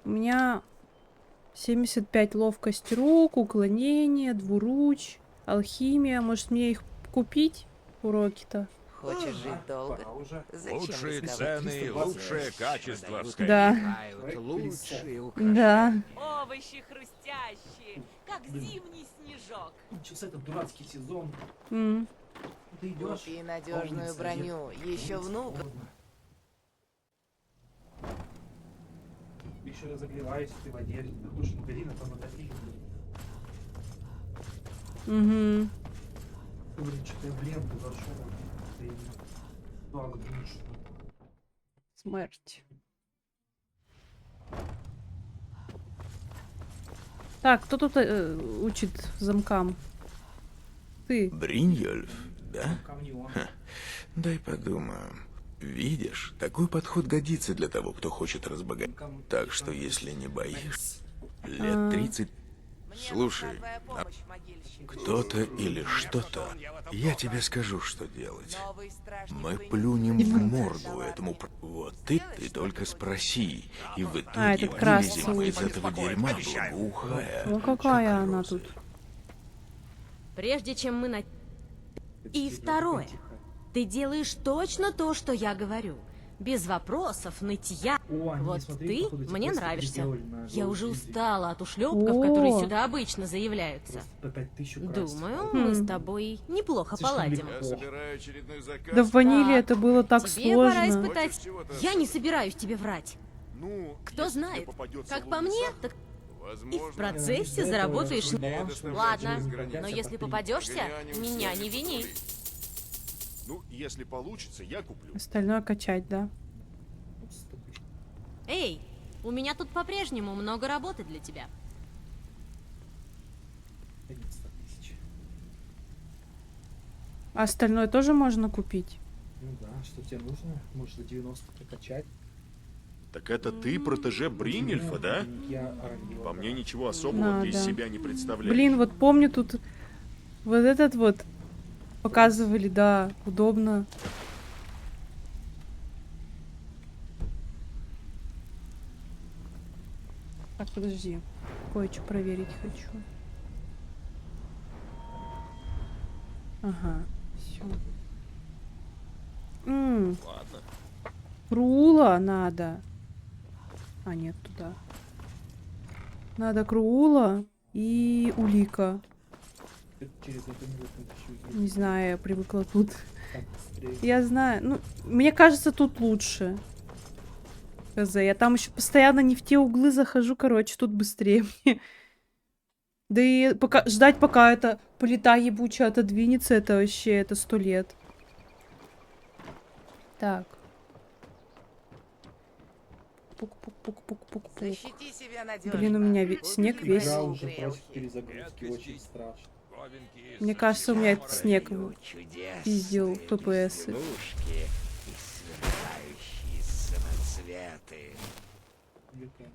Speaker 1: у меня 75 ловкость рук, уклонение, двуруч, алхимия. Может мне их купить? Уроки-то.
Speaker 5: Хочешь жить долго? Зачем
Speaker 3: Лучшие
Speaker 5: рисковать?
Speaker 3: цены, лучшее качество в
Speaker 1: Да.
Speaker 4: Лучшие
Speaker 1: Да.
Speaker 6: Овощи хрустящие, как зимний снежок.
Speaker 10: Начался этот дурацкий сезон.
Speaker 1: М.
Speaker 10: Ты идешь.
Speaker 5: Купи надежную броню. Еще внука.
Speaker 10: Еще разогреваешь ты в воде, ты хочешь в магазин, а там отопить.
Speaker 1: Угу.
Speaker 10: Блин, что-то я в ленту зашел. Так, душно.
Speaker 1: Смерть. Так, кто тут учит замкам? Ты.
Speaker 8: Бриньольф, да?
Speaker 10: Камнеон.
Speaker 8: Дай подумаю. Видишь, такой подход годится для того, кто хочет разбогатеть. Так что, если не боишься, лет 30... Слушай,
Speaker 5: Твоя помощь, могильщик.
Speaker 8: кто-то или что-то, я тебе скажу, что делать.
Speaker 5: Новый стражник
Speaker 8: Мы
Speaker 5: вынес
Speaker 8: плюнем
Speaker 5: мне
Speaker 8: в
Speaker 5: такой
Speaker 8: морду
Speaker 5: товар.
Speaker 8: этому... Вот ты только спроси, и в
Speaker 1: А,
Speaker 8: итоге
Speaker 1: этот красный
Speaker 8: вылезем мы из
Speaker 1: учит.
Speaker 8: этого дерьма благоухая.
Speaker 1: Ну какая она тут?
Speaker 7: Прежде чем мы на... И второе. Ты делаешь точно то, что я говорю. Без вопросов, нытья. Вот ты мне нравишься. Я уже устала от ушлепков, которые сюда обычно заявляются. Думаю, мы с тобой неплохо поладим.
Speaker 8: Я собираю очередной заказ.
Speaker 1: Да в ваниле это было так
Speaker 7: Тебе пора
Speaker 1: сложно.
Speaker 7: испытать. Я не собираюсь тебе врать.
Speaker 8: Ну,
Speaker 7: Кто
Speaker 8: если тебе
Speaker 7: знает,
Speaker 8: попадется
Speaker 7: как по
Speaker 8: лунный
Speaker 7: мне,
Speaker 8: сахар,
Speaker 7: так и в
Speaker 8: возможно,
Speaker 7: процессе заработаешь. Ладно,
Speaker 8: через границу.
Speaker 7: но если попадешься, меня не вини.
Speaker 8: Ну, если получится, я куплю.
Speaker 1: Остальное качать, да.
Speaker 7: Эй, у меня тут по-прежнему много работы для тебя.
Speaker 10: 11 тысяч.
Speaker 1: А остальное тоже можно купить?
Speaker 10: Ну да, что тебе нужно? Может за 90 прокачать?
Speaker 8: Так это ты протеже Бринельфа, да?
Speaker 10: Я ангел.
Speaker 8: По мне ничего особого ты из
Speaker 1: Надо.
Speaker 8: себя не представляешь.
Speaker 1: Блин, вот помню тут вот этот вот показывали, да, удобно. Так, подожди, кое-что проверить хочу. Ага, все.
Speaker 8: Ладно.
Speaker 1: Крула надо. А, нет, туда. Надо Крула и Улика.
Speaker 10: Через эту минуту
Speaker 1: Не знаю, я привыкла тут.
Speaker 10: так быстрее.
Speaker 1: Я знаю. Ну, мне кажется, тут лучше. ХЗ. Я там еще постоянно не в те углы захожу, короче, тут быстрее мне. Да и пока, ждать, пока эта плита ебучая отодвинется, это вообще, это 100 лет. Так. Пук-пук-пук-пук-пук-пук.
Speaker 5: Защити себя надежно.
Speaker 1: Блин, у меня снег весь.
Speaker 10: Игра уже против перезагрузки, очень страшно.
Speaker 1: Мне кажется, у меня этот снег пиздил FPS.
Speaker 10: Увлекаемся.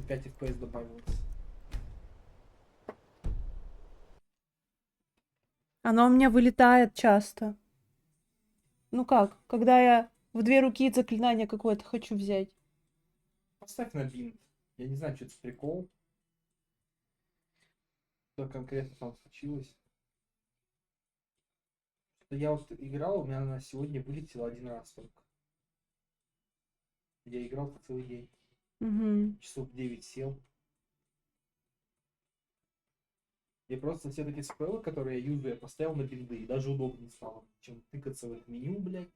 Speaker 10: 5 FPS добавилось.
Speaker 1: Оно у меня вылетает часто. Ну как, когда я в 2 руки заклинание какое-то хочу взять.
Speaker 10: Поставь на бинт. Я не знаю, что это за прикол. Что конкретно там случилось. Я вот играл, у меня она сегодня вылетела 1 раз только. Я играл целый день.
Speaker 1: Угу.
Speaker 10: Часов 9 сел. И просто все такие спеллы, которые я юзаю, я поставил на бинды. И даже удобнее стало, чем тыкаться в это меню, блядь.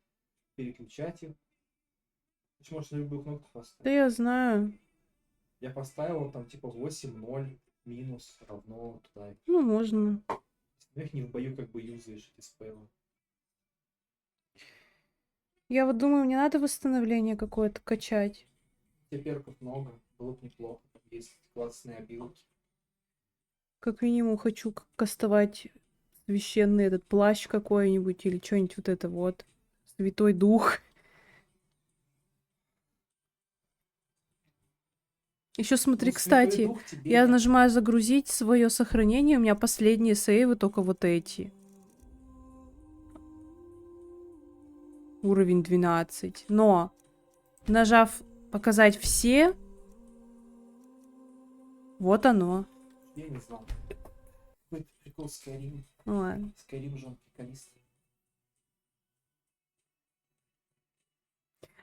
Speaker 10: Переключать их. Ты можешь на любых кнопках поставить.
Speaker 1: Да я знаю.
Speaker 10: Я поставил там типа 8-0 минус равно туда.
Speaker 1: Ну, можно.
Speaker 10: Ну, их не в бою как бы юзаешь эти спеллы.
Speaker 1: Я вот думаю, мне надо восстановление какое-то качать.
Speaker 10: Перков много, было бы неплохо. Там есть классные обилки.
Speaker 1: Как минимум хочу кастовать священный этот плащ какой-нибудь или что-нибудь вот это вот. Святой Дух. Еще смотри,
Speaker 10: Ну, Святой
Speaker 1: кстати,
Speaker 10: Дух тебе
Speaker 1: я
Speaker 10: не-
Speaker 1: нажимаю загрузить свое сохранение, у меня последние сейвы только вот эти. Уровень 12. Но, нажав показать все, вот оно.
Speaker 10: Я не знал. Какой-то прикол Skyrim.
Speaker 1: Ну ладно.
Speaker 10: Skyrim же он приколист.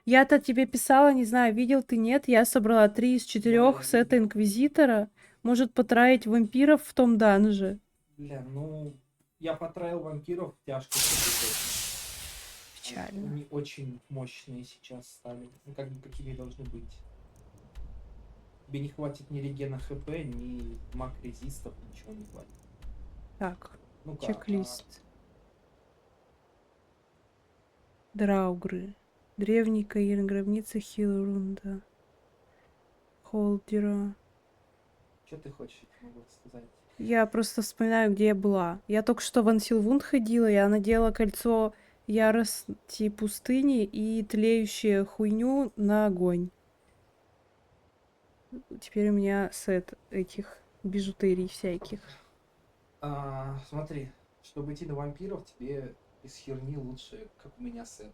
Speaker 1: Я-то тебе писала, не знаю, видел ты, нет, я собрала 3 из 4 сета Инквизитора. Может потратить вампиров в том данже.
Speaker 10: Бля, ну... Я потратил вампиров, тяжко.
Speaker 1: Печально.
Speaker 10: Они очень мощные сейчас стали. Ну, как бы какими должны быть. Тебе не хватит ни регена хп, ни маг резистов, ничего не хватит.
Speaker 1: Так,
Speaker 10: Ну-ка,
Speaker 1: чек-лист. Драугры. Древний Каир, гробница Хилрунда. Холдера.
Speaker 10: Что ты хочешь, я могу сказать?
Speaker 1: Я просто вспоминаю, где я была. Я только что в Ансилвунд ходила, я надела кольцо ярости пустыни и тлеющую хуйню на огонь. Теперь у меня сет этих бижутерий всяких.
Speaker 10: Смотри, чтобы идти на вампиров, тебе из херни лучше, как у меня сет.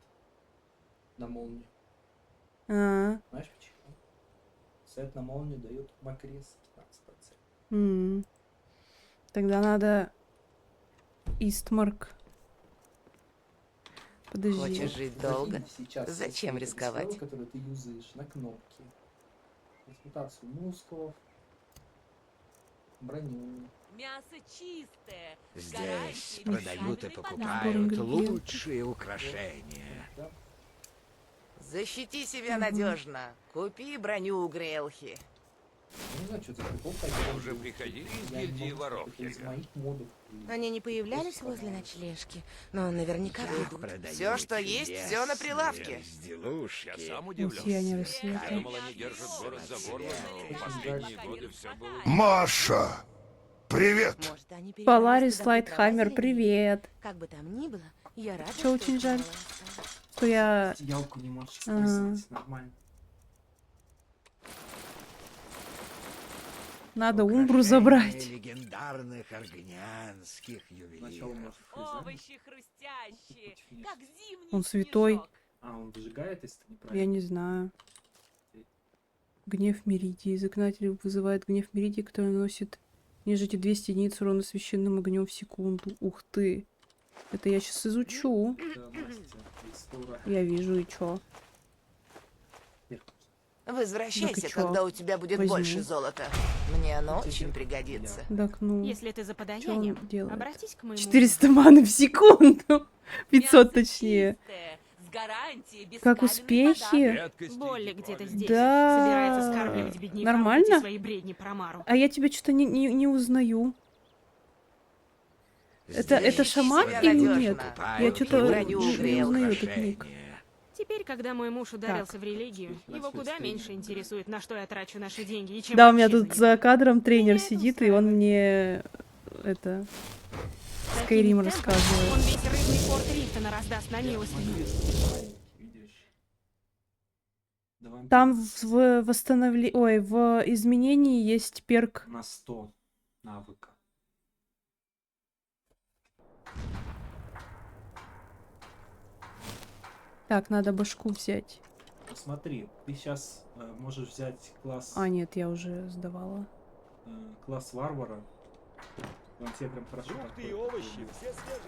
Speaker 10: На молнию.
Speaker 1: А,
Speaker 10: Знаешь почему? Сет на молнию дает макрес 15%.
Speaker 1: Тогда надо Истмарк. Подожди.
Speaker 5: Хочешь жить долго?
Speaker 10: Сейчас
Speaker 5: Зачем рисковать?
Speaker 10: спелы, которые ты юзаешь на кнопки. Трансмутацию мускулов. Броню.
Speaker 6: Мясо чистое. с
Speaker 3: Здесь
Speaker 6: гарантией
Speaker 3: продают и
Speaker 6: бескаменной
Speaker 3: покупают
Speaker 1: ингредиентов.
Speaker 3: лучшие украшения.
Speaker 10: Да?
Speaker 5: Защити себя надежно. Купи броню у Грелхи.
Speaker 10: Я не знаю, что за прикол.
Speaker 3: Вы уже приходили из
Speaker 10: Я не
Speaker 3: гильдии
Speaker 10: могу
Speaker 3: воров,
Speaker 10: сказать, это из
Speaker 3: Хельга?
Speaker 10: моих модов.
Speaker 5: Они не появлялись возле ночлежки, но наверняка придут.
Speaker 3: Продают
Speaker 5: Все, что есть, все на прилавке.
Speaker 3: Безделушки.
Speaker 9: Я сам
Speaker 1: Сияние
Speaker 9: удивлен.
Speaker 1: рассвета.
Speaker 9: Я думал, они держат город за горло, но в последние годы все было...
Speaker 2: Маша, привет!
Speaker 5: Может, они перебрались
Speaker 1: Поларис
Speaker 5: туда
Speaker 1: Лайтхаммер,
Speaker 5: предпоследние?
Speaker 1: привет.
Speaker 5: Как бы там ни было, я рада,
Speaker 1: Чё, очень жаль.
Speaker 5: смогла.
Speaker 1: Что я...
Speaker 10: Ялку не можешь
Speaker 1: Ага.
Speaker 10: использовать нормально.
Speaker 1: Надо Умбру забрать.
Speaker 3: Легендарных аргнянских
Speaker 10: Сначала
Speaker 3: ювелиров.
Speaker 10: можешь фрезами.
Speaker 6: Овощи хрустящие, как зимний
Speaker 1: Он святой.
Speaker 6: снежок.
Speaker 10: Он выжигает, если ты
Speaker 1: Я
Speaker 10: неправильно.
Speaker 1: не знаю. Гнев Меридии. Заклинатель вызывает гнев Меридии, который наносит нежити 200 единиц урона священным огнем в секунду. Ух ты. Это я сейчас изучу.
Speaker 10: Да, Настя, Истора.
Speaker 1: Я вижу, и чё.
Speaker 5: Возвращайся,
Speaker 1: Так и чё?
Speaker 5: когда у тебя будет
Speaker 1: Возьму.
Speaker 5: больше золота. Мне оно очень пригодится.
Speaker 1: Так, ну...
Speaker 7: Если ты за
Speaker 1: Чё
Speaker 7: подаянием,
Speaker 1: он делает?
Speaker 7: обратись к моему...
Speaker 1: 400 маны в секунду. 500
Speaker 6: Мясо
Speaker 1: точнее.
Speaker 6: чистое, с гарантией
Speaker 1: Как
Speaker 6: бескаменной
Speaker 1: успехи?
Speaker 3: Редкости
Speaker 7: Болли
Speaker 3: типа.
Speaker 7: где-то здесь.
Speaker 1: Да.
Speaker 7: Собирается скармливать беднякам
Speaker 1: Нормально?
Speaker 7: эти свои бредни про Мару.
Speaker 1: А я тебя что-то не узнаю. Это
Speaker 3: Здесь
Speaker 1: шаман
Speaker 5: себя
Speaker 1: или
Speaker 5: надёжно.
Speaker 1: нет? Я
Speaker 3: Покупают
Speaker 1: что-то
Speaker 5: броню
Speaker 1: не
Speaker 5: грел,
Speaker 1: узнаю этот ник.
Speaker 3: украшения.
Speaker 7: Теперь, когда мой муж ударился
Speaker 1: Так.
Speaker 7: в религию, его куда меньше интересует, на что я трачу наши деньги, и чем
Speaker 1: Да, у меня
Speaker 7: вообще
Speaker 1: тут
Speaker 7: занимаюсь.
Speaker 1: за кадром тренер
Speaker 7: Меня это
Speaker 1: сидит, и он
Speaker 7: устраивает.
Speaker 1: мне это
Speaker 7: Такими
Speaker 1: Скайрим
Speaker 7: темпами
Speaker 1: рассказывает.
Speaker 7: Он весь рыбный порт Рифтона раздаст на милость.
Speaker 10: Видишь? Да, вампир
Speaker 1: Там в восстановлении, ой, в изменении есть перк.
Speaker 10: на 100 навыка.
Speaker 1: Так, надо башку взять.
Speaker 10: Посмотри, ты сейчас можешь взять класс,
Speaker 1: А, нет, я уже сдавала.
Speaker 10: класс варвара. Он тебе прям хорошо подходит.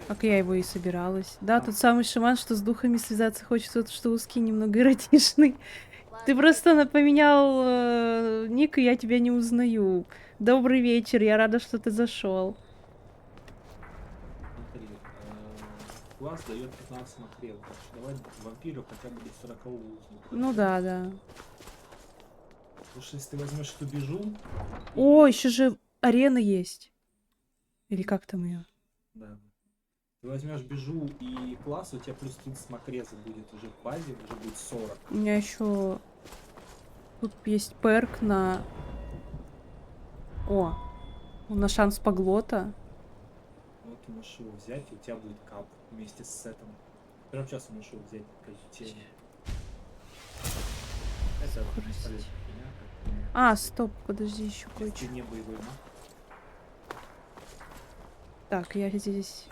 Speaker 1: Как я его и собиралась. Да, тот самый шаман, что с духами связаться хочет, тот, что узкий, немного эротичный. Ты просто поменял ник, и я тебя не узнаю. Добрый вечер, я рада, что ты зашел.
Speaker 10: Смотри, класс дает 15 материал. Так что давай вампиру хотя бы до 40 уровня.
Speaker 1: Ну да, да.
Speaker 10: Потому что если ты возьмешь эту бежу...
Speaker 1: О, еще же арена есть. Или как там ее?
Speaker 10: Да. Ты возьмешь бежу и класс, у тебя плюс 30 макреза будет уже в базе, уже будет 40.
Speaker 1: У меня еще тут есть перк на... О, на шанс поглота.
Speaker 10: Вот ты можешь его взять, и у тебя будет кап вместе с сетом. Прям сейчас можешь его взять, как тень. Это полезная фигня, как
Speaker 1: А, стоп, подожди, еще
Speaker 10: если
Speaker 1: кое-что.
Speaker 10: ты не боевой маг.
Speaker 1: Так, я здесь...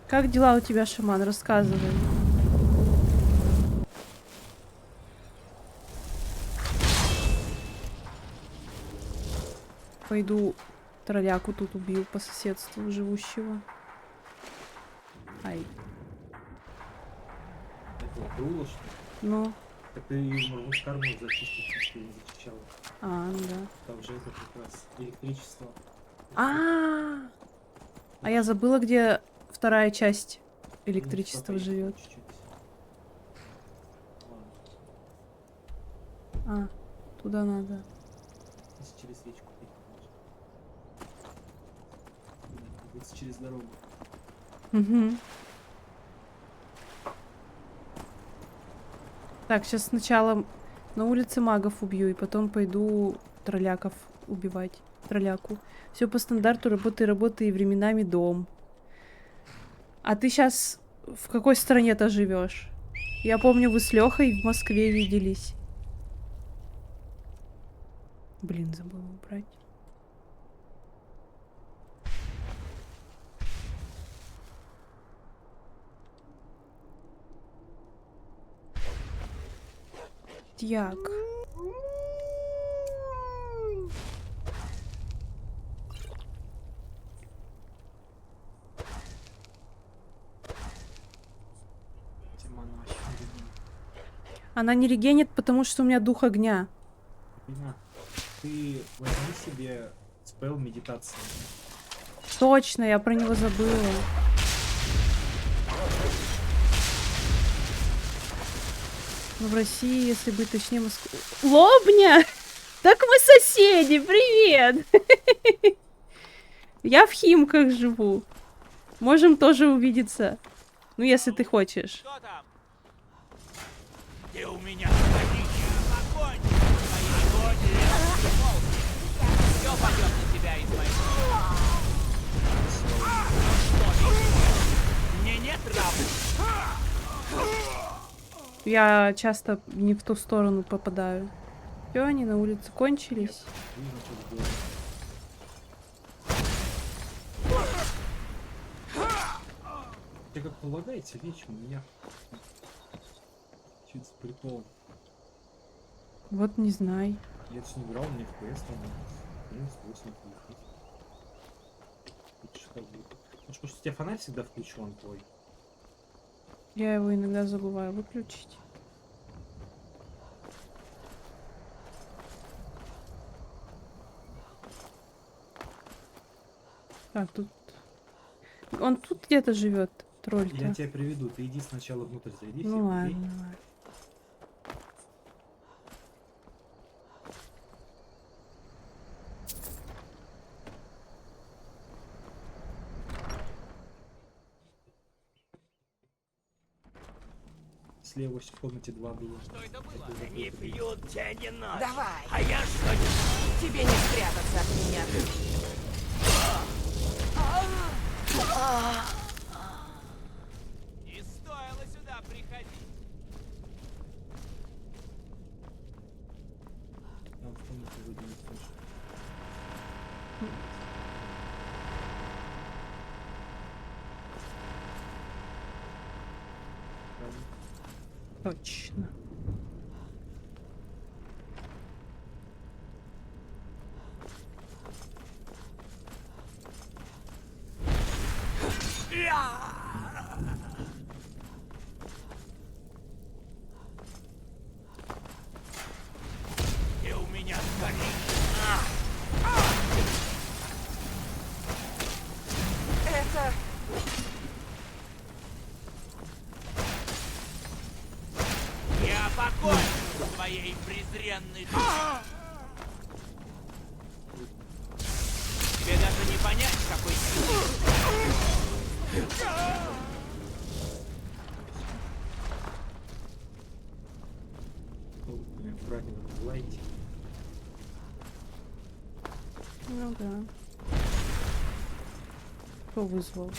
Speaker 1: Как дела у тебя, шаман? Рассказывай. Пойду тролляку тут убью по соседству живущего. Ай.
Speaker 10: Это Друла, что ли?
Speaker 1: Ну,
Speaker 10: Так ты Мурмускар можешь зачистить, если ты не зачищал.
Speaker 1: ну да.
Speaker 10: Там же это как раз электричество.
Speaker 1: А я забыла, где вторая часть электричества
Speaker 10: Ну,
Speaker 1: живет.
Speaker 10: чуть-чуть.
Speaker 1: А, туда надо.
Speaker 10: Если через речку переходишь. Будет через дорогу.
Speaker 1: Угу. Так, сейчас сначала на улице магов убью, и потом пойду тролляков убивать. Тролляку. Все по стандарту, работай, и временами дом. А ты сейчас в какой стране-то живешь? Я помню, вы с Лехой в Москве виделись. Блин, забыла убрать. Так.
Speaker 10: Тема она вообще не видна.
Speaker 1: Она не регенит, потому что у меня дух огня.
Speaker 10: Ирина, ты возьми себе спел медитации.
Speaker 1: Точно, я про него забыла. Ну, в России, если быть точнее, Москва... Лобня! Так мы соседи, привет! Я в Химках живу. Можем тоже увидеться. Ну, если ты хочешь.
Speaker 11: Что там? Ты у меня огонь! Все пойдет на тебя из моих. Мне нет равных.
Speaker 1: Я часто не в ту сторону попадаю. Все, они на улице кончились.
Speaker 10: Тебе как полагается, лечь у меня. Чуть с приколом.
Speaker 1: Вот не знаю.
Speaker 10: Я тут не играл, мне FPS там минус 8 потому что у тебя фонарь всегда включен твой.
Speaker 1: Я его иногда забываю выключить. Так, тут... Он тут где-то живет, тролль-то.
Speaker 10: Я тебя приведу, ты иди сначала внутрь зайди.
Speaker 1: Ну ладно, ладно.
Speaker 10: Слева в комнате 2 было.
Speaker 11: Что это было? Они бьют день и ночь.
Speaker 5: Давай.
Speaker 11: А я что?
Speaker 5: Тебе не спрятаться от меня.
Speaker 11: Не стоило сюда приходить.
Speaker 10: Там в комнате вроде не слышу.
Speaker 1: Точно.
Speaker 11: И у меня горит.
Speaker 5: Это...
Speaker 11: Я покончу с твоей презренной душой. Тебе даже не понять, какой силы.
Speaker 10: Аккуратнее надо лайте.
Speaker 1: Ну да. Кто вызвал?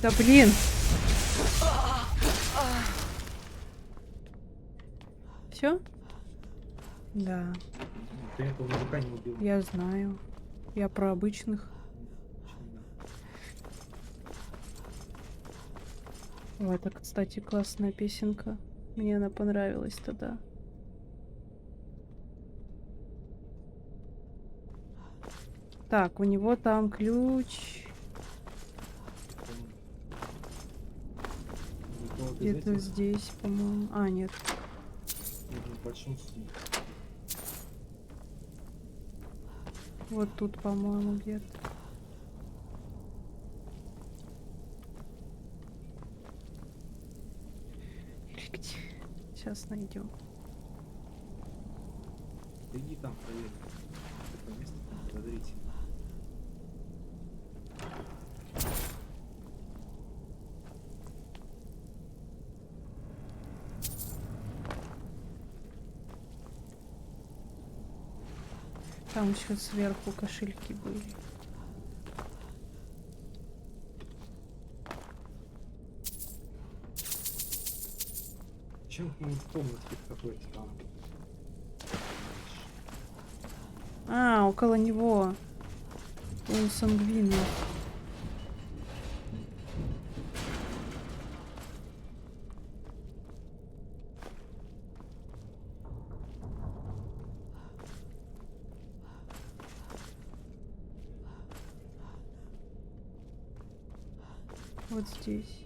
Speaker 1: Да блин! Все? Да.
Speaker 10: Ты этого мужика не убил.
Speaker 1: Я знаю. Я про обычных. О, это, кстати, классная песенка. Мне она понравилась тогда. Так, у него там ключ. Где-то здесь, по-моему. А, нет.
Speaker 10: В большом суде.
Speaker 1: Вот тут, по-моему, где-то. Сейчас найдем.
Speaker 10: Иди там проверь. Такое место там подозрительно.
Speaker 1: Там еще сверху кошельки были.
Speaker 10: Чем мы в комнатке какой-то там?
Speaker 1: А, около него. Он сангвин. Вот здесь.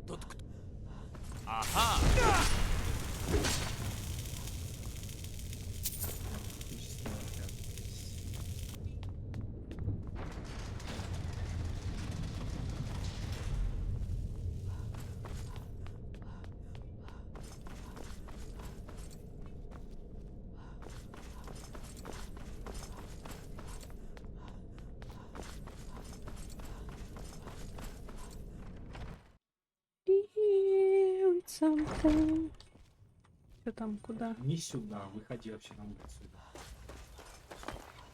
Speaker 9: Тут кто? Ага!
Speaker 1: Что там, куда?
Speaker 10: Не сюда, выходи вообще на улицу.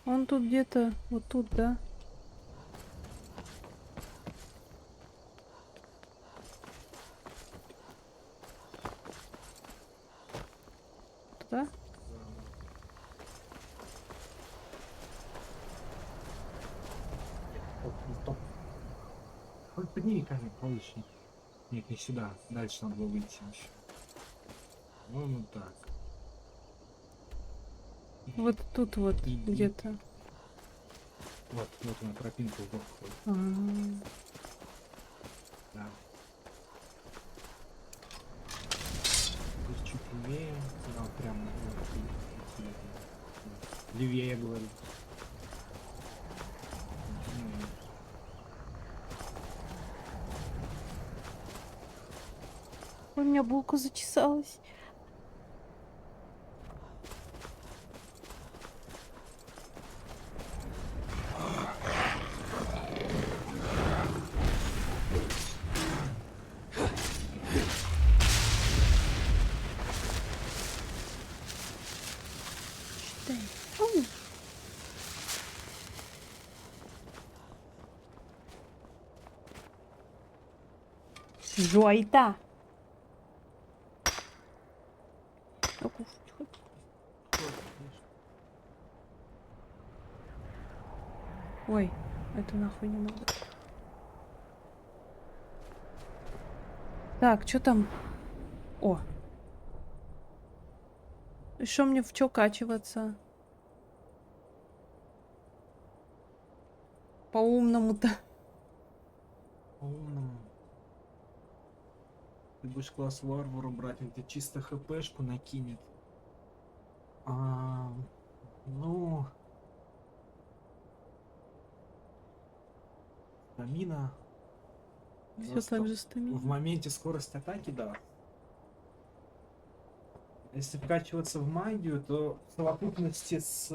Speaker 1: Он тут где-то, вот тут, да? Туда?
Speaker 10: Подними камень получше. Нет, не сюда. Дальше надо было выйти еще. Вон так.
Speaker 1: Вот тут вот
Speaker 10: Иди.
Speaker 1: где-то.
Speaker 10: Вот она тропинка в бок ходит. Да. Здесь чуть левее. Да, прям левее, я говорю.
Speaker 1: У меня булка зачесалась. Считай. Ау. Жойта. Ой, это нахуй не надо. Так, что там? О. И что мне в чё качиваться? По-умному-то.
Speaker 10: По-умному. Ты будешь класс варвару брать, он тебе чисто хпшку накинет. Ну... Стамина.
Speaker 1: Все так же стамина.
Speaker 10: В моменте скорость атаки, да. Если вкачиваться в магию, то в совокупности с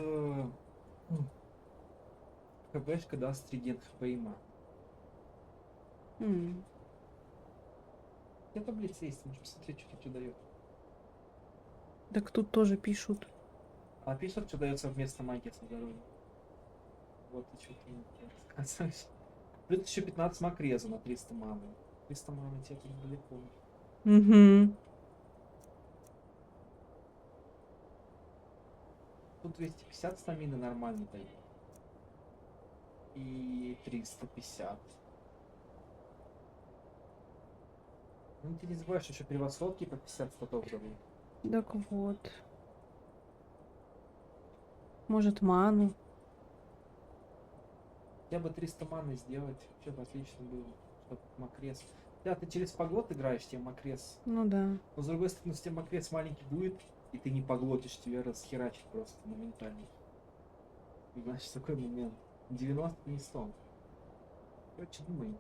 Speaker 10: хпшка даст реген хп и маг. Я таблица есть, можешь посмотреть, что тут дает.
Speaker 1: Так тут тоже пишут.
Speaker 10: А пишут, что дается вместо магии со здоровьем. Вот и что-то не рассказываешь. Плюс еще 15 маг реза на 300 маны. 300 маны тебе тут далеко.
Speaker 1: Угу.
Speaker 10: Тут 250 стамины нормально дает. И 350. Ну ты не забываешь, еще превосходки по 50 статов дадут.
Speaker 1: Так вот. Может, ману.
Speaker 10: Я бы 300 маны сделать, вообще бы отлично было, чтобы макрес. Да, ты через поглот играешь, тебе макрес.
Speaker 1: Ну да.
Speaker 10: Но с другой стороны, если тебе макрес маленький будет, и ты не поглотишь, тебе расхерачить просто моментально. Значит, такой момент. 90 не 100. Короче, думай.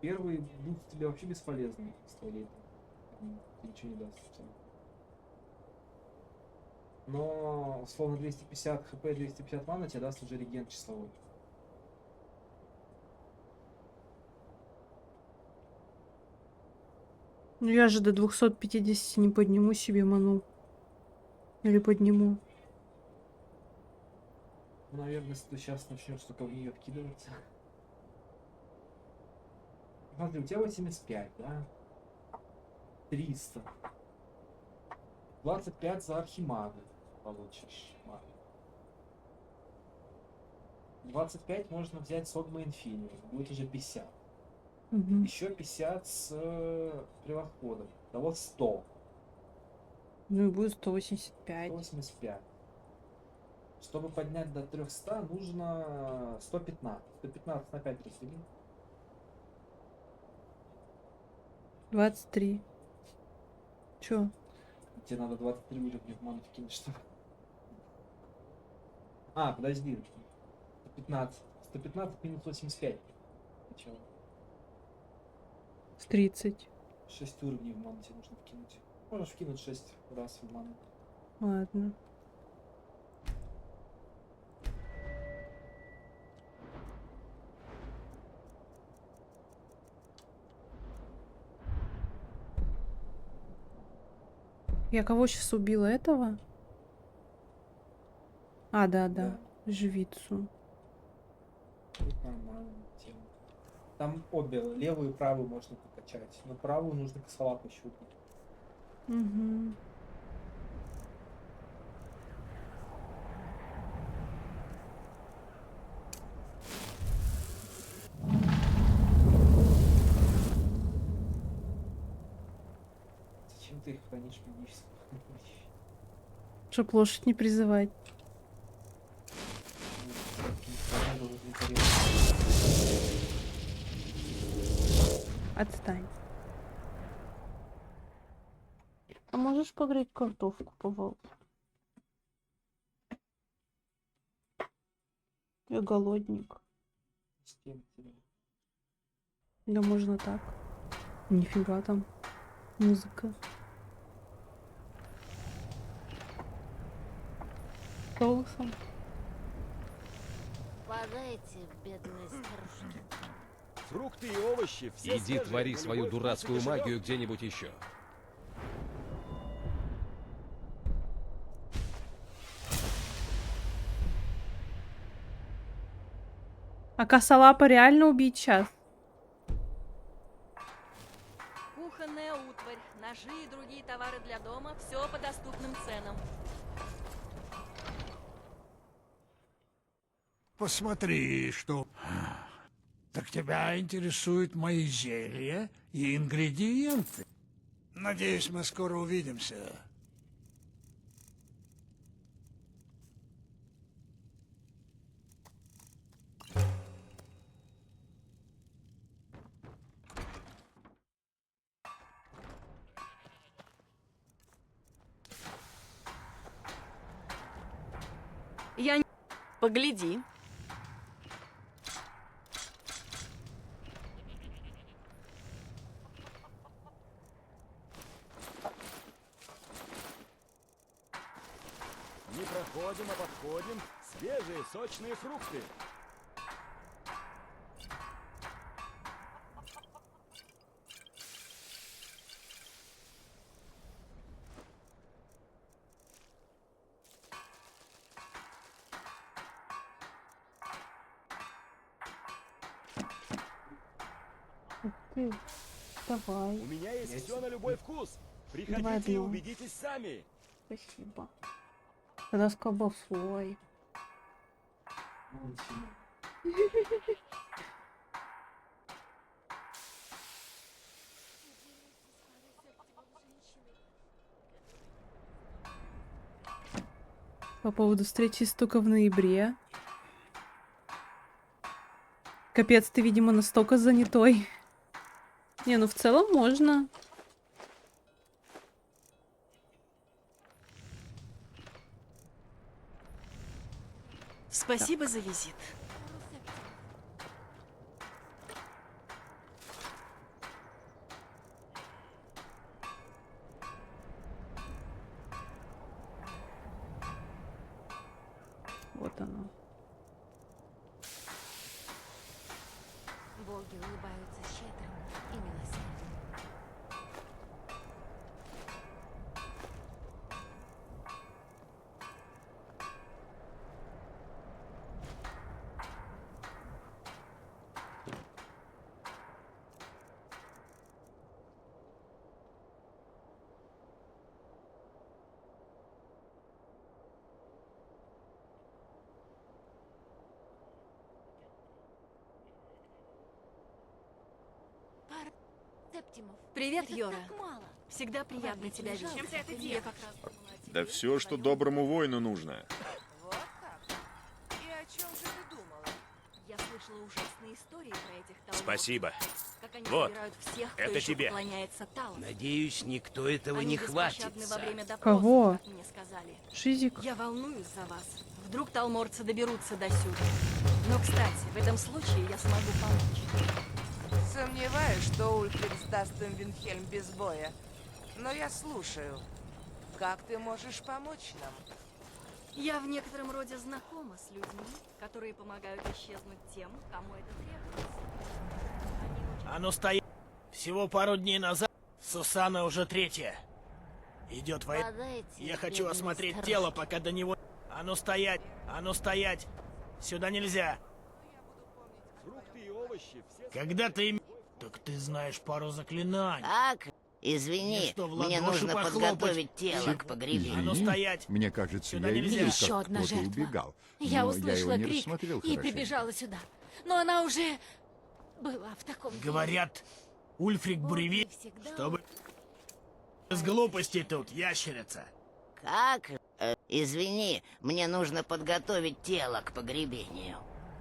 Speaker 10: Первый буст тебе вообще бесполезный с туалета. Ничего не даст. Но, условно, 250 хп, 250 мана тебе даст уже реген часовой.
Speaker 1: Ну я же до 250 не подниму себе ману. Или подниму.
Speaker 10: Ну, наверное, если ты сейчас начнешь только в нее откидываться. Смотри, у тебя 85, да? 300. 25 за архимага получишь. 25 можно взять с Огма Инфини. Будет уже 50.
Speaker 1: Мгм.
Speaker 10: Еще 50 с превосходом. Того 100.
Speaker 1: Ну и будет 185.
Speaker 10: 185. Чтобы поднять до 300, нужно 115. 115 на 5 раздели.
Speaker 1: 23. Чё?
Speaker 10: Тебе надо 23 уровня в ману вкинуть, чтобы... А, подожди. 115. 115 минус 85. Сначала.
Speaker 1: С 30.
Speaker 10: 6 уровней в ману тебе нужно вкинуть. Можешь вкинуть 6 раз в ману.
Speaker 1: Ладно. Я кого сейчас убила? Этого? А, да. Живицу.
Speaker 10: Тут нормально. Тема. Там обе, левую и правую можно покачать. Но правую нужно косолапу щупать.
Speaker 1: Угу.
Speaker 10: Зачем ты их хранишь магически?
Speaker 1: Чтоб лошадь не призывать. Отстань. А можешь погреть картошку, пожалуйста? Я голодник. Да можно так. Нифига там. Музыка. Соусом.
Speaker 12: Подайте, бедные старушки.
Speaker 4: Фрукты и овощи все
Speaker 3: Иди
Speaker 4: свежие,
Speaker 3: твори
Speaker 4: на
Speaker 3: свою
Speaker 4: любой вкус и
Speaker 3: дурацкую
Speaker 4: кошелек.
Speaker 3: магию где-нибудь еще.
Speaker 1: А косолапа реально убить сейчас?
Speaker 6: Кухонная утварь, ножи и другие товары для дома – все по доступным ценам.
Speaker 2: Посмотри, что... Так тебя интересуют мои зелья и ингредиенты. Надеюсь, мы скоро увидимся.
Speaker 6: Я не... Погляди.
Speaker 4: Не проходим, а подходим. Свежие, сочные фрукты.
Speaker 1: Ты, давай.
Speaker 4: У меня есть все на любой вкус.
Speaker 1: Давай
Speaker 4: Приходите и
Speaker 1: одно.
Speaker 4: убедитесь сами.
Speaker 1: Спасибо. Тогда с колбасой. По поводу встречи только в ноябре. Капец, ты, видимо, настолько занятой. Не, ну в целом можно.
Speaker 6: Спасибо за визит.
Speaker 1: Вот оно.
Speaker 12: Боги улыбаются щедрым и милосердным. Септимов.
Speaker 6: Привет,
Speaker 12: Это
Speaker 6: Йора.
Speaker 12: так мало.
Speaker 6: Всегда приятно тебя видеть.
Speaker 12: Чем ты это
Speaker 6: Я как раз думала о тебе.
Speaker 8: Да все, что доброму воину нужно.
Speaker 5: Вот как? И о чем же ты думала?
Speaker 6: Я слышала ужасные истории про этих талмов.
Speaker 9: Спасибо.
Speaker 6: Как они
Speaker 9: Вот,
Speaker 6: забирают всех, кто
Speaker 9: это
Speaker 6: еще
Speaker 9: тебе.
Speaker 6: поклоняется Талам.
Speaker 9: Надеюсь, никто этого
Speaker 6: Они
Speaker 9: не
Speaker 6: беспощадны
Speaker 9: хватится.
Speaker 6: во время допросов,
Speaker 1: Кого?
Speaker 6: как мне сказали.
Speaker 1: Шизик.
Speaker 6: Я волнуюсь за вас. Вдруг талморцы доберутся до сюда. Но, кстати, в этом случае я смогу помочь.
Speaker 5: Сомневаюсь, что Ульфрик сдаст им Винхельм без боя. Но я слушаю. Как ты можешь помочь нам?
Speaker 6: Я в некотором роде знакома с людьми, которые помогают исчезнуть тем, кому это требуется.
Speaker 11: А ну стоять! Всего пару дней назад Сусана уже третья. Идет война.
Speaker 12: Подайте,
Speaker 11: Я хочу
Speaker 12: бедные
Speaker 11: осмотреть
Speaker 12: старушки.
Speaker 11: тело, пока до него... А ну стоять! А ну стоять! Сюда нельзя!
Speaker 4: Фрукты и овощи все...
Speaker 11: Когда ты... Так ты знаешь пару заклинаний.
Speaker 12: Так, извини,
Speaker 11: Мне что, в
Speaker 12: мне
Speaker 11: ладоши
Speaker 12: нужно
Speaker 11: похлопать?
Speaker 12: подготовить тело к погребению.
Speaker 11: А ну стоять!
Speaker 14: Мне кажется,
Speaker 11: Сюда
Speaker 14: я
Speaker 11: нельзя.
Speaker 14: видел,
Speaker 7: Еще
Speaker 14: как
Speaker 7: одна
Speaker 14: кто-то
Speaker 7: жертва.
Speaker 14: убегал.
Speaker 7: Я
Speaker 14: но
Speaker 7: услышала
Speaker 14: я его не
Speaker 7: крик
Speaker 14: рассмотрел
Speaker 7: и
Speaker 14: хорошенько.
Speaker 7: прибежала сюда. Но она уже была в таком виде.
Speaker 11: Говорят, Ульфрик Буревик,
Speaker 12: всегда
Speaker 11: чтобы... С глупостей тут, ящерица.
Speaker 12: Как? Извини, мне нужно подготовить тело к погребению.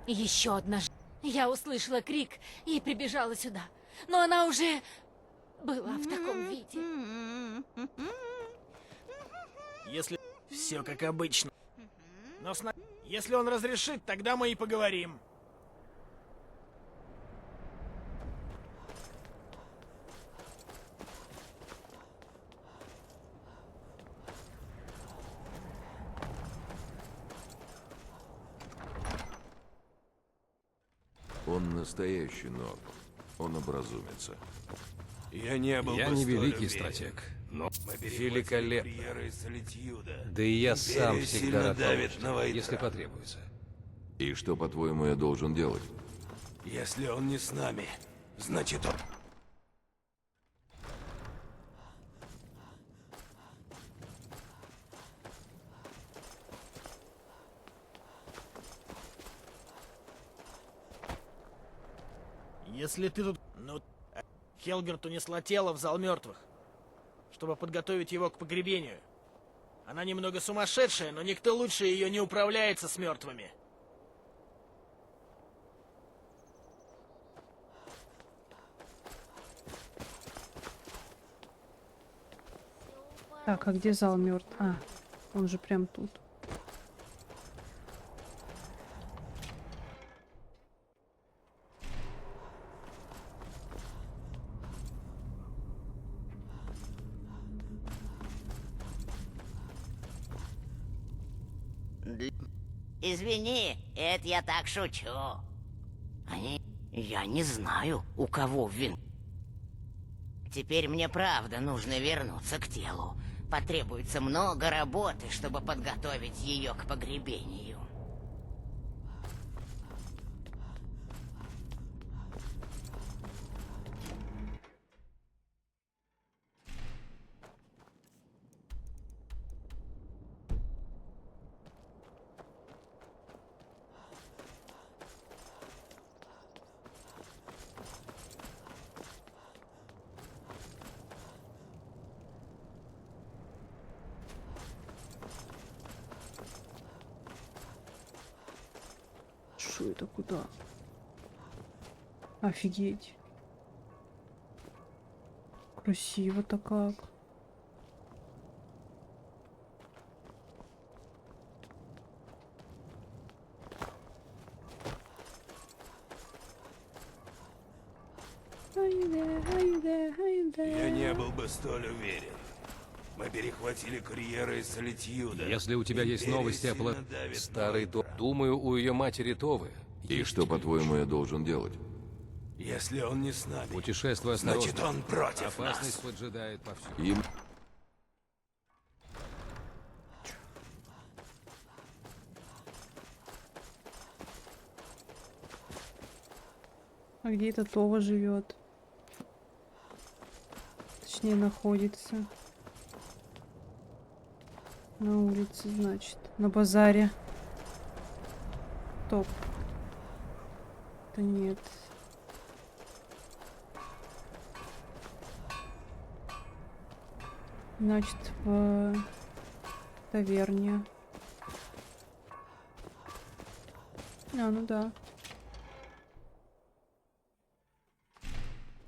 Speaker 7: Еще одна жертва. Я услышала крик и прибежала сюда. Но она уже была в таком виде.
Speaker 11: Если... Все как обычно. Но если он разрешит, тогда мы и поговорим.
Speaker 3: Он настоящий норм. Он образумится.
Speaker 9: Я не был
Speaker 15: Я
Speaker 9: бы
Speaker 15: не
Speaker 9: столь
Speaker 15: великий
Speaker 9: уверен.
Speaker 15: стратег, но
Speaker 9: Мы
Speaker 15: великолепно.
Speaker 9: Пьера из Солитьюда.
Speaker 15: Да и я сам
Speaker 9: Империя
Speaker 15: всегда
Speaker 9: сильно
Speaker 15: рад
Speaker 9: давит
Speaker 15: помочь,
Speaker 9: на Вайта.
Speaker 15: если потребуется.
Speaker 3: И что, по-твоему, я должен делать?
Speaker 9: Если он не с нами, значит он...
Speaker 11: Если ты тут... Ну, Хелгерт унесла тело в зал мертвых, чтобы подготовить его к погребению. Она немного сумасшедшая, но никто лучше ее не управляется с мертвыми.
Speaker 1: Так, а где зал мертв? А, он же прям тут.
Speaker 12: Извини, это я так шучу. Я не знаю, у кого вин. Теперь мне правда нужно вернуться к телу. Потребуется много работы, чтобы подготовить ее к погребению.
Speaker 1: Что это куда? Офигеть. Красиво-то как.
Speaker 9: Я не был бы столь уверен. Мы перехватили курьера из Солитьюда.
Speaker 15: Если у тебя есть
Speaker 9: Империя
Speaker 15: новости о
Speaker 9: сильно давит на
Speaker 15: Старый
Speaker 9: мой
Speaker 15: дом.
Speaker 9: брат.
Speaker 15: Думаю, у ее матери Товы.
Speaker 8: И что, по-твоему, я должен делать?
Speaker 9: Если он не с нами,
Speaker 15: Путешествуй осторожно.
Speaker 9: значит он против
Speaker 15: Опасность
Speaker 9: нас.
Speaker 15: поджидает повсюду.
Speaker 8: Им...
Speaker 1: А где это Това живет? Точнее, находится. На улице, значит. На базаре. Топ. Это нет. Значит, в таверне. А, ну да.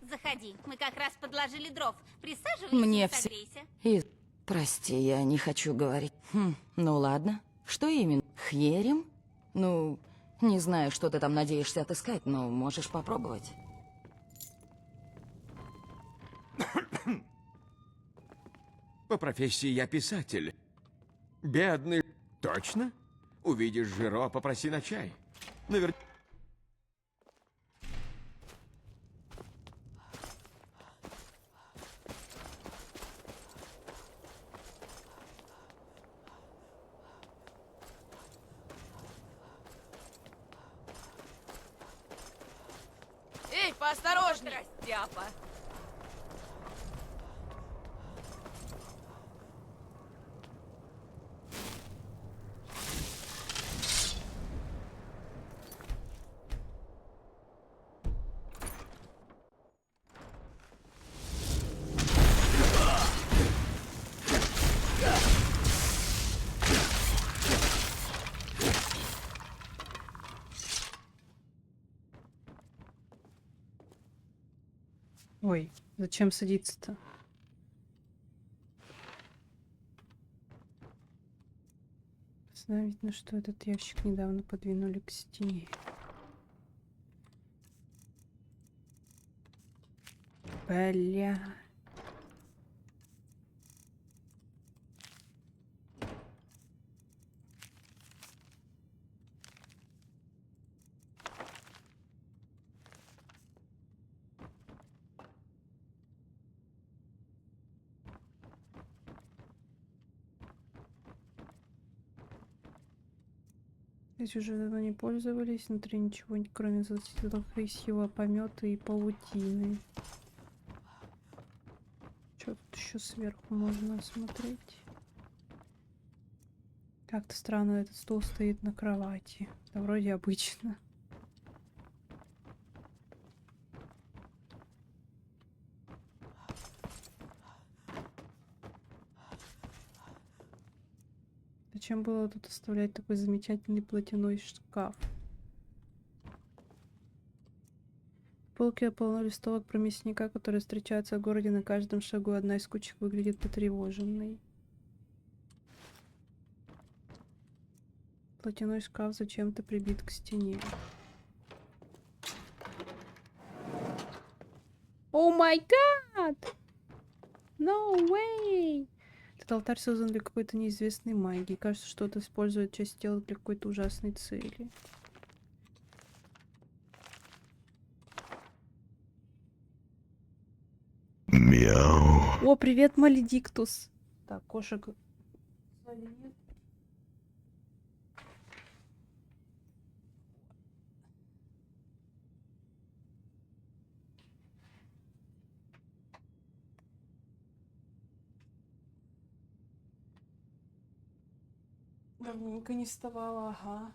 Speaker 14: Заходи, мы как раз подложили дров. Присаживайся
Speaker 16: Мне
Speaker 14: и
Speaker 16: все...
Speaker 14: согрейся.
Speaker 16: И... Прости, я не хочу говорить. Ну ладно. Что именно? Хьерим? Ну, не знаю, что ты там надеешься отыскать, но можешь попробовать.
Speaker 17: По профессии я писатель. Бедный. Точно? Увидишь Жиро, попроси на чай. Наверняка.
Speaker 5: Эй, поосторожней!
Speaker 6: Растяпа.
Speaker 1: Ой, зачем садиться-то? Видно, что этот ящик недавно подвинули к стене. Бля. Здесь уже давно не пользовались, внутри ничего, кроме золотистого помета и паутины. Что тут еще сверху можно осмотреть? Как-то странно, этот стол стоит на кровати. Да вроде обычно. Зачем было тут оставлять такой замечательный платяной шкаф? Полки полно листовок про мясника, которые встречаются в городе на каждом шагу. Одна из кучек выглядит потревоженной. Платяной шкаф зачем-то прибит к стене. О май гад! No way! Этот алтарь создан для какой-то неизвестной магии. Кажется, что-то использует часть тела для какой-то ужасной цели.
Speaker 2: Мяу.
Speaker 1: О, привет, Маледиктус. Так, кошек сзади нет. Давненько не вставала, ага.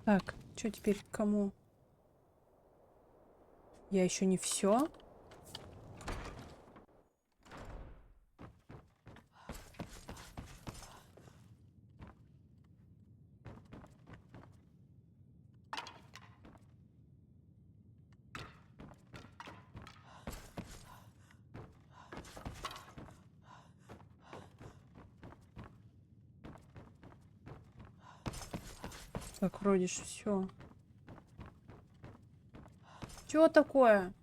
Speaker 1: Так, что теперь к кому? Я еще не все. Так, вроде ж все. Чё такое?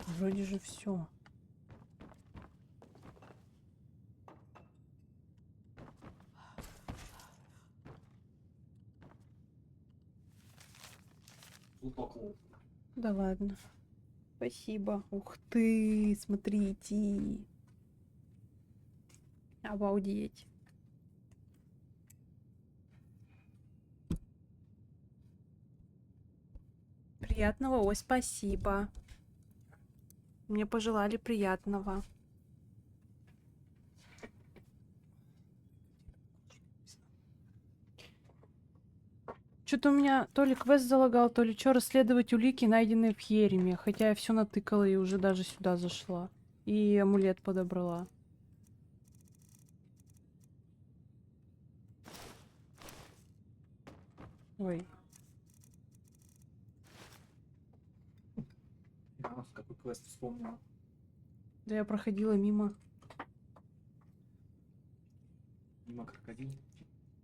Speaker 1: Вроде же все.
Speaker 10: Глубоко.
Speaker 1: Да ладно. Спасибо. Ух ты, смотрите. Обалдеть. Приятного, ой, спасибо. Мне пожелали приятного. Что-то у меня то ли квест залагал, то ли что, расследовать улики, найденные в Хереме. Хотя я все натыкала и уже даже сюда зашла. И амулет подобрала. Ой.
Speaker 10: Какой квест вспомнила?
Speaker 1: Да я проходила мимо.
Speaker 10: Мимо крокодил.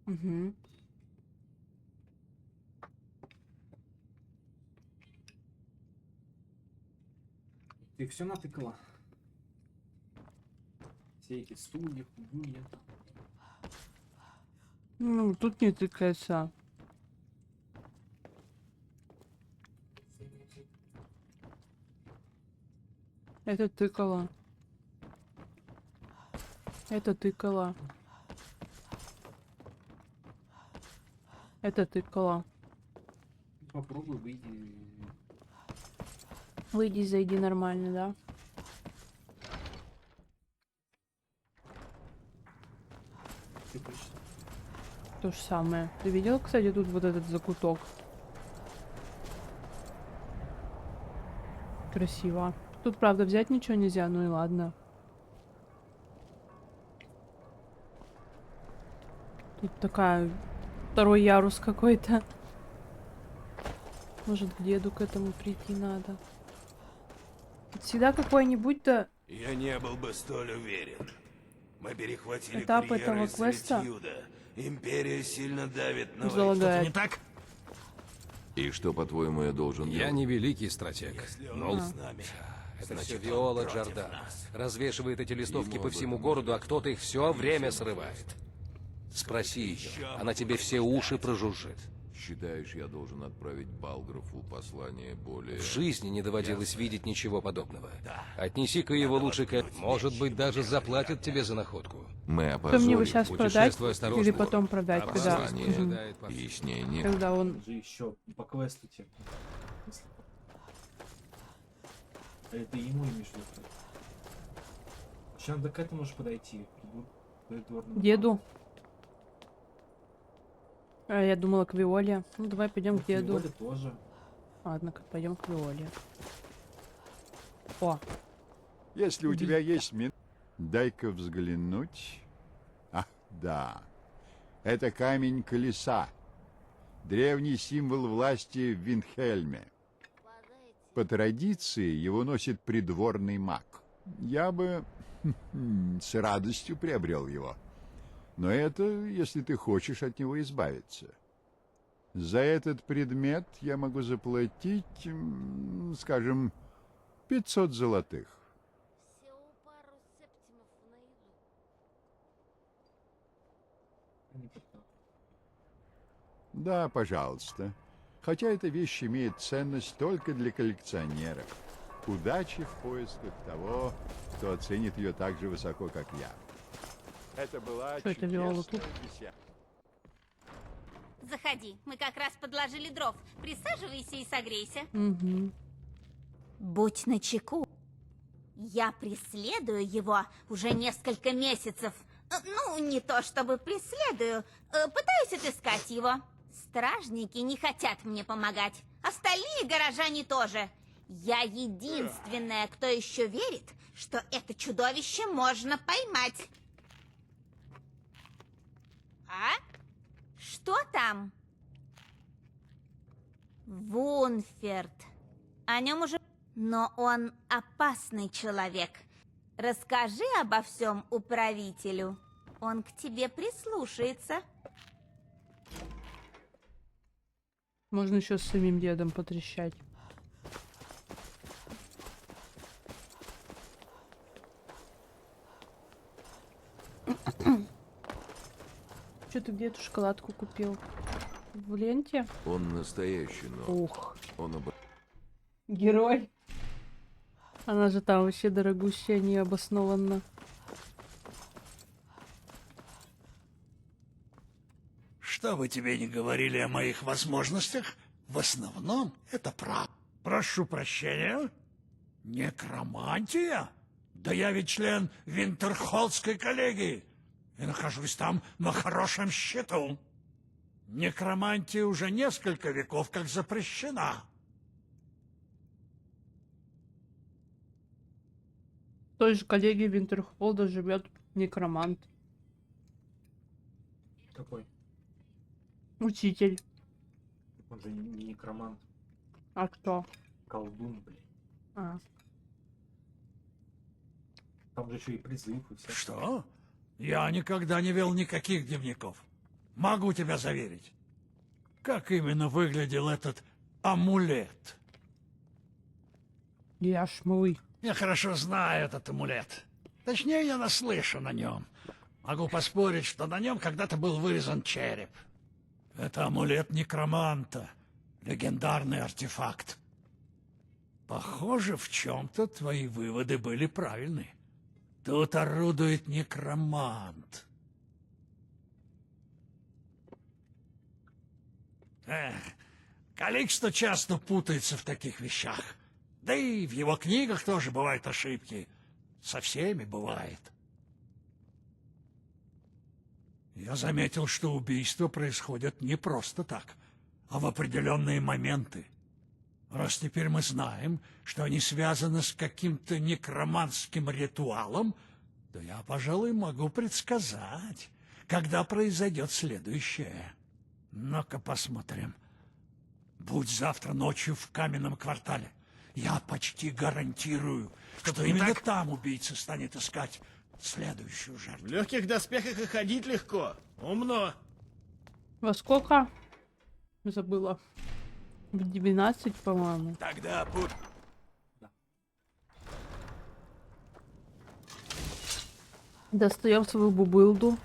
Speaker 1: Угу.
Speaker 10: Ты все натыкала? Все эти стулья, хуйня.
Speaker 1: Ну, тут не тыкается. Это тыкало. Это тыкало. Это тыкало.
Speaker 10: Попробуй, выйди.
Speaker 1: Выйди, зайди нормально, да? То же самое. Ты видел, кстати, тут вот этот закуток? Красиво. Тут, правда, взять ничего нельзя, ну и ладно. Тут такая... Второй ярус какой-то. Может, к деду к этому прийти надо. Тут всегда какой-нибудь-то...
Speaker 9: Я не был бы столь уверен. Мы перехватили
Speaker 1: этап
Speaker 9: курьера
Speaker 1: этого
Speaker 9: из
Speaker 1: квеста.
Speaker 9: Солитьюда. Империя сильно давит на
Speaker 1: Залагает.
Speaker 11: Что-то не так?
Speaker 15: И что, по-твоему, я должен делать? Я не великий стратег. Но
Speaker 9: с нами.
Speaker 15: это
Speaker 9: Значит,
Speaker 15: все
Speaker 9: он
Speaker 15: Виола
Speaker 9: против
Speaker 15: Джордан.
Speaker 9: нас.
Speaker 15: Развешивает эти листовки
Speaker 9: Ему
Speaker 15: по
Speaker 9: об
Speaker 15: всему
Speaker 9: этом
Speaker 15: городу, а кто-то их все время срывает. Спроси ее, она тебе все уши прожужжит.
Speaker 2: Считаешь, я должен отправить Балграфу послание более...
Speaker 15: В жизни не доводилось видеть ничего подобного. Отнеси-ка его лучше к... Может быть, даже заплатят тебе за находку.
Speaker 2: Мы
Speaker 1: То мне его
Speaker 2: опозорим.
Speaker 1: сейчас продать
Speaker 15: Путешествуй осторожно.
Speaker 1: или потом продать, когда...
Speaker 2: Послание.
Speaker 1: Мгм.
Speaker 2: Яснее нет.
Speaker 1: Когда он...
Speaker 10: Же еще по квесту тебе. Это ему имеешь в виду? Сейчас надо к этому же подойти. Придворному.
Speaker 1: Деду. А я думала к Виоле. Ну давай пойдем к деду.
Speaker 10: Виоле тоже.
Speaker 1: Ладно, пойдем к Виоле. О,
Speaker 18: Если у тебя есть дай-ка взглянуть. Ах, да. Это камень колеса. Древний символ власти в Виндхельме. По традиции его носит придворный маг. Я бы с радостью приобрел его. Но это, если ты хочешь от него избавиться. За этот предмет я могу заплатить, скажем, 500 золотых. Да, пожалуйста. Хотя эта вещь имеет ценность только для коллекционеров. Удачи в поисках того, кто оценит ее так же высоко, как я. Это была
Speaker 1: что это Виола тут?
Speaker 18: чудесная беседа.
Speaker 14: Заходи, мы как раз подложили дров. Присаживайся и согрейся.
Speaker 1: Угу.
Speaker 14: Будь начеку. Я преследую его уже несколько месяцев. Ну, не то чтобы преследую. Пытаюсь отыскать его. Стражники не хотят мне помогать. Остальные горожане тоже. Я единственная, кто еще верит, что это чудовище можно поймать. А? Что там? Вунферт. О нем уже... Но он опасный человек. Расскажи обо всем управителю. Он к тебе прислушается.
Speaker 1: Можно еще с самим дедом потрещать. Что ты где эту шоколадку купил? В ленте?
Speaker 2: Он настоящий, но...
Speaker 1: Ух.
Speaker 2: Он
Speaker 1: Герой. Она же там вообще дорогущая, необоснованно.
Speaker 9: Что бы тебе ни говорили о моих возможностях, в основном это правда. Прошу прощения. Некромантия? Да я ведь член Винтерхоллской коллегии и нахожусь там на хорошем счету. Некромантия уже несколько веков как запрещена.
Speaker 1: В той же коллегии Винтерхолда живет некромант.
Speaker 10: Какой?
Speaker 1: Учитель.
Speaker 10: Он же не некромант.
Speaker 1: А кто?
Speaker 10: Колдун, блин.
Speaker 1: А.
Speaker 10: Там же еще и призыв и все.
Speaker 9: Что? Я никогда не вел никаких дневников. Могу тебя заверить. Как именно выглядел этот амулет?
Speaker 1: Яшмовый.
Speaker 9: Я хорошо знаю этот амулет. Точнее, я наслышан о нем. Могу поспорить, что на нем когда-то был вырезан череп. Это амулет некроманта. Легендарный артефакт. Похоже, в чем-то твои выводы были правильны. Тут орудует некромант. Каликсто часто путается в таких вещах. Да и в его книгах тоже бывают ошибки. Со всеми бывает. Я заметил, что убийства происходят не просто так, а в определенные моменты. Раз теперь мы знаем, что они связаны с каким-то некроманским ритуалом, то я, пожалуй, могу предсказать, когда произойдет следующее. Ну-ка посмотрим. Будь завтра ночью в каменном квартале. Я почти гарантирую, что именно там убийца станет искать следующую жертву.
Speaker 11: В легких доспехах и ходить легко. Умно.
Speaker 1: Во сколько? Забыла. В 12, по-моему.
Speaker 9: Тогда будь...
Speaker 1: Достаем свою бубылду.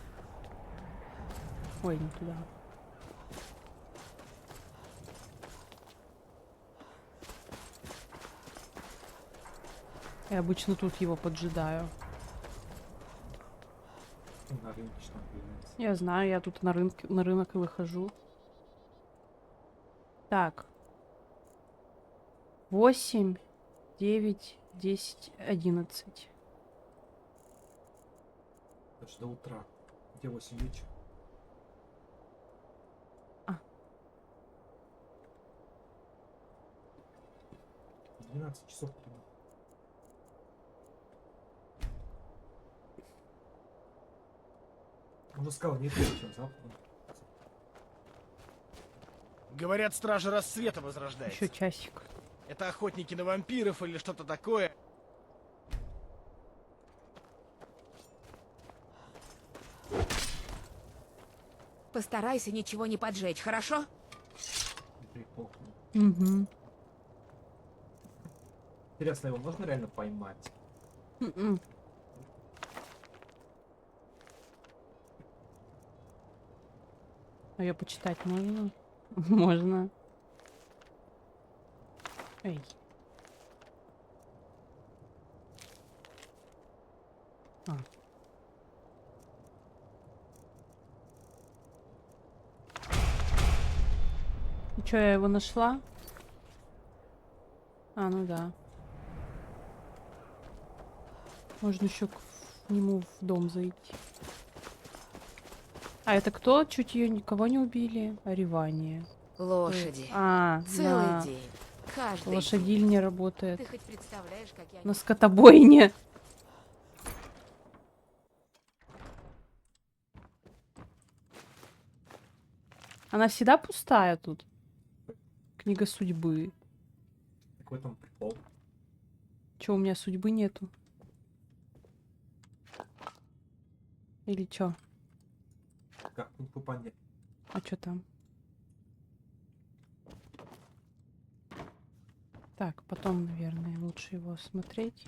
Speaker 1: Ой, не туда. Я обычно тут его поджидаю.
Speaker 10: На рынке что появляется.
Speaker 1: Я знаю, я тут на рынок и выхожу. Так. 8, 9, 10, 11.
Speaker 10: Это же до утра. Где 8 вечера?
Speaker 1: А.
Speaker 10: 12 часов примерно. Он же сказал, нет, чем завтра.
Speaker 11: Говорят, стражи рассвета возрождается.
Speaker 1: Еще часик.
Speaker 11: Это охотники на вампиров или что-то такое.
Speaker 5: Постарайся ничего не поджечь, хорошо?
Speaker 1: Угу.
Speaker 10: Интересно, его можно реально поймать?
Speaker 1: А ее почитать можно? Можно. Эй. А. И чё, я его нашла? А, ну да. Можно еще к нему в дом зайти. А это кто? Чуть ее никого не убили? Оревание.
Speaker 5: Лошади.
Speaker 1: А,
Speaker 5: Целый
Speaker 1: на
Speaker 5: день. Каждый
Speaker 1: лошадильне работает.
Speaker 5: Ты хоть представляешь, как я...
Speaker 1: На скотобойне. Она всегда пустая тут. Книга судьбы.
Speaker 10: Какой там прикол?
Speaker 1: Чё, у меня судьбы нету? Или чё?
Speaker 10: Как тут понять?
Speaker 1: А чё там? Так, потом, наверное, лучше его осмотреть.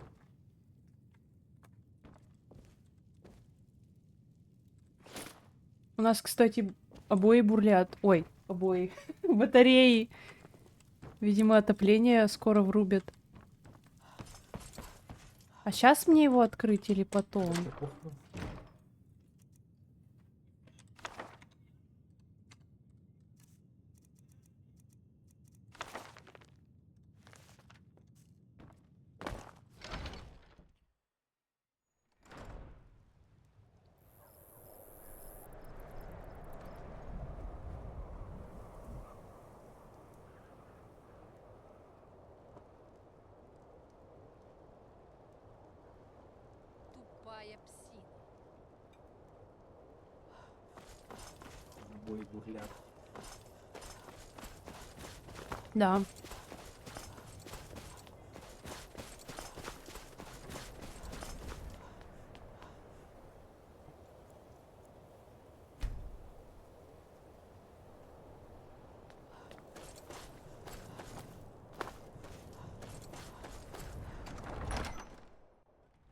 Speaker 1: У нас, кстати, обои бурлят. Ой, обои. Батареи. Видимо, отопление скоро врубят. А сейчас мне его открыть или потом?
Speaker 6: Тупая псина.
Speaker 10: Бой бурлят.
Speaker 1: Да.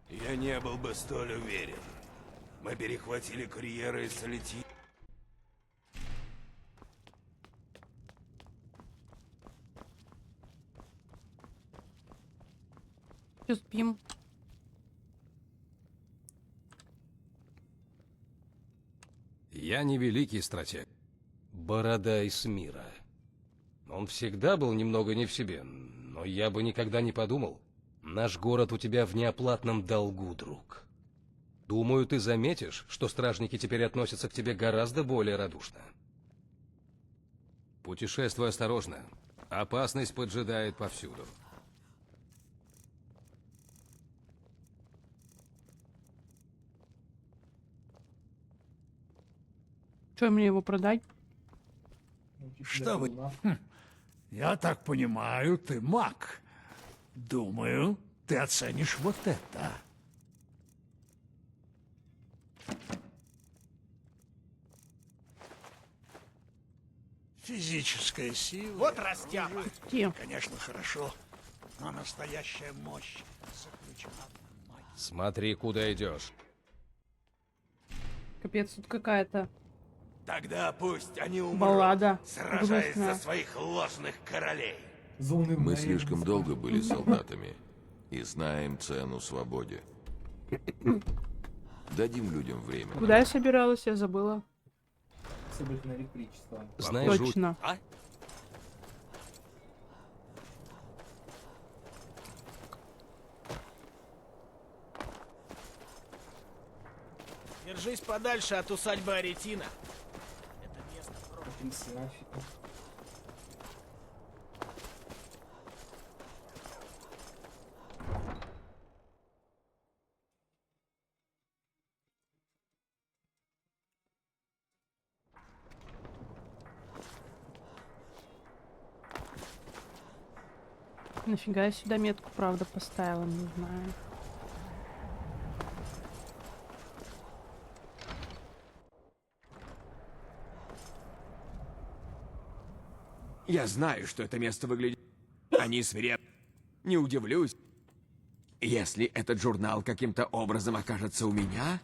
Speaker 3: Я не был бы столь уверен. Мы перехватили курьера из Солити.
Speaker 1: Чё, спим?
Speaker 15: Я не великий стратег. Борода из мира. Он всегда был немного не в себе, но я бы никогда не подумал. Наш город у тебя в неоплатном долгу, друг. Думаю, ты заметишь, что стражники теперь относятся к тебе гораздо более радушно. Путешествуй осторожно. Опасность поджидает повсюду.
Speaker 1: Что мне его продать?
Speaker 9: Что вы... Я так понимаю, ты маг. Думаю, ты оценишь вот это. Физическая сила...
Speaker 11: Вот растяпа.
Speaker 9: Конечно, хорошо, но настоящая мощь заключена в магии.
Speaker 15: Смотри, куда идешь.
Speaker 1: Капец, тут какая-то
Speaker 3: Тогда пусть они умрут,
Speaker 1: баллада
Speaker 3: сражаясь
Speaker 1: грустная.
Speaker 3: за своих ложных королей.
Speaker 2: Мы слишком долго были солдатами и знаем цену свободе. Дадим людям время.
Speaker 1: Куда я собиралась, я забыла.
Speaker 10: Собрать на электричество.
Speaker 15: Знаешь,
Speaker 1: Точно.
Speaker 11: Держись подальше от усадьбы Аретина. Это место
Speaker 10: Потрясающе.
Speaker 1: Нафига я сюда метку, правда, поставила, не знаю.
Speaker 17: Я знаю, что это место выглядит... Они свиреп. Не удивлюсь, если этот журнал каким-то образом окажется у меня.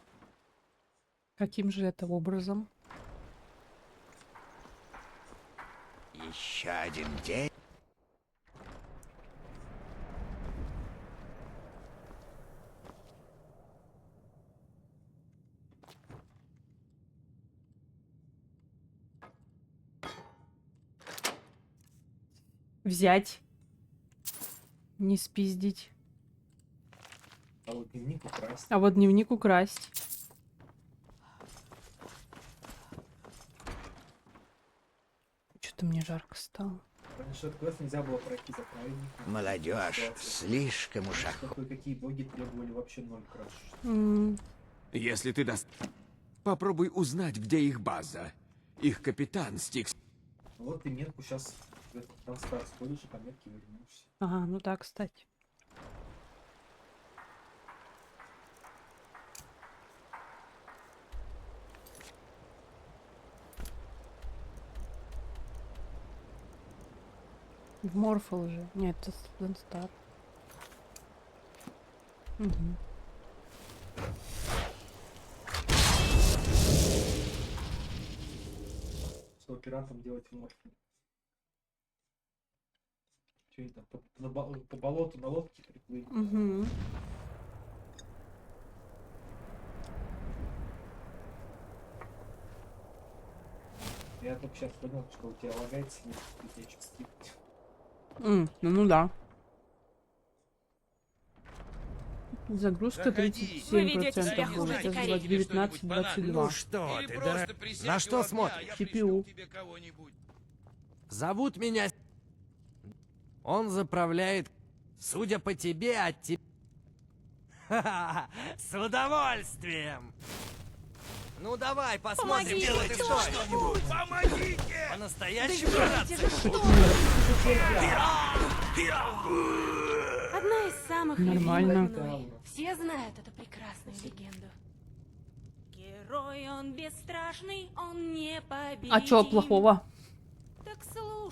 Speaker 1: Каким же это образом?
Speaker 3: Еще один день.
Speaker 1: Взять. Не спиздить.
Speaker 10: А вот дневник украсть.
Speaker 1: А вот дневник украсть. Что-то мне жарко стало.
Speaker 10: Раньше этот квест нельзя было пройти за праведника.
Speaker 3: Молодежь, слишком уж охотно.
Speaker 10: Какие боги требовали вообще 0 краш.
Speaker 17: Если ты даст... Попробуй узнать, где их база. Их капитан Стикс.
Speaker 10: Вот ты метку сейчас в этот транспорт сходишь и по метке вернешься.
Speaker 1: Ага, ну да, кстати. В Морфол же. Нет, это Стар. Угу.
Speaker 10: Что пиратам делать в морфе? Что они там по болоту на лодке приплыли?
Speaker 1: Угу.
Speaker 10: Я только сейчас понял, что у тебя лагается несколько частей.
Speaker 1: Ну да. Загрузка 37%, будет, сейчас 19-22.
Speaker 19: Ну что ты, на что смотришь?
Speaker 1: CPU.
Speaker 19: Зовут меня... Он заправляет... Судя по тебе, от тебя... С удовольствием! Ну давай, посмотрим,
Speaker 14: Помогите,
Speaker 19: что ты стоишь.
Speaker 14: кто-нибудь!
Speaker 19: Помогите! По-настоящему рад.
Speaker 7: Одна из самых
Speaker 1: Нормально.
Speaker 7: любимых мной. Все знают эту прекрасную легенду. Герой, он бесстрашный, он непобедим.
Speaker 1: А чё плохого?
Speaker 7: Так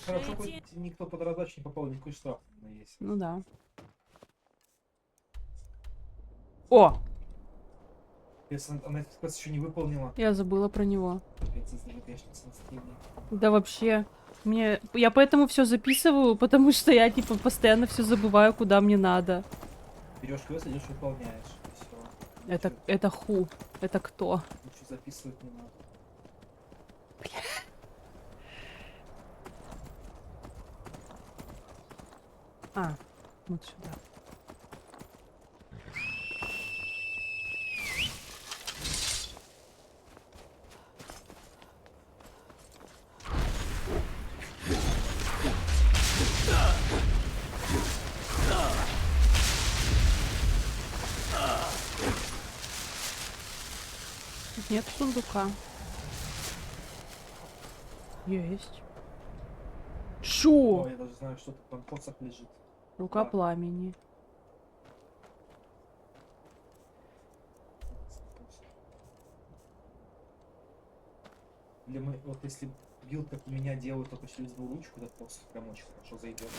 Speaker 10: Хорошо,
Speaker 7: слушайте.
Speaker 10: хоть никто под раздачу не попал, никакой штраф не есть.
Speaker 1: Ну да. О!
Speaker 10: Если она этот квест еще не выполнила.
Speaker 1: Я забыла про него.
Speaker 10: Опять ЗЗВПшница на стриме.
Speaker 1: Да вообще. Я поэтому все записываю, потому что я типа постоянно все забываю, куда мне надо.
Speaker 10: Берешь квест, идешь выполняешь. И всё.
Speaker 1: Это ху. Это кто?
Speaker 10: Лучше записывать не надо.
Speaker 1: А, вот сюда. Тут нет сундука. Есть. Шо?
Speaker 10: О, я даже знаю, что тут там посох лежит.
Speaker 1: Рука пламени.
Speaker 10: Вот если билд, как у меня делают только через одну ручку, этот посох прям очень хорошо зайдет.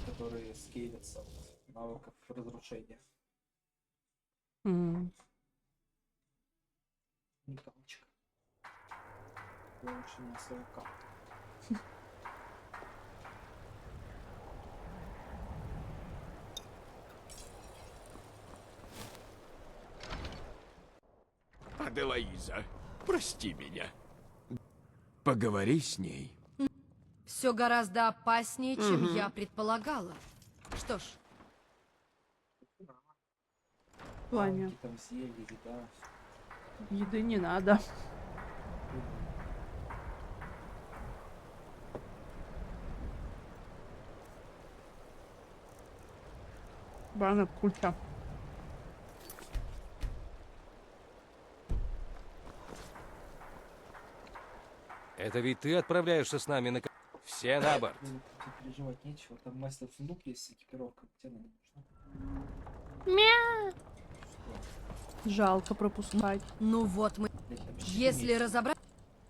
Speaker 10: Которые скейлятся от навыков разрушения. Николочка. Улучшение СЛК.
Speaker 17: Аделаиза, прости меня. Поговори с ней.
Speaker 20: Все гораздо опаснее, чем
Speaker 17: Мгм.
Speaker 20: я предполагала. Что ж,
Speaker 1: Ваня.
Speaker 10: Там зелье, еда.
Speaker 1: Еды не надо. Банок куча.
Speaker 15: Это ведь ты отправляешься с нами на... Все на борт.
Speaker 10: Тут переживать нечего. Там мастер сундук есть с экипировкой. Тебе надо нужно.
Speaker 1: Мя. Жалко пропускать.
Speaker 20: ну вот мы... Если разобрать...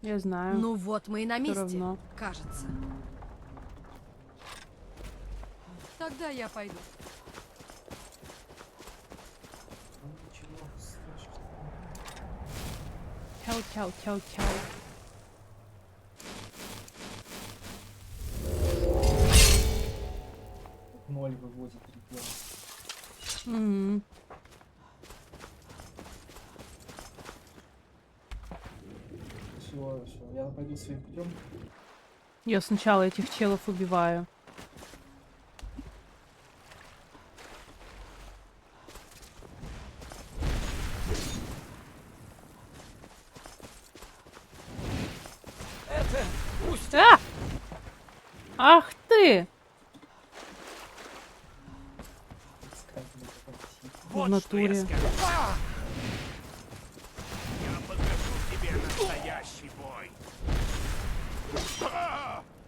Speaker 1: Я знаю.
Speaker 20: Ну вот мы и на
Speaker 1: Всё
Speaker 20: месте,
Speaker 1: равно.
Speaker 20: кажется. Тогда я пойду.
Speaker 10: Ну ничего страшного.
Speaker 1: Чау-чау-чау-чау.
Speaker 10: Ноль выводит регион. Все, я пойду своим путем.
Speaker 1: Я сначала этих челов убиваю.
Speaker 19: Это пусть...
Speaker 1: А! Ах ты! В натуре.
Speaker 3: Я покажу тебе настоящий бой.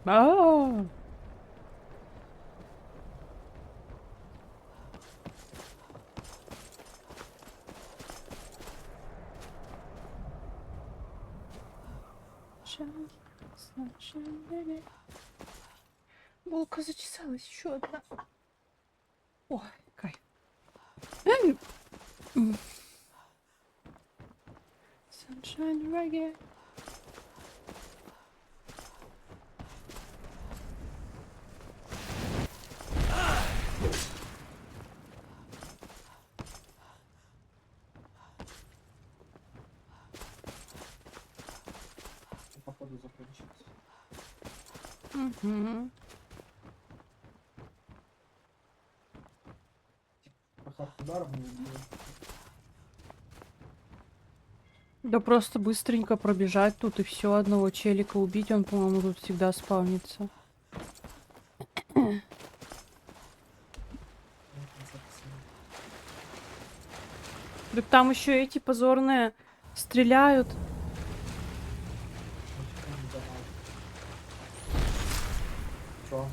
Speaker 1: А! Булка зачесалась, еще одна. Ой, кайф. Sunshine reggae.
Speaker 10: Походу закончилось.
Speaker 1: Угу.
Speaker 10: Проход ударом не убил.
Speaker 1: Да просто быстренько пробежать тут и все, одного челика убить, он, по-моему, тут всегда спавнится. Так там еще эти позорные стреляют.
Speaker 10: Чё?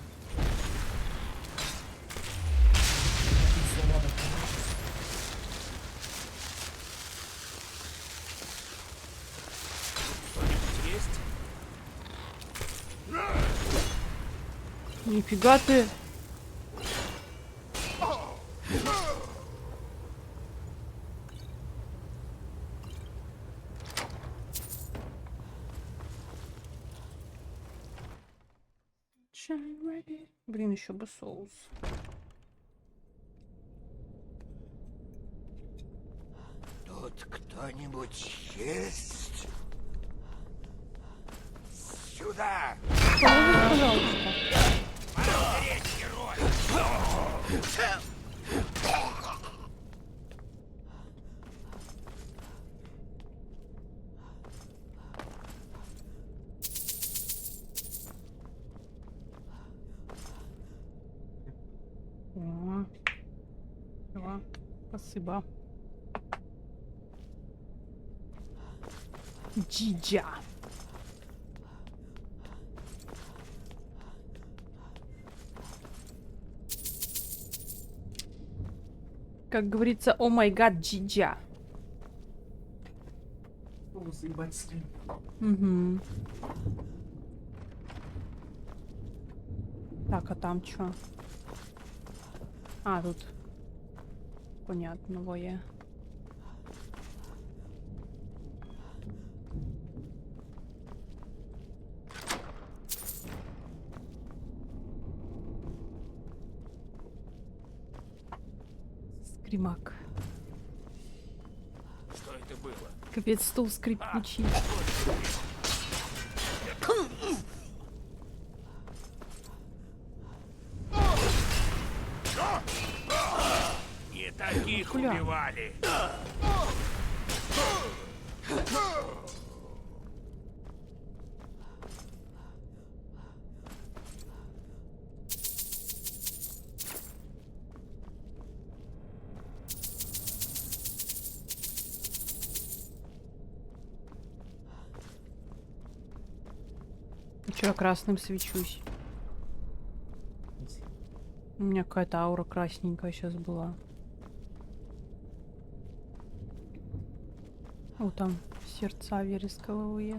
Speaker 11: Есть?
Speaker 1: Нифига ты. Блин, еще бы соус.
Speaker 3: Тут кто-нибудь есть? Сюда!
Speaker 1: Положи, пожалуйста.
Speaker 3: Помогите, герой!
Speaker 1: О, всё, спасибо. Джиджа. Как говорится, о май гад, джиджа.
Speaker 10: Заебать с ним.
Speaker 1: Угу. Так, а там что? А, тут понятно, воє. Скримак.
Speaker 11: Что это было?
Speaker 1: Капец, стул скрипучий.
Speaker 3: Не таких
Speaker 1: Бля.
Speaker 3: убивали.
Speaker 1: Че я красным свечусь? У меня какая-то аура красненькая сейчас была. О, там сердца вересковые.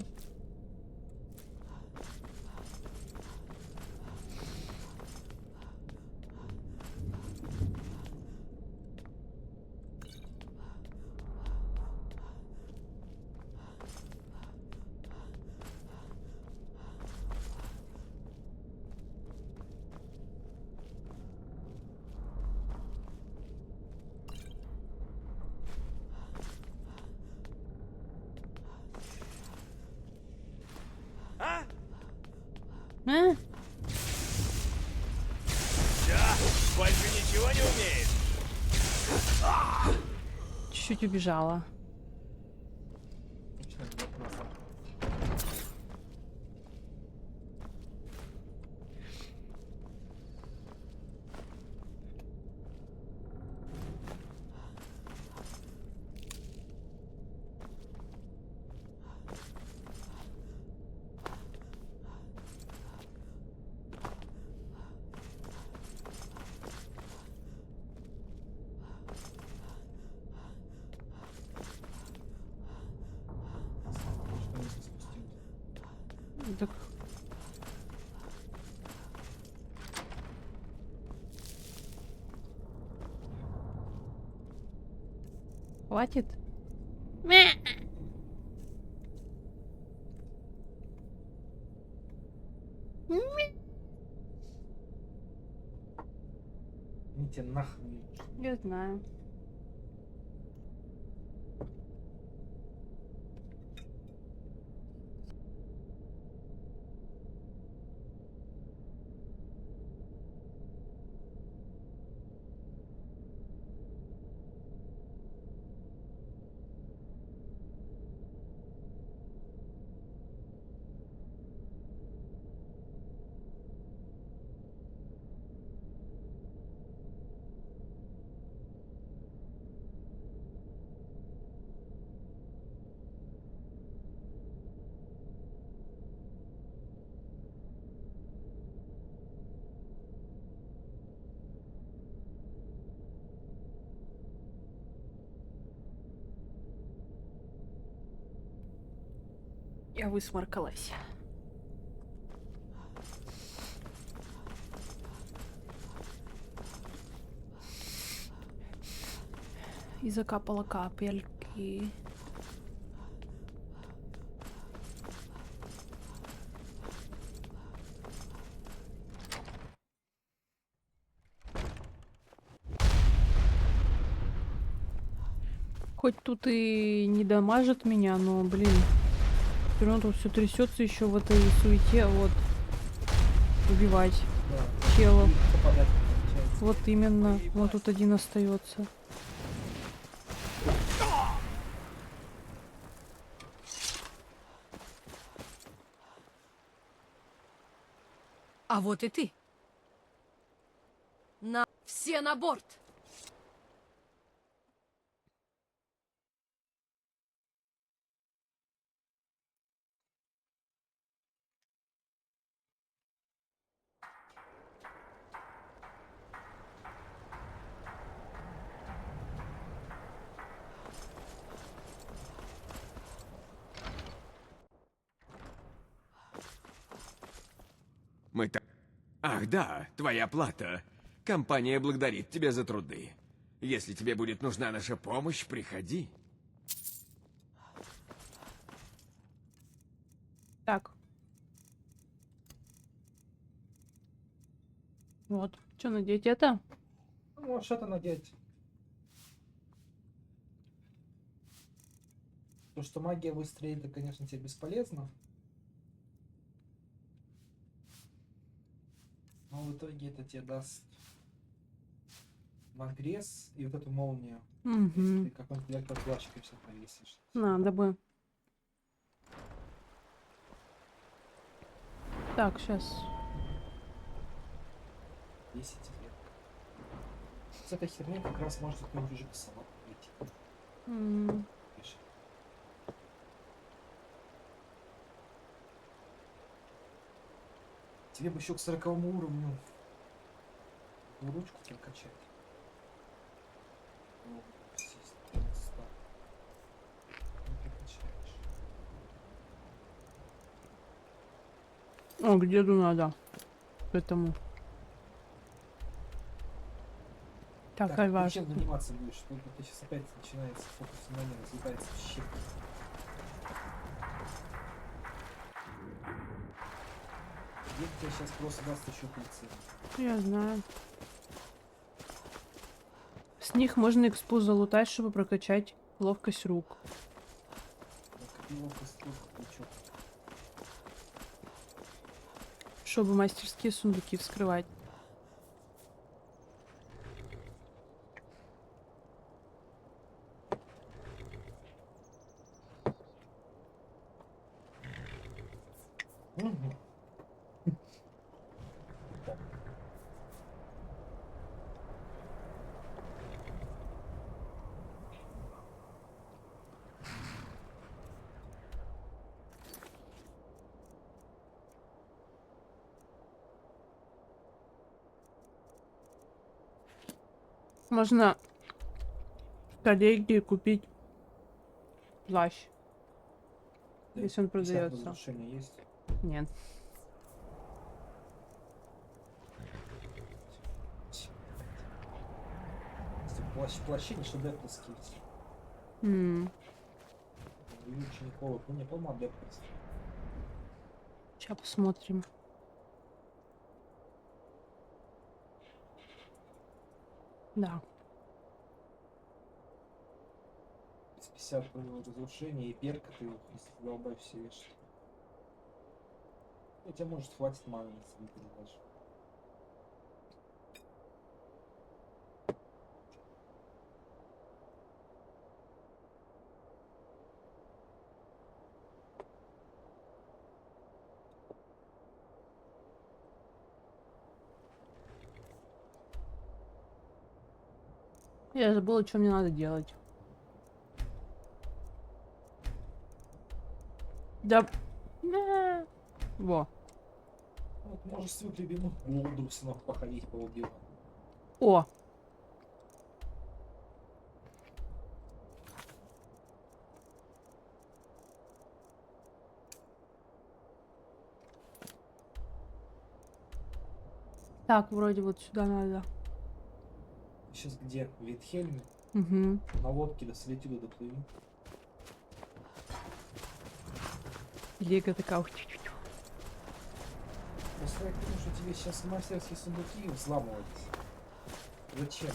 Speaker 1: А?
Speaker 11: Да, больше ничего не умеешь.
Speaker 1: Чуть-чуть убежала. Хватит?
Speaker 10: Они тебе нахрен не нужны.
Speaker 1: Я знаю. Я высморкалась. И закапала капельки. Хоть тут и не дамажит меня, но, блин, все равно тут все трясется еще в этой суете, вот, убивать челов. Вот именно, вот тут один остается.
Speaker 20: А вот и ты. Все на борт!
Speaker 17: Мы так... Ах, да, твоя плата. Компания благодарит тебя за труды. Если тебе будет нужна наша помощь, приходи.
Speaker 1: Так. Вот. Что, надеть это?
Speaker 10: Ну, можешь это надеть. То, что магия выстрелит, это, конечно, тебе бесполезно. Но в итоге это тебе даст нагрез и вот эту молнию. Если ты какой-нибудь электроплащикой все повесишь.
Speaker 1: Надо бы. Так, сейчас.
Speaker 10: 10 лет. С этой херней как раз может какой-нибудь уже косолап выйти. Тебе бы еще к 40 уровню ручку прокачать. Ну,
Speaker 1: О, к деду надо. К этому. Так,
Speaker 10: ты
Speaker 1: важно.
Speaker 10: чем заниматься будешь? Тут сейчас опять начинается фокус внимания, разлетается в щепки. Дед тебе сейчас просто даст еще пыльцы.
Speaker 1: Я знаю. С них можно экспу залутать, чтобы прокачать ловкость рук.
Speaker 10: Ловкость рук, плечо.
Speaker 1: Чтобы мастерские сундуки вскрывать. Можно в коллегии купить плащ.
Speaker 10: Да,
Speaker 1: если он
Speaker 10: 50
Speaker 1: продается.
Speaker 10: разрушений есть?
Speaker 1: Нет.
Speaker 10: Плащ, плащи, чтобы это скилls. Учеников, ну не по-моему, адептов.
Speaker 1: Сейчас посмотрим. Да.
Speaker 10: 50 разрушений и перка, ты задолбай все вешать. У тебя может хватит маны на себе передачу.
Speaker 1: Я забыла, что мне надо делать. Да. Во.
Speaker 10: Вот можешь своих любимых Голдусонов походить поубивать.
Speaker 1: О! Так, вроде вот сюда надо.
Speaker 10: Сейчас где? В Витхельме?
Speaker 1: Угу.
Speaker 10: На лодке слети туда доплыви.
Speaker 1: Лего такая.
Speaker 10: Просто я думаю, что тебе сейчас мастерские сундуки взламывать. Зачем?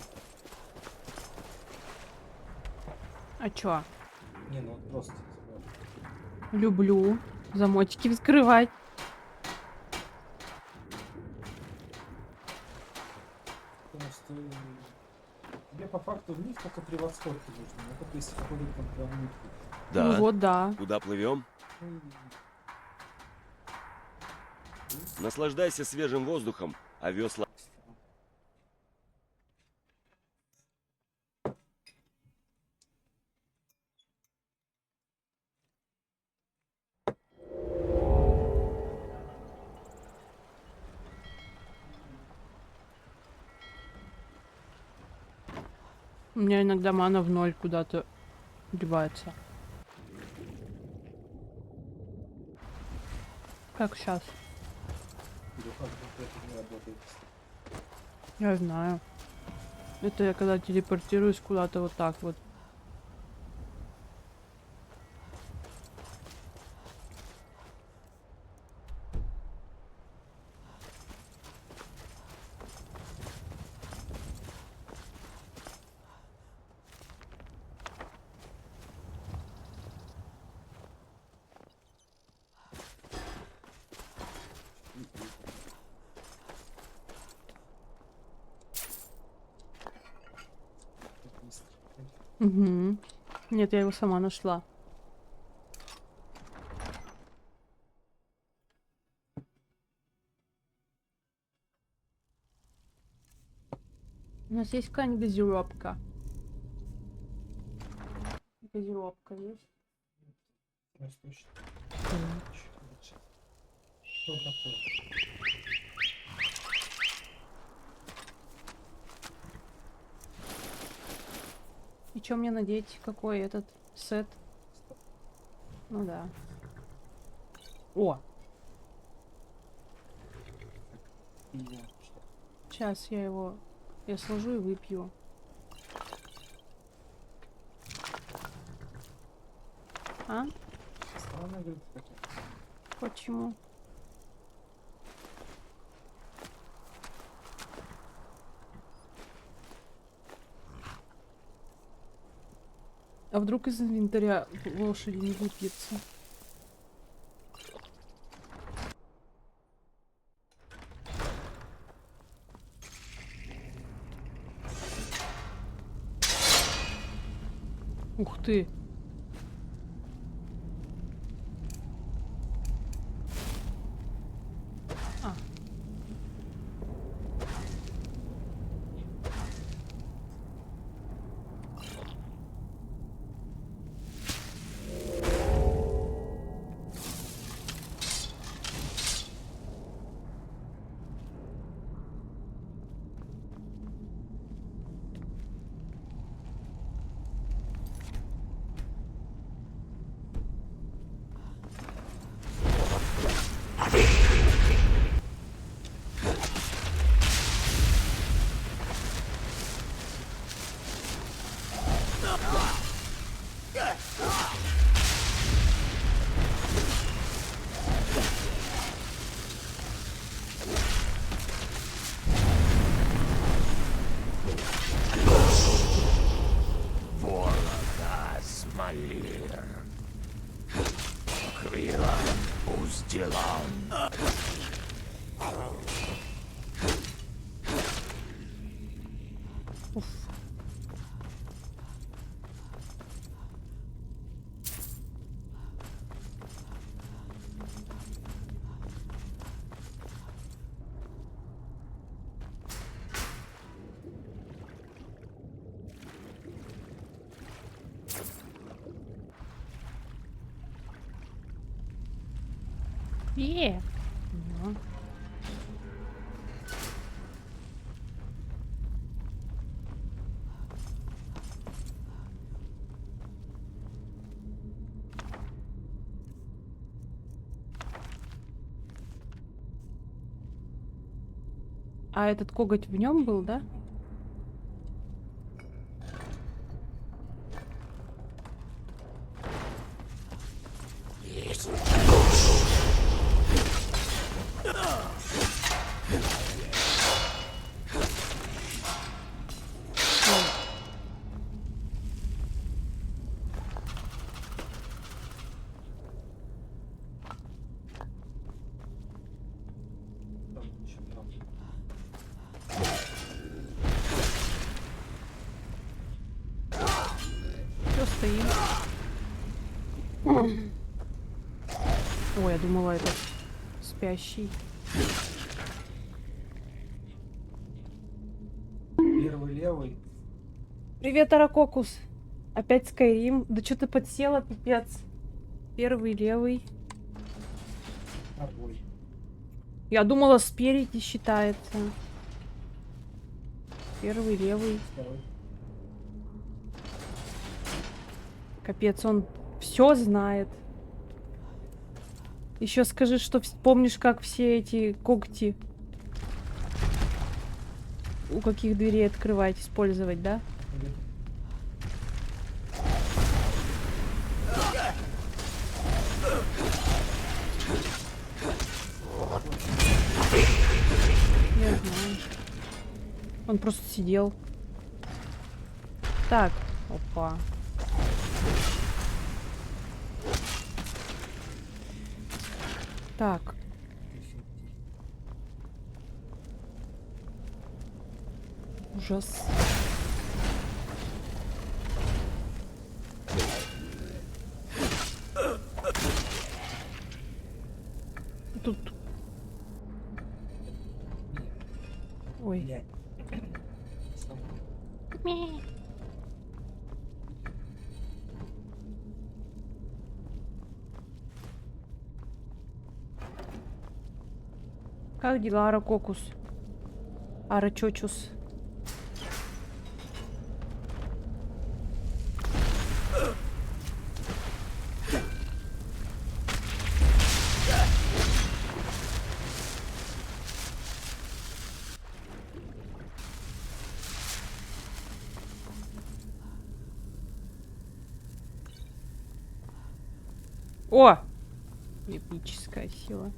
Speaker 1: А чё?
Speaker 10: Не, ну вот просто.
Speaker 1: Люблю замочки вскрывать.
Speaker 10: Потому что тебе по факту в них только превосходки нужно. Ну только если ходит там прям нитку.
Speaker 1: Да. Ну вот да.
Speaker 21: Куда плывем? Наслаждайся свежим воздухом, а весла...
Speaker 1: У меня иногда мана в ноль куда-то девается. Как сейчас? Я знаю. Это я когда телепортируюсь куда-то вот так вот. Угу. Нет, я его сама нашла. У нас есть какая-нибудь газировка? Газировка есть?
Speaker 10: Что такое?
Speaker 1: И что мне надеть? Какой этот сет? Ну да. О! Сейчас я его... Я сложу и выпью. А? Почему? А вдруг из инвентаря лошади не выпьется? Ух ты! А. Уф. Ну. А этот коготь в нем был, да? Все стоим. Ой, я думала, это спящий.
Speaker 10: Первый левый.
Speaker 1: Привет, Аракокус. Опять Скайрим. Да что ты подсела, пипец. Первый левый.
Speaker 10: Второй.
Speaker 1: Я думала, спереди считается. Первый левый.
Speaker 10: Второй.
Speaker 1: Капец, он все знает. Еще скажи, что помнишь, как все эти когти у каких дверей открывать, использовать, да? Я знаю. Он просто сидел. Так, опа. Так. Ужас. Тут. Ой. Как дела, Аракокус? Арачочус. О! Эпическая сила.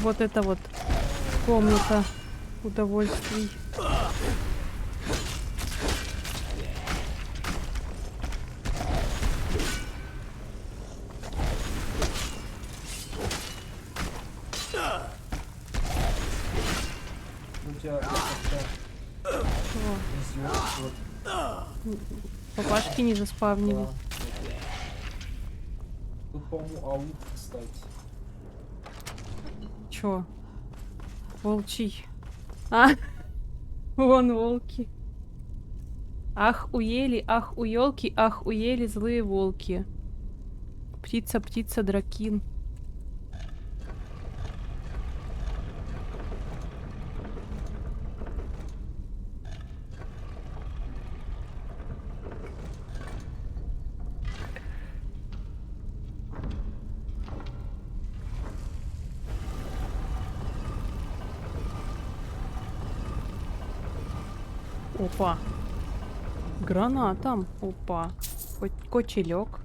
Speaker 1: Вот это вот комната удовольствий.
Speaker 10: У тебя
Speaker 1: Папашки не заспавнились.
Speaker 10: Тут, по-моему, аук, кстати.
Speaker 1: Чё? Волчий. А, вон волки. Ах, уели, ах, уёлки, ах, уели злые волки. Птица, птица, дракин. Опа. Гранатом. Опа. Кочелек.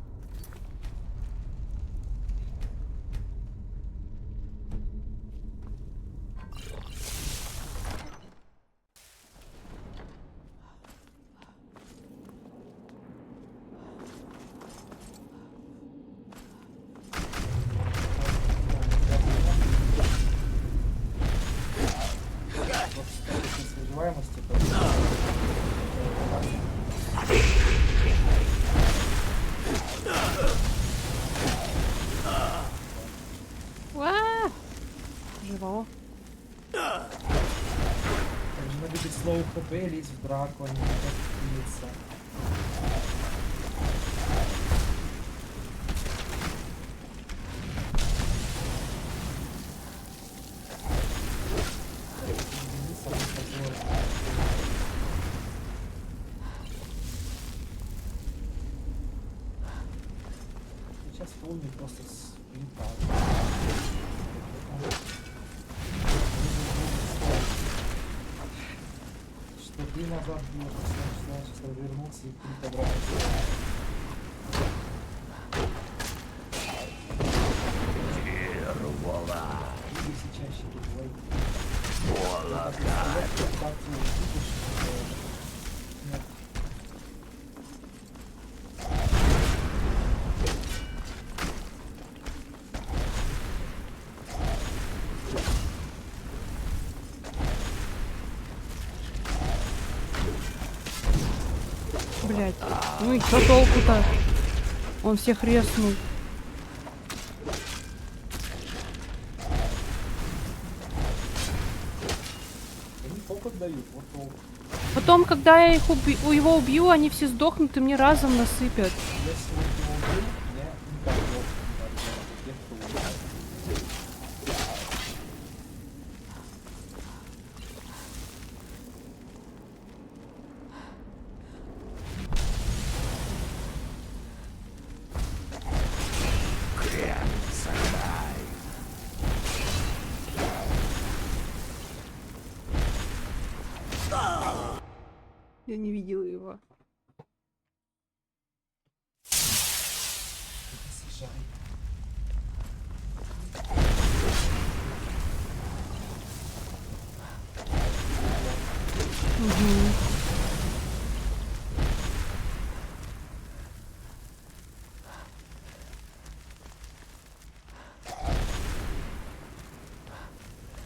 Speaker 1: Во.
Speaker 10: Нужно любить слово ХП, лезть в драку, а не пилиться. Сейчас помню просто с что ты назад был, что развернулся и приподобрался. Двигайся чаще, давай.
Speaker 1: Блять. Ну и что толку-то? Он всех резнул.
Speaker 10: Они опыт дают, вот толк.
Speaker 1: Потом, когда я его убью, они все сдохнут и мне разом насыпят.
Speaker 10: Если он его убил, я никак не опыт не даю, тех, кто убивает.
Speaker 1: Я не видела его.
Speaker 10: Съезжай.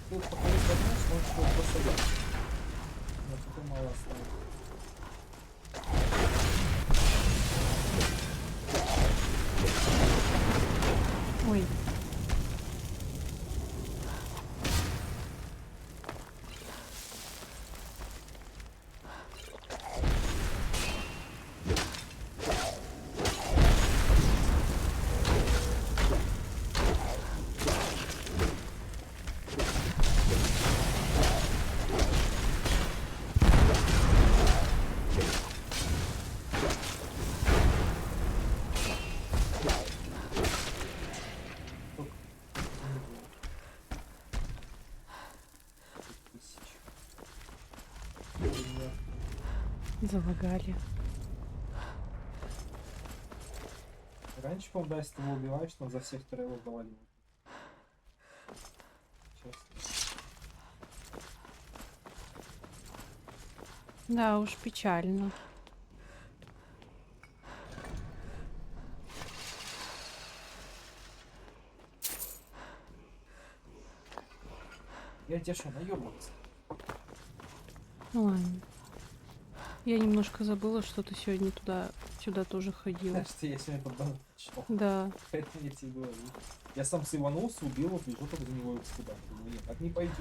Speaker 10: Ты пока не подумаешь, может, что просто да. Но что мало осталось.
Speaker 1: Ой. Залагали.
Speaker 10: Раньше, по-моему, да, если ты его убиваешь, там за всех трейлов заваливают. Честно.
Speaker 1: Да уж, печально.
Speaker 10: Я тебя что, наебался?
Speaker 1: Ну ладно. Я немножко забыла, что ты сегодня сюда тоже ходила.
Speaker 10: Что я сегодня под банк шел.
Speaker 1: Да.
Speaker 10: Поэтому я тебе говорю. Я сам сыванулся, убил его, бежу, только за него куда. Думаю, нет, так не пойдет.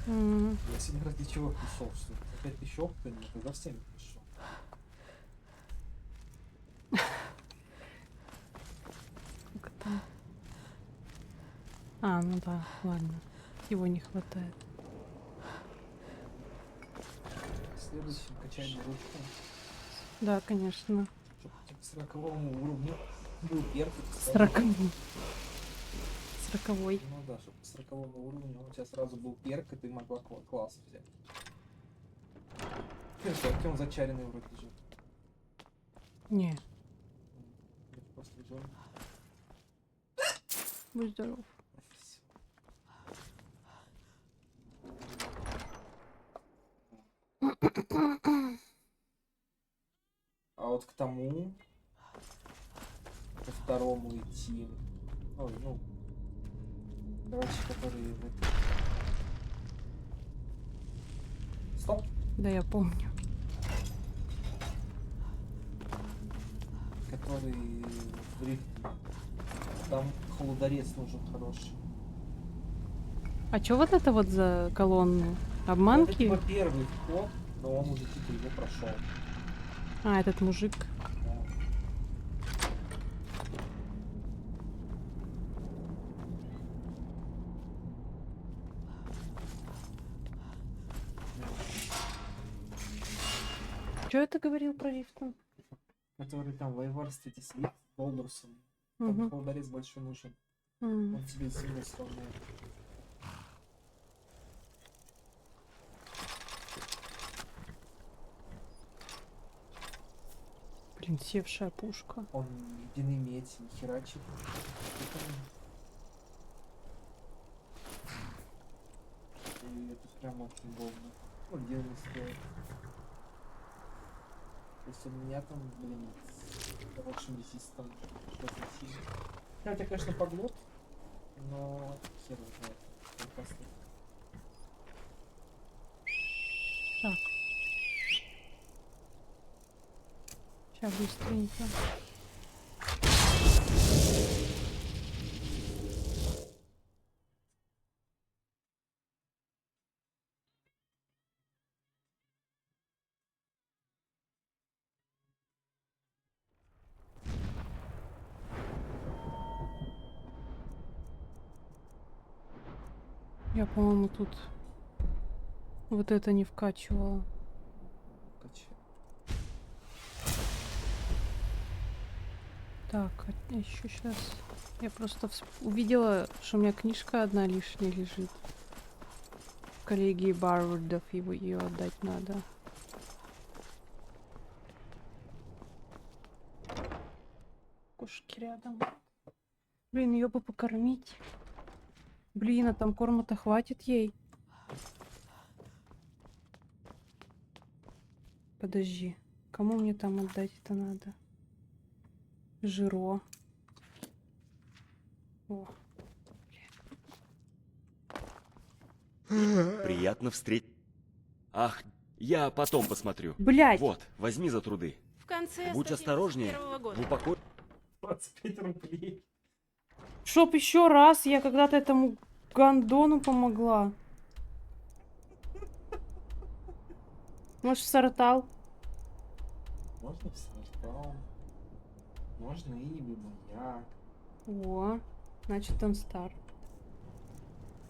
Speaker 10: Я сегодня ради чего пришел, что опять еще опыта нет, я за всеми пришел.
Speaker 1: Сколько там? А, ну да, ладно. Его не хватает.
Speaker 10: Следующий качаем ручку.
Speaker 1: Да, конечно.
Speaker 10: Чтобы к 40-му уровню был перк.
Speaker 1: 40-й.
Speaker 10: Ну да, чтобы к 40-му уровню у тебя сразу был перк, и ты могла класс взять. Артем зачаренный вроде лежит.
Speaker 1: Не.
Speaker 10: Просто лежал.
Speaker 1: Будь здоров.
Speaker 10: А вот к тому, ко второму идти, ой, ну, короче, который... Стоп!
Speaker 1: Да, я помню.
Speaker 10: Который в рифте. Там холодорез нужен хороший.
Speaker 1: А чё вот это вот за колонны?
Speaker 10: Это
Speaker 1: Обманки?
Speaker 10: типа первый вход, но он уже типа его прошел.
Speaker 1: А, этот мужик. Чё это говорил про Рифтон?
Speaker 10: Который там воевал, кстати, с Болдурсом. Там
Speaker 1: Мгм.
Speaker 10: холодорез большой нужен.
Speaker 1: М.
Speaker 10: Он тебе сильно сравняет.
Speaker 1: Блин, севшая пушка.
Speaker 10: Он ледяные медь не херачит. И это прям очень удобно. Ну, ледяные стоит. То есть у меня там, блин, с большим резистом что-то сильно. Хотя, конечно, поглот, но хер его знает. Прекрасно.
Speaker 1: Так. Сейчас быстренько. Я, по-моему, тут вот это не вкачивала. Так, а еще сейчас. Я просто увидела, что у меня книжка одна лишняя лежит. Коллегии Барвардов, его ее отдать надо. Кошки рядом. Блин, ее бы покормить. Блин, а там корма-то хватит ей. Подожди. Кому мне там отдать это надо? Жиро. О.
Speaker 21: Приятно встретить. Ах, я потом посмотрю.
Speaker 1: Блядь.
Speaker 21: Вот, возьми за труды.
Speaker 7: В конце
Speaker 21: Будь осторожнее.
Speaker 7: 171 года.
Speaker 21: В упокой.
Speaker 10: 25 рублей.
Speaker 1: Чтоб еще раз я когда-то этому гандону помогла. Может, в Сартал?
Speaker 10: Можно в Сартал. Можно и Маяк.
Speaker 1: О, значит он стар.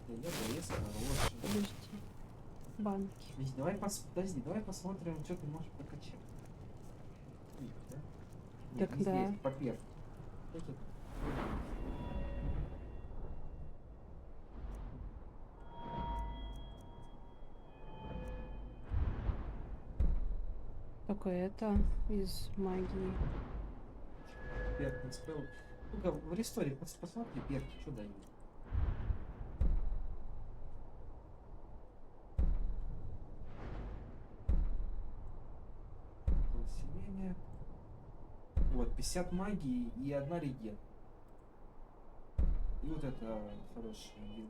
Speaker 10: Я боец хороший.
Speaker 1: Подожди. Банки.
Speaker 10: Подожди, давай посмотрим, что ты можешь прокачать. Их, да?
Speaker 1: Так
Speaker 10: Нет, не
Speaker 1: да.
Speaker 10: здесь, по перку. Что тут?
Speaker 1: Только это из магии.
Speaker 10: Перк не спел. Ну-ка, в ресторе посмотри перки, что дают. Усиление. Вот, 50 магии и 1 реген. И вот это хороший билд.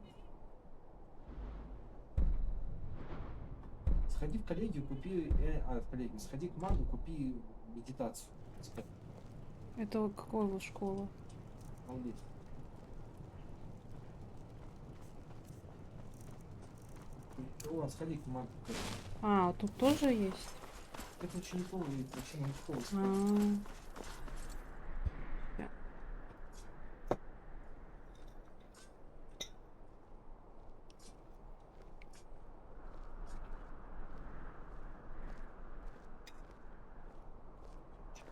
Speaker 10: Сходи в коллегию, купи... в коллегию. Сходи к магу, купи медитацию.
Speaker 1: Это какого его школа?
Speaker 10: Молодец. О, сходи к магу.
Speaker 1: А, тут тоже есть?
Speaker 10: Это учениковый, учениковый.
Speaker 1: А.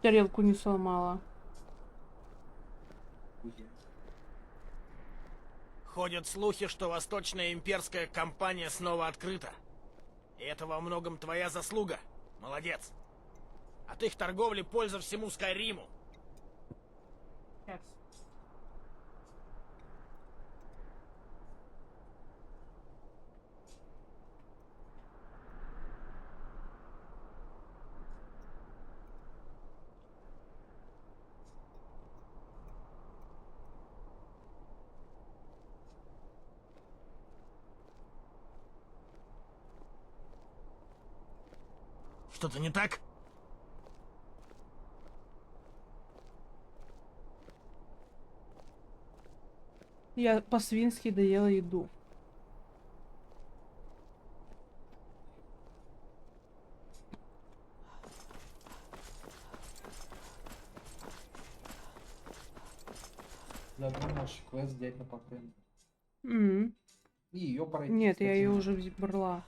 Speaker 1: Тарелку не сломала.
Speaker 11: Ходят слухи, что Восточная имперская компания снова открыта. И это во многом твоя заслуга. Молодец. От их торговли польза всему Скайриму. Что-то не так?
Speaker 1: Я по-свински доела еду.
Speaker 10: Заодно можешь квест взять на патент.
Speaker 1: М.
Speaker 10: И ее пройти.
Speaker 1: Нет, я
Speaker 10: кстати,
Speaker 1: ее
Speaker 10: надо.
Speaker 1: уже брала.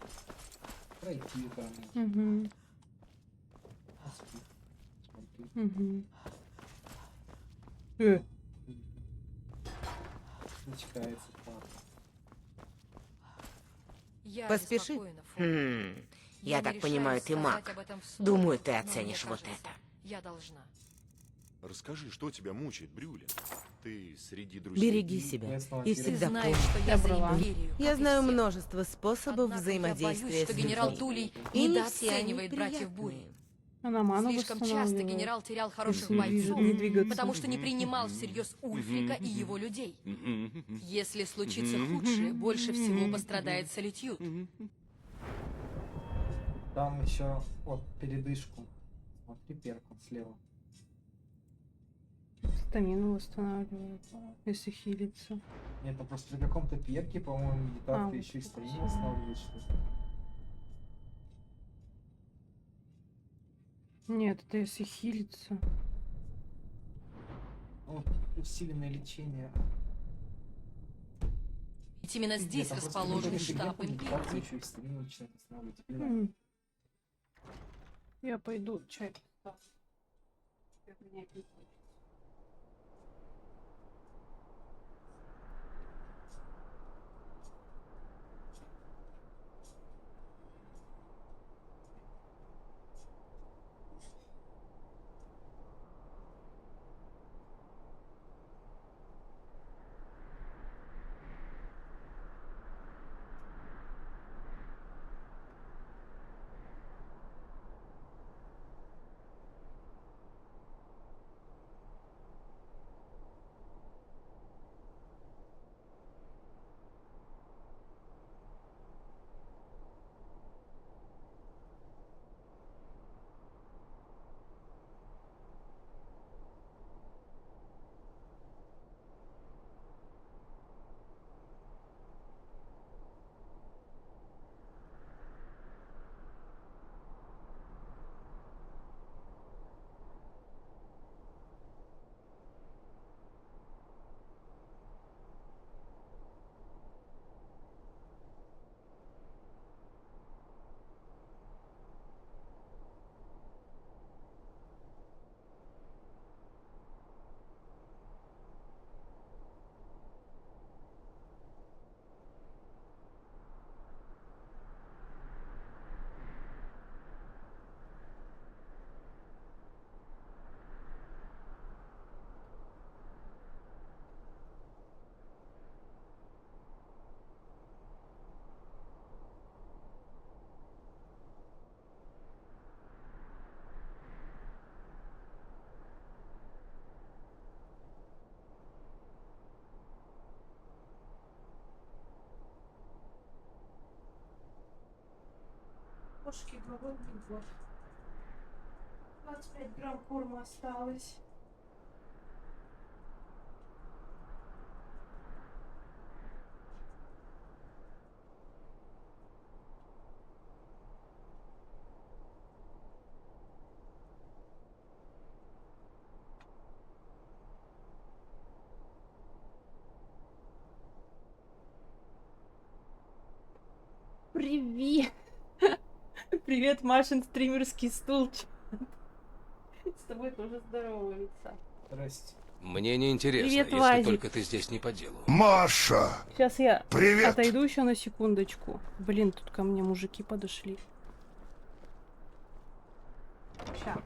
Speaker 10: Пройти там.
Speaker 1: Угу.
Speaker 10: Смотри.
Speaker 1: Угу.
Speaker 10: Начинается пара.
Speaker 6: Я
Speaker 5: Поспеши.
Speaker 6: обеспокоена, Фома.
Speaker 5: Я
Speaker 6: не
Speaker 5: так
Speaker 6: решаюсь
Speaker 5: понимаю, ты
Speaker 6: сказать
Speaker 5: маг.
Speaker 6: об этом вслух,
Speaker 5: Думаю, ты
Speaker 6: но
Speaker 5: оценишь
Speaker 6: мне
Speaker 5: вот
Speaker 6: кажется,
Speaker 5: это.
Speaker 6: Я должна.
Speaker 8: Расскажи, что тебя мучает, Брюле? Ты среди друзей.
Speaker 5: Береги себя и
Speaker 6: Ты
Speaker 5: всегда
Speaker 6: знаешь,
Speaker 5: помни.
Speaker 6: что я за империю,
Speaker 5: Я
Speaker 6: как и
Speaker 5: знаю
Speaker 6: все.
Speaker 5: множество способов
Speaker 6: Однако
Speaker 5: взаимодействия
Speaker 6: я боюсь, что
Speaker 5: с
Speaker 6: генерал
Speaker 5: людьми.
Speaker 6: Тулей
Speaker 5: И не
Speaker 6: недооценивает
Speaker 5: все они
Speaker 6: братьев Бури.
Speaker 5: приятные.
Speaker 1: Она ману
Speaker 6: Слишком часто
Speaker 1: восстанавливает.
Speaker 6: генерал терял хороших
Speaker 1: Если не
Speaker 6: бойцов,
Speaker 1: не двигаться.
Speaker 6: потому что не принимал всерьез Ульфрика и его людей. Если случится худшее, больше всего пострадает Солитьюд.
Speaker 10: Там еще вот передышку. Смотри, перк он слева.
Speaker 1: Стамину восстанавливает, если хилится.
Speaker 10: Нет, это просто при каком-то перке, по-моему, медитация
Speaker 1: вот
Speaker 10: еще и
Speaker 1: это
Speaker 10: стамину
Speaker 1: всё.
Speaker 10: восстанавливает, что ли.
Speaker 1: Нет, это если хилится.
Speaker 10: Ну, усиленное лечение.
Speaker 6: Ведь именно здесь
Speaker 10: Нет, там просто
Speaker 6: расположен
Speaker 10: при каком-то
Speaker 6: штаб
Speaker 10: перке медитация
Speaker 6: Империи.
Speaker 10: еще и стамину начинает восстанавливать. Блин,
Speaker 1: М. Я пойду чай поставлю. Меня пить хочется. Кошки голодный год. 25 грамм корма осталось. Привет! Привет, Машин стримерский стул. С тобой тоже здоровается.
Speaker 10: Здрасте.
Speaker 15: Мне не интересно,
Speaker 1: Привет,
Speaker 15: если
Speaker 1: Вазик.
Speaker 15: только ты здесь не по делу.
Speaker 13: Маша!
Speaker 1: Сейчас я
Speaker 13: Привет!
Speaker 1: отойду еще на секундочку. Блин, тут ко мне мужики подошли. Ща.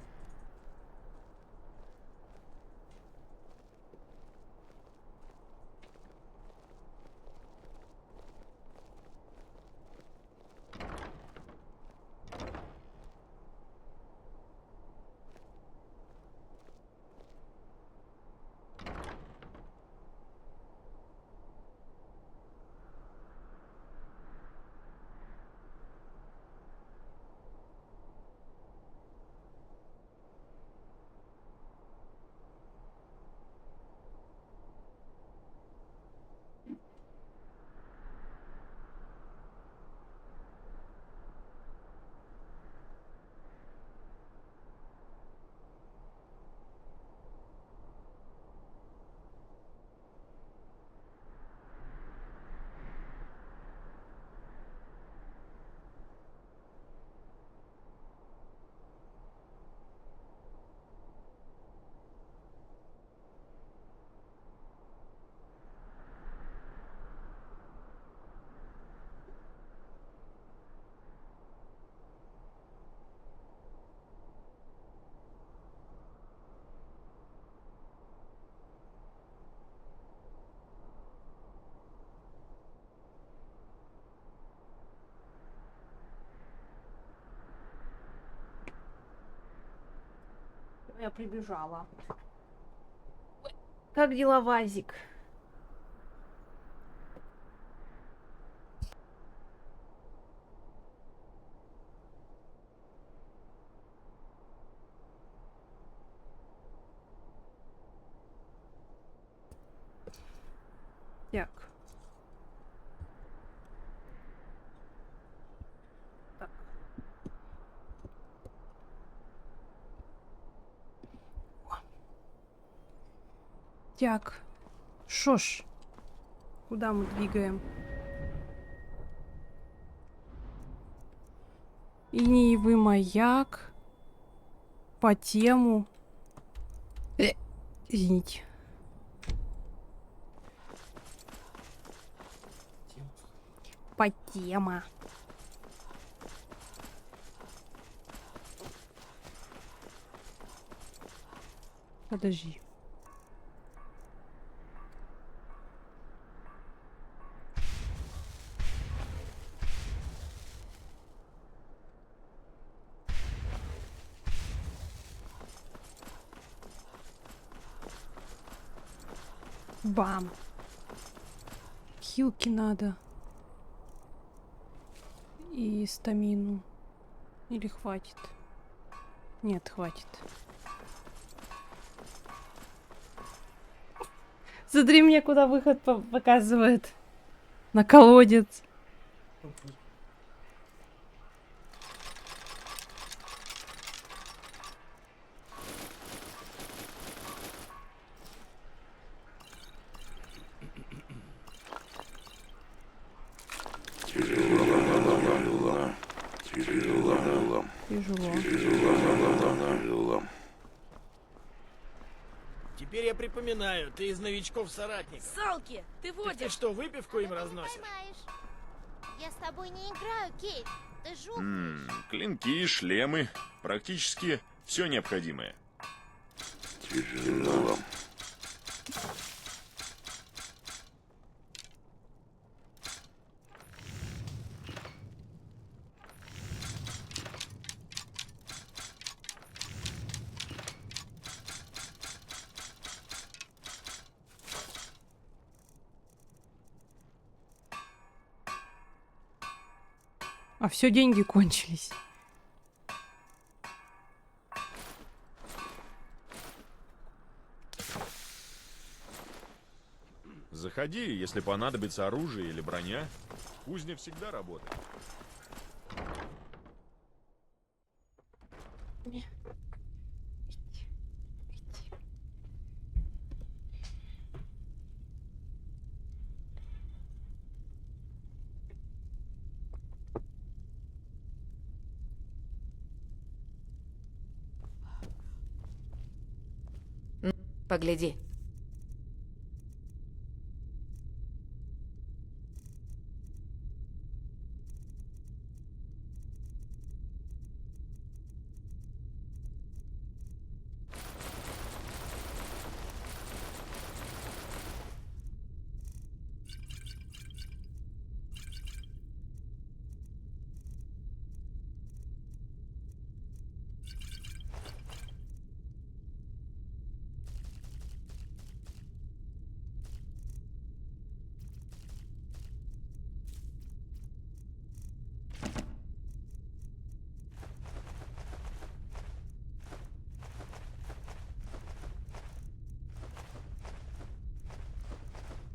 Speaker 1: Я прибежала. Как дела, Вазик? Так. Так. Так. Шо ж. Куда мы двигаем? Иниевый маяк. По тему. Извините. По тема. Подожди. Бам. Хилки надо. И стамину. Или хватит? Нет, хватит. Смотри, мне куда выход показывает. На колодец.
Speaker 11: Тяжело. Теперь я припоминаю, ты из новичков-соратников.
Speaker 7: Салки, ты водишь.
Speaker 11: Ты что, выпивку им разносишь?
Speaker 14: Я с тобой не играю, Кейт. Ты жухнешь.
Speaker 8: Клинки, шлемы, практически все необходимое.
Speaker 2: Тяжело.
Speaker 1: А все, деньги кончились.
Speaker 8: Заходи, если понадобится оружие или броня. Кузня всегда работает.
Speaker 5: Погляди.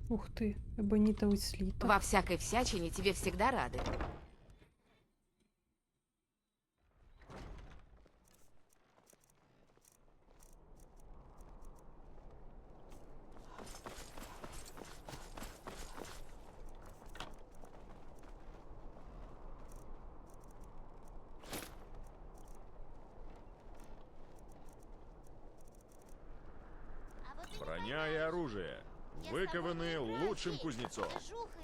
Speaker 1: Ух ты, эбонитовый слиток.
Speaker 5: Во всякой всячине тебе всегда рады.
Speaker 8: Броня и оружие, выкованы лучшим кузнецом.
Speaker 14: Ты жухаешь.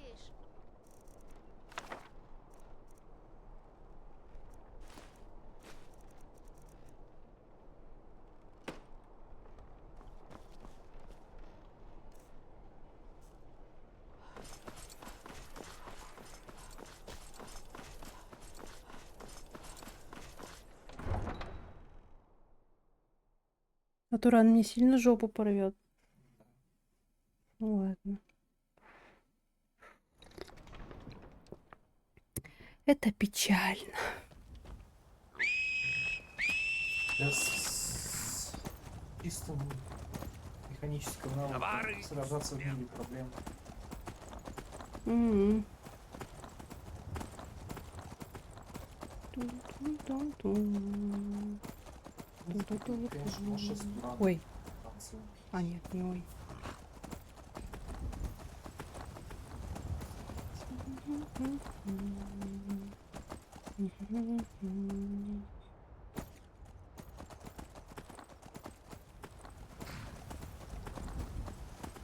Speaker 1: Туран мне сильно жопу порвет. Ну ладно. Это печально.
Speaker 10: С чистым механическим навыком сражаться в мире проблем.
Speaker 1: Ой. А, нет, не ой.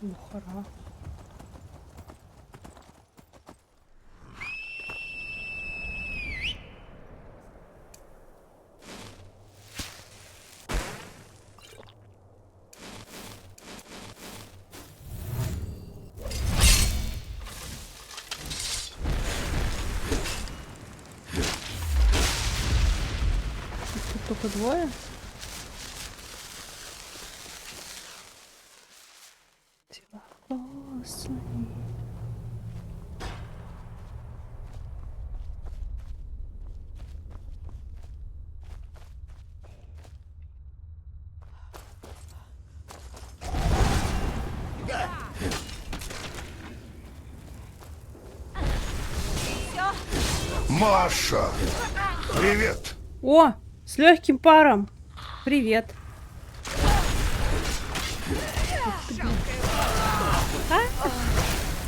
Speaker 1: Бухара. Тут только двое?
Speaker 13: Маша! Привет!
Speaker 1: О, с легким паром. Привет. А?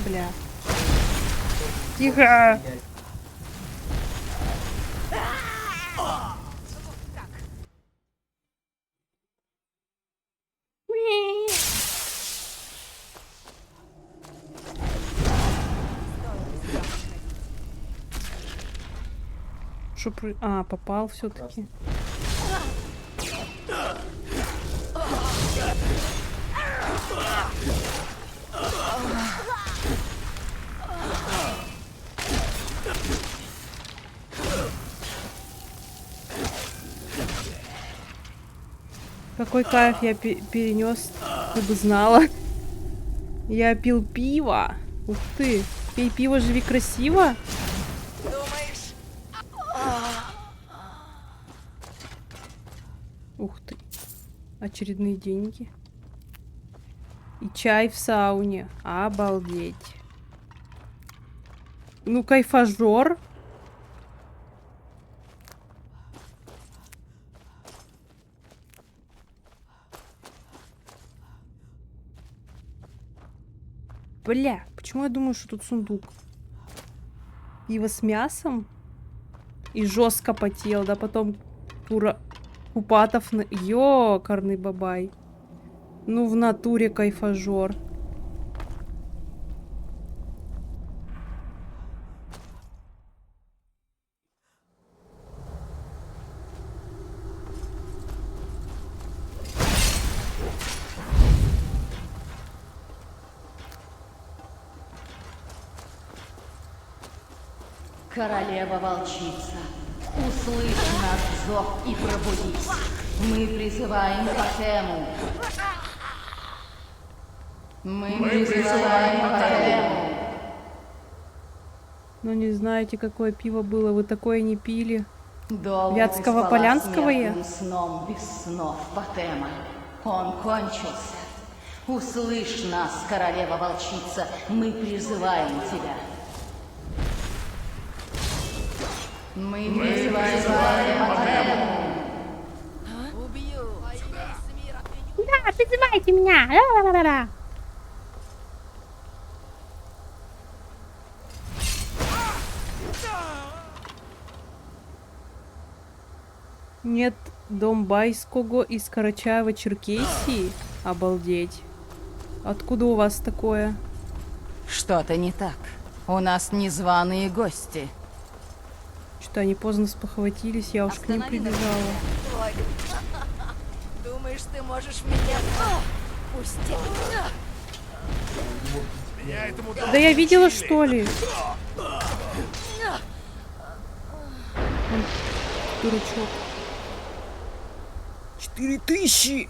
Speaker 1: Бля. Тихо. Шо А, попал все-таки. Какой кайф я перенес, ты бы знала. Я пил пиво. Ух ты. Пей пиво, живи красиво. Ух ты. Очередные деньги. И чай в сауне. Обалдеть. Ну, кайфажор. Бля, почему я думаю, что тут сундук? Пиво с мясом? И жестко потел, да потом Купатов на... Ёкарный бабай. Ну, в натуре кайфажор.
Speaker 22: Королева-волчица, услышь наш зов и пробудись. Мы призываем Тотему. Мы призываем Тотему.
Speaker 1: Ну, не знаете, какое пиво было. Вы такое не пили.
Speaker 22: Долго
Speaker 1: Вятского,
Speaker 22: ты спала
Speaker 1: Полянского я?
Speaker 22: смертным сном без снов, Тотема. Он кончился. Услышь нас, королева-волчица. Мы призываем тебя. Мы призываем Тотему.
Speaker 1: Да, призывайте меня. Ла-ла-ла-ла. Нет Домбайского из Карачаева-Черкесии? Обалдеть. Откуда у вас такое?
Speaker 16: Что-то не так. У нас незваные гости.
Speaker 1: Что-то они поздно спохватились, я уж к ним прибежала.
Speaker 6: Ой. Думаешь, ты можешь меня пустить?
Speaker 1: Да я видела, что ли? Дурачок.
Speaker 10: 4000!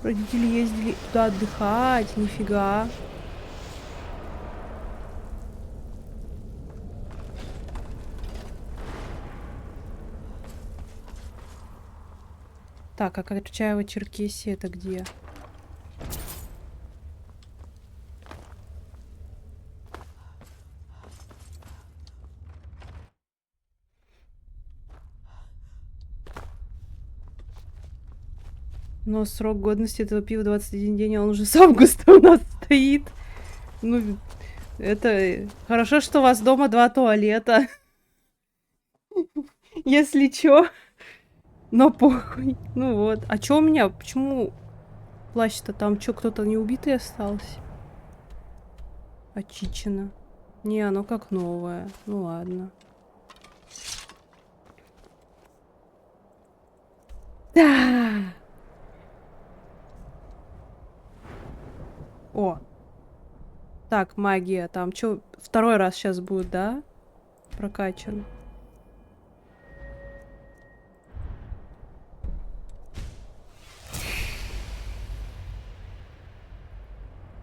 Speaker 1: Родители ездили туда отдыхать, нифига. Так, а Карачаево-Черкесия это где? Но срок годности этого пива 21 день, а он уже с августа у нас стоит. Ну, это... Хорошо, что у вас дома 2 туалета. Если чё. Но похуй. Ну вот. А чё у меня? Почему плащ-то там? Чё, кто-то не убитый остался? Очищено. Не, оно как новое. Ну ладно. Да. О. Так, магия. Там чё? Второй раз сейчас будет, да? Прокачан.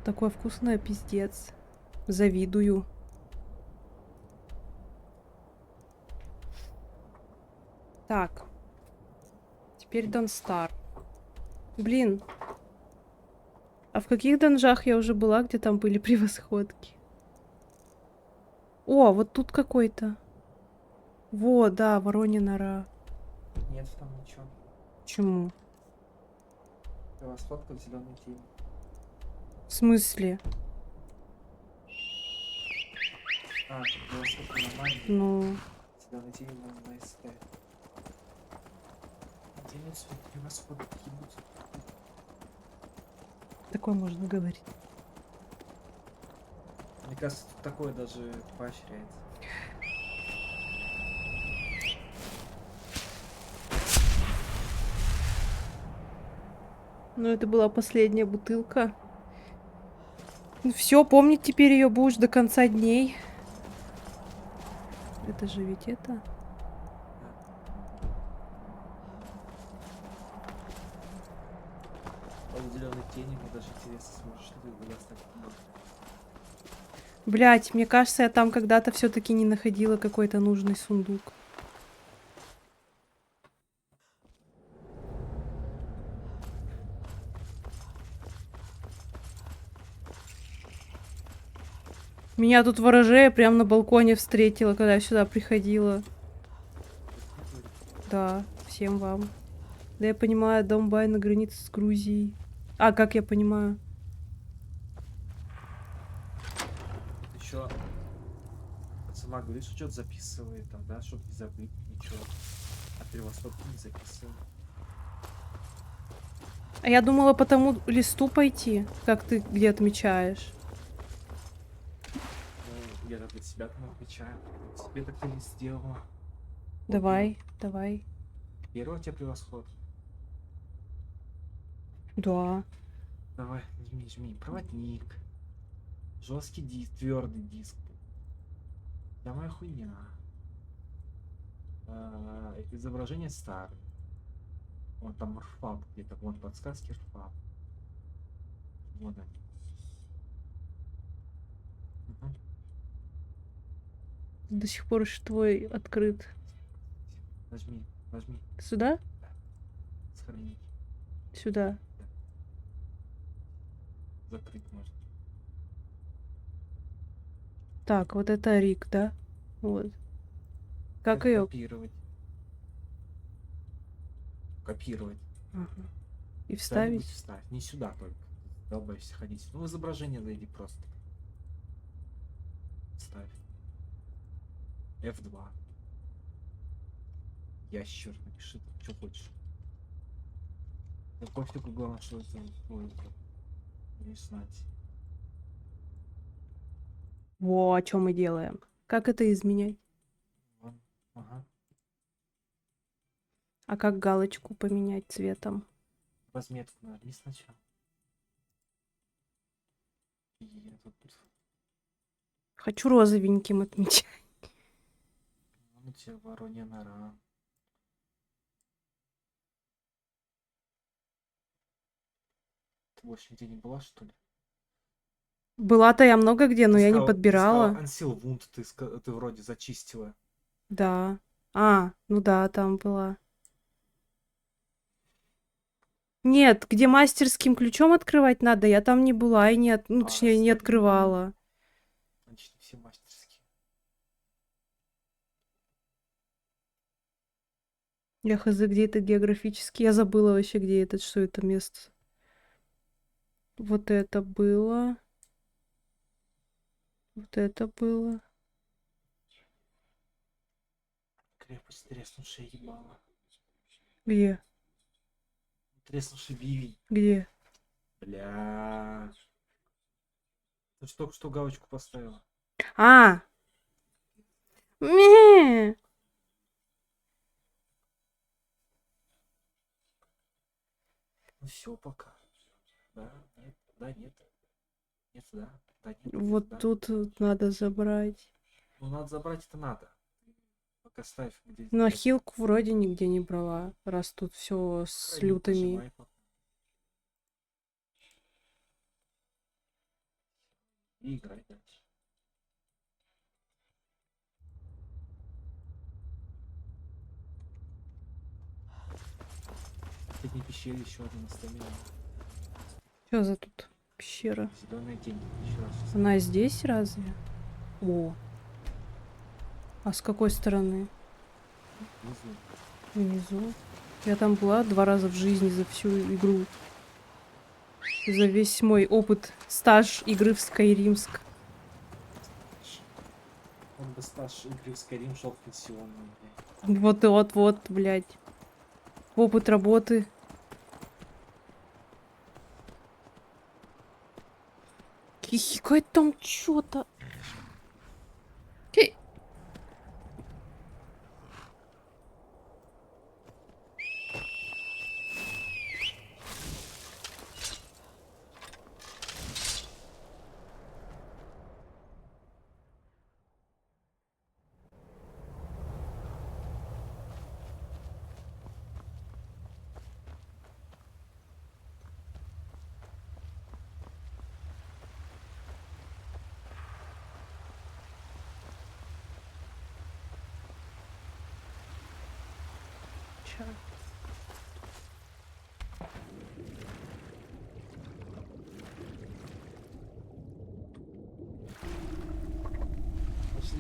Speaker 1: Такое вкусное, пиздец. Завидую. Так. Теперь Донстар. Блин. А в каких донжах я уже была, где там были превосходки? О, вот тут какой-то. Во, да, Воронья нора.
Speaker 10: Нет там ничего.
Speaker 1: Почему?
Speaker 10: Превосходка в зеленой тени.
Speaker 1: В смысле?
Speaker 10: А, превосходка нормально.
Speaker 1: Ну...
Speaker 10: Зеленой тени на СТ. Делятся превосходки ебутся.
Speaker 1: Такое можно говорить.
Speaker 10: Мне кажется, тут такое даже поощряется.
Speaker 1: Ну, это была последняя бутылка. Ну, все, помнить теперь ее будешь до конца дней. Это же ведь это...
Speaker 10: А у зеленой тени мне даже интересно, сможешь ли ты достать.
Speaker 1: Блять, мне кажется, я там когда-то все-таки не находила какой-то нужный сундук. Меня тут ворожея прямо на балконе встретила, когда я сюда приходила. Да, всем вам. Да я понимаю, Донбай на границе с Грузией. А, как я понимаю?
Speaker 10: Еще сама говорит, что что-то записывает, там, да, чтобы не забыть ничего. А превосходку не записывает.
Speaker 1: А я думала по тому листу пойти, как ты где отмечаешь.
Speaker 10: Ну, я для себя там отмечаю. Себе так ты не сделала.
Speaker 1: Давай, давай.
Speaker 10: Первый у тебя превосход.
Speaker 1: Да.
Speaker 10: Давай, жми, жми. Проводник. Жесткий диск, твердый диск. Да моя хуйня. Изображение старое. Вон там рфап где-то, вон подсказки рфап. Вон они. Угу.
Speaker 1: До сих пор еще твой открыт.
Speaker 10: Нажми, нажми.
Speaker 1: Сюда?
Speaker 10: Да. Сохранить.
Speaker 1: Сюда.
Speaker 10: Да. Закрыть можно.
Speaker 1: Так, вот это Рик, да? Вот. Как ее?
Speaker 10: Копировать. Копировать.
Speaker 1: Ага. И
Speaker 10: Куда-нибудь
Speaker 1: вставить?
Speaker 10: вставь. Не сюда только. Долбайся ходить. Ну, в изображение зайди просто. Ставь. F2. Ящер, напиши, что хочешь. Да пофигу, главное, что это твой не знать.
Speaker 1: Во, о чем мы делаем? Как это изменять?
Speaker 10: Вон. Ага.
Speaker 1: А как галочку поменять цветом?
Speaker 10: Разметку нажми сначала. И я тут...
Speaker 1: Хочу розовеньким отмечать.
Speaker 10: Ну, у тебя Воронья нора. ты больше нигде не была, что ли?
Speaker 1: Была-то я много где, но
Speaker 10: Ты
Speaker 1: я не
Speaker 10: сказала-
Speaker 1: подбирала.
Speaker 10: Ты сказала, Unseal Wound ты вроде зачистила.
Speaker 1: Да. А, ну да, там была. Нет, где мастерским ключом открывать надо, я там не была и не, ну, точнее, не открывала.
Speaker 10: Значит, все мастерские.
Speaker 1: Я хз, где это географически. Я забыла вообще, где это, что это место. Вот это было. Вот это было.
Speaker 10: Крепость треснувшая ебала.
Speaker 1: Где?
Speaker 10: Треснувший бивень.
Speaker 1: Где?
Speaker 10: Бля. Ты же только что галочку поставила.
Speaker 1: А! Ме!
Speaker 10: Ну все пока. Да, нет, да, нет. Нет, да, да, нет.
Speaker 1: Вот
Speaker 10: да.
Speaker 1: тут вот надо забрать.
Speaker 10: Ну надо забрать, это надо. Пока ставь где.
Speaker 1: Но хилку вроде нигде не брала, раз тут все с
Speaker 10: Правильно,
Speaker 1: лютыми.
Speaker 10: нажимай пока. И играй дальше. В последней пещере еще одна стамина.
Speaker 1: Что за тут пещера?
Speaker 10: Зеленый день. Еще раз.
Speaker 1: Она здесь разве? О. А с какой стороны?
Speaker 10: Внизу.
Speaker 1: Внизу. Я там была 2 раза в жизни за всю игру. За весь мой опыт, стаж игры в Скайримск.
Speaker 10: Он бы стаж игры в Skyrim шел в пенсионный, блядь.
Speaker 1: Вот, блядь. Опыт работы. Хихикает там чё-то. Чё?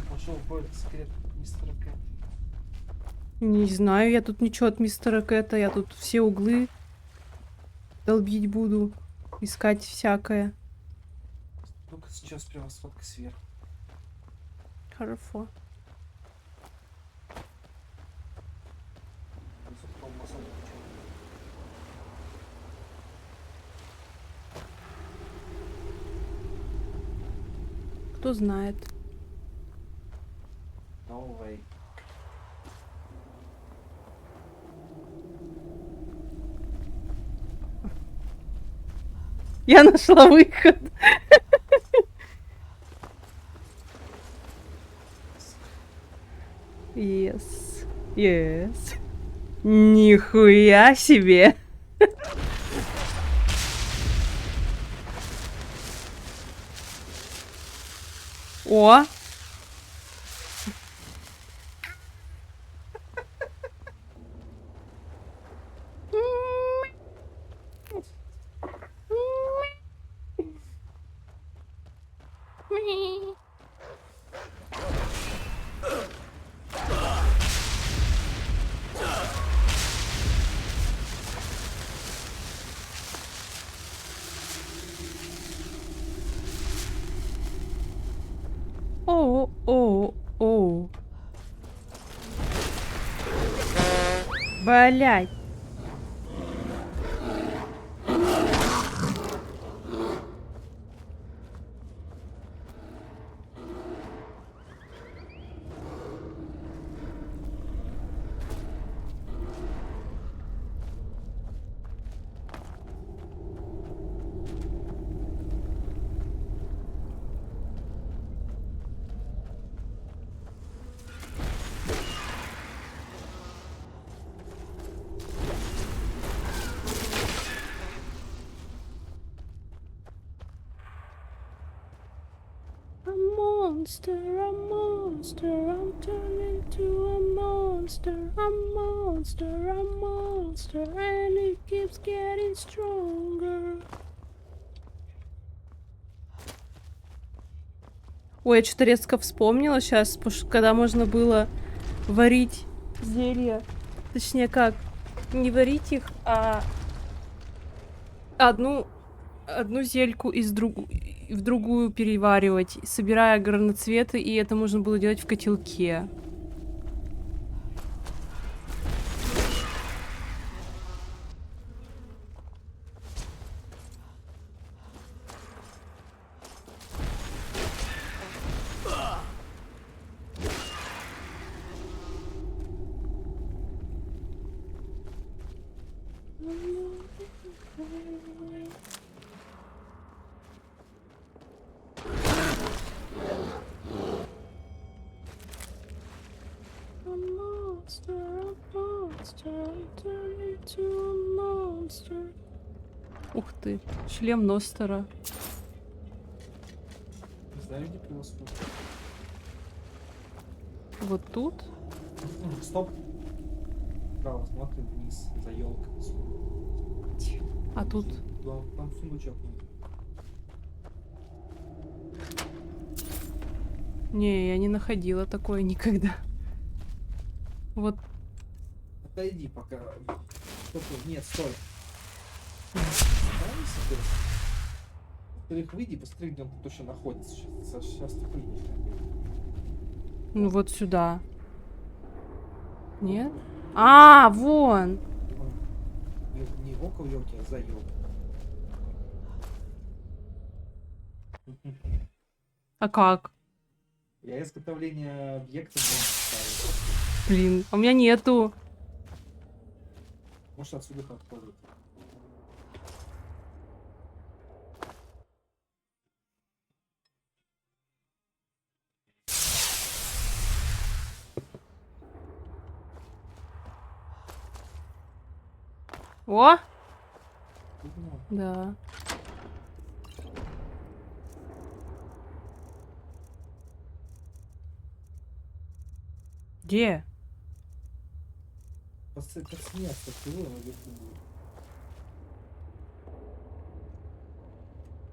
Speaker 10: Пошел в секрет мистера Кэт.
Speaker 1: Не знаю, я тут ничего от мистера Кэта. Я тут все углы долбить буду. Искать всякое.
Speaker 10: Ну-ка сейчас прямо сфоткай сверху.
Speaker 1: Хорошо. Кто знает.
Speaker 10: No way.
Speaker 1: Я нашла выход. Yes. Yes. Нихуя себе. О. О. Блять. monster, I'm turning to a monster, I'm monster, and it keeps getting stronger. Ой, я что-то резко вспомнила сейчас, когда можно было варить зелья. Точнее, как? Не варить их, а одну зельку в другую переваривать, собирая горноцветы, и это можно было делать в котелке. Ух ты, шлем Ностера.
Speaker 10: Не знаю, где превосход.
Speaker 1: Вот тут?
Speaker 10: Стоп. Право, смотрим вниз, за елкой.
Speaker 1: А тут?
Speaker 10: Да, там сундучок.
Speaker 1: Не, я не находила такое никогда. Вот.
Speaker 10: Отойди пока. Нет, стой. Ты их выйди, посмотри, где он тут еще находится. Сейчас ты прыгнешь.
Speaker 1: Ну вот сюда. Нет? А, вон!
Speaker 10: Не около елки, а за елкой.
Speaker 1: А как?
Speaker 10: Я изготовление объекта ставил.
Speaker 1: Блин, а у меня нету.
Speaker 10: Может, отсюда их отходит.
Speaker 1: О! Да. Где?
Speaker 10: Подсняться всего наверху будет.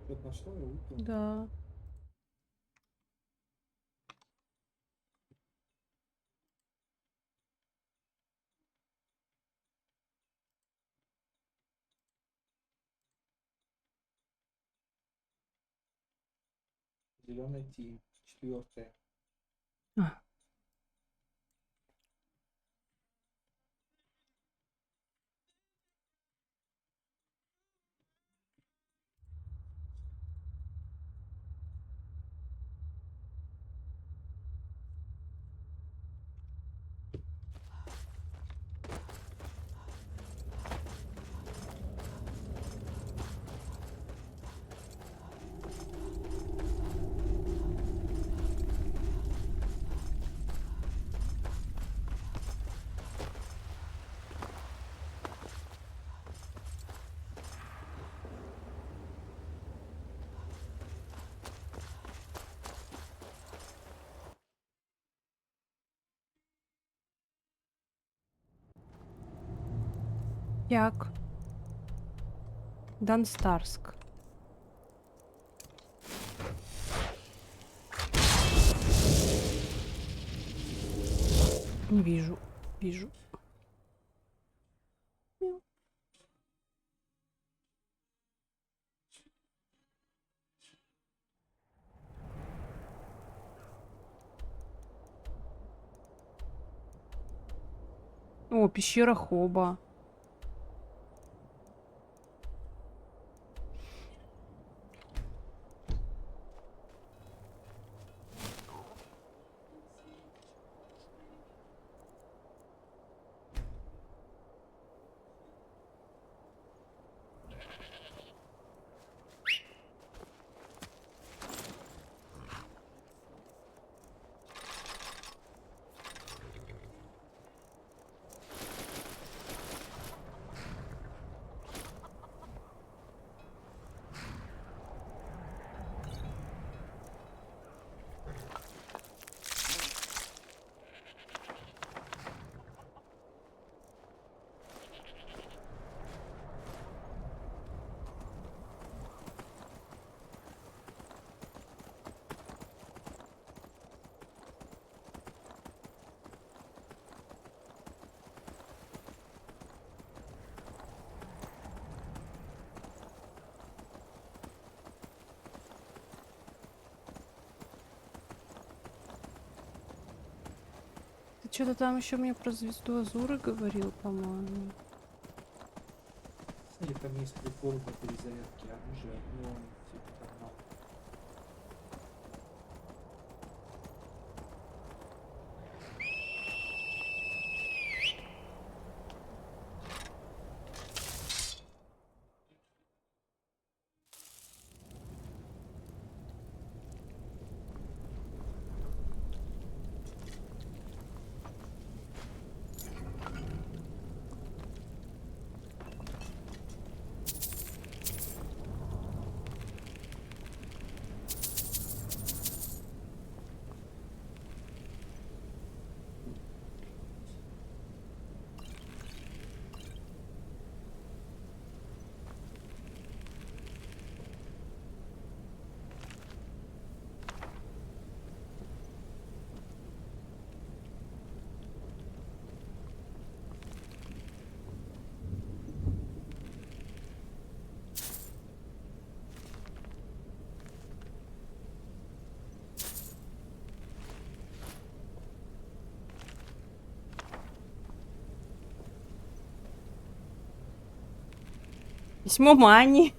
Speaker 10: Что-то нашла и выпила?
Speaker 1: Да.
Speaker 10: Зеленая тень. 4.
Speaker 1: Як? Данстарск. Не вижу. Вижу. О, пещера Хоба. Что-то там еще мне про звезду Азуры говорил, по-моему.
Speaker 10: Или там есть прикол по перезарядке оружия, но типа там мало.
Speaker 1: Письмо Мани.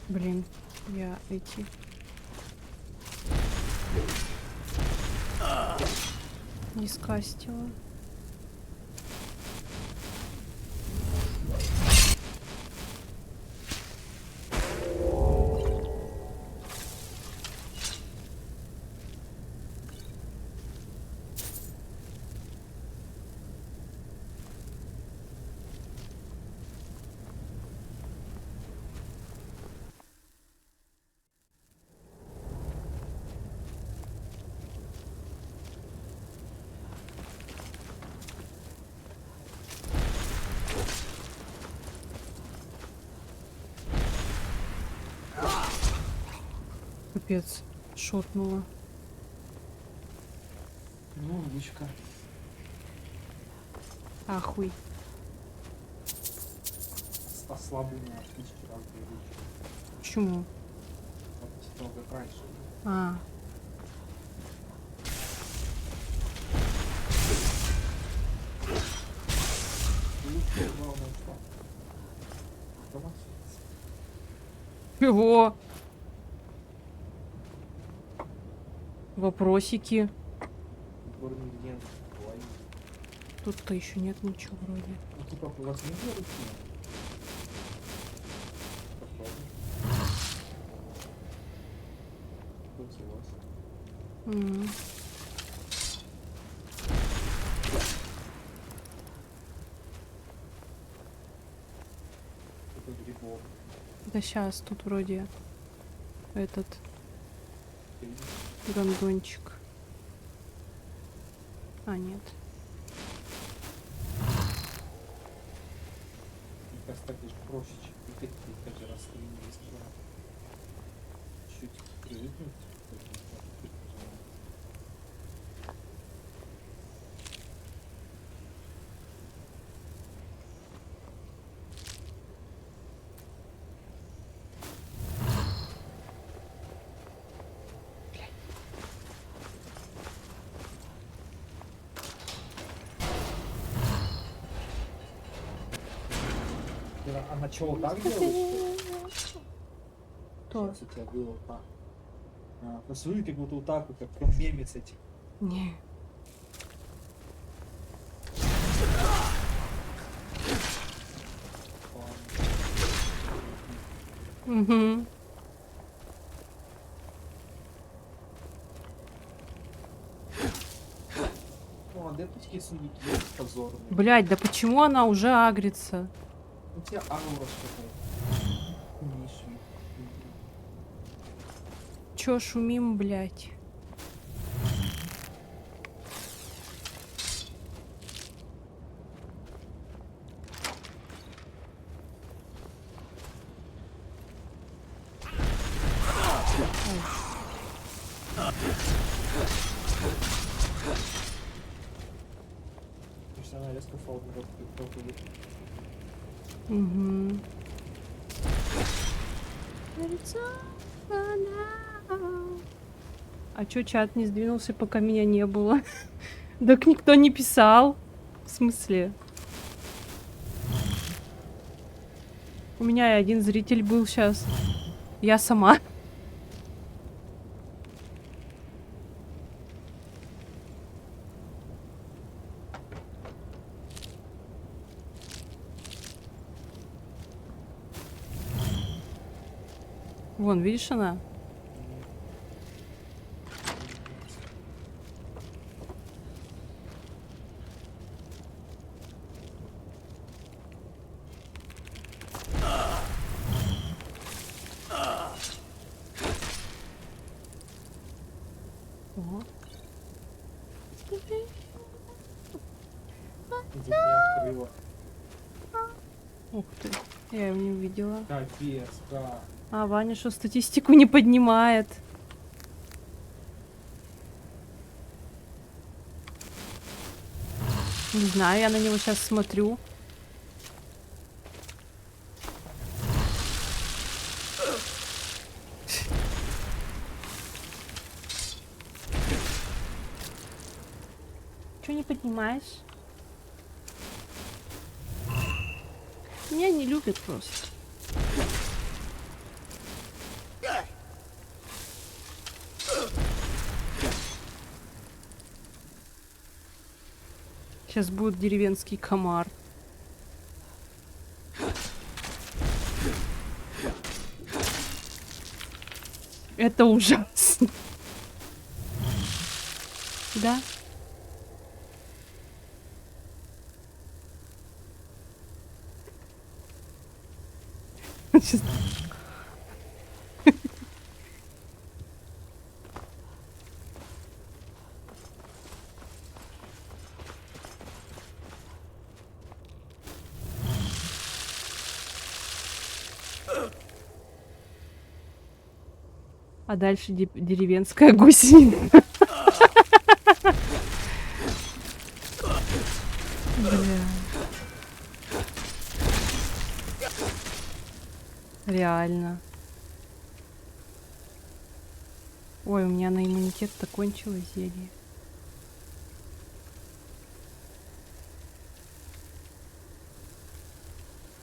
Speaker 1: Блин, я эти... не скастила. Капец, шотнула.
Speaker 10: Ну, умничка.
Speaker 1: Ахуй.
Speaker 10: Ослабление от 1000 раз увеличить.
Speaker 1: Почему?
Speaker 10: Вот много как раньше.
Speaker 1: А.
Speaker 10: Главное, что?
Speaker 1: Чего? Вопросики. Тут-то еще нет ничего вроде.
Speaker 10: Ну, типа, у вас не делают? Тут у вас. Это грибов.
Speaker 1: Да сейчас тут вроде этот гондончик. А, нет.
Speaker 10: Мне кажется, так лишь проще, чем тыкать и каждый раз есть чуть привыкнуть. Она чего, так делает, что ли?
Speaker 1: Кто?
Speaker 10: Сейчас у тебя было так. Посмотри, как будто вот так вот, как в том меме с этим.
Speaker 1: Не. Угу.
Speaker 10: Ну, адептовские сундуки позорные.
Speaker 1: Блять, да почему она уже агрится?
Speaker 10: У тебя аура что-то. Умнейший.
Speaker 1: Чё шумим, блять?
Speaker 10: она резко фаут народ проходит.
Speaker 1: Угу. А чё чат не сдвинулся, пока меня не было? Так никто не писал. В смысле? У меня и один зритель был сейчас. Я сама. Вон, видишь, она? Ого.
Speaker 10: Тут меня открыло.
Speaker 1: Ух ты, я его не увидела.
Speaker 10: Капец, да.
Speaker 1: А Ваня что, статистику не поднимает? Не знаю, я на него сейчас смотрю. Чё не поднимаешь? Меня не любят просто. Сейчас будет деревенский комар. Это ужасно. Да? Сейчас. А дальше деревенская гусеница. Бля. Реально. Ой, у меня на иммунитет-то кончилось зелье.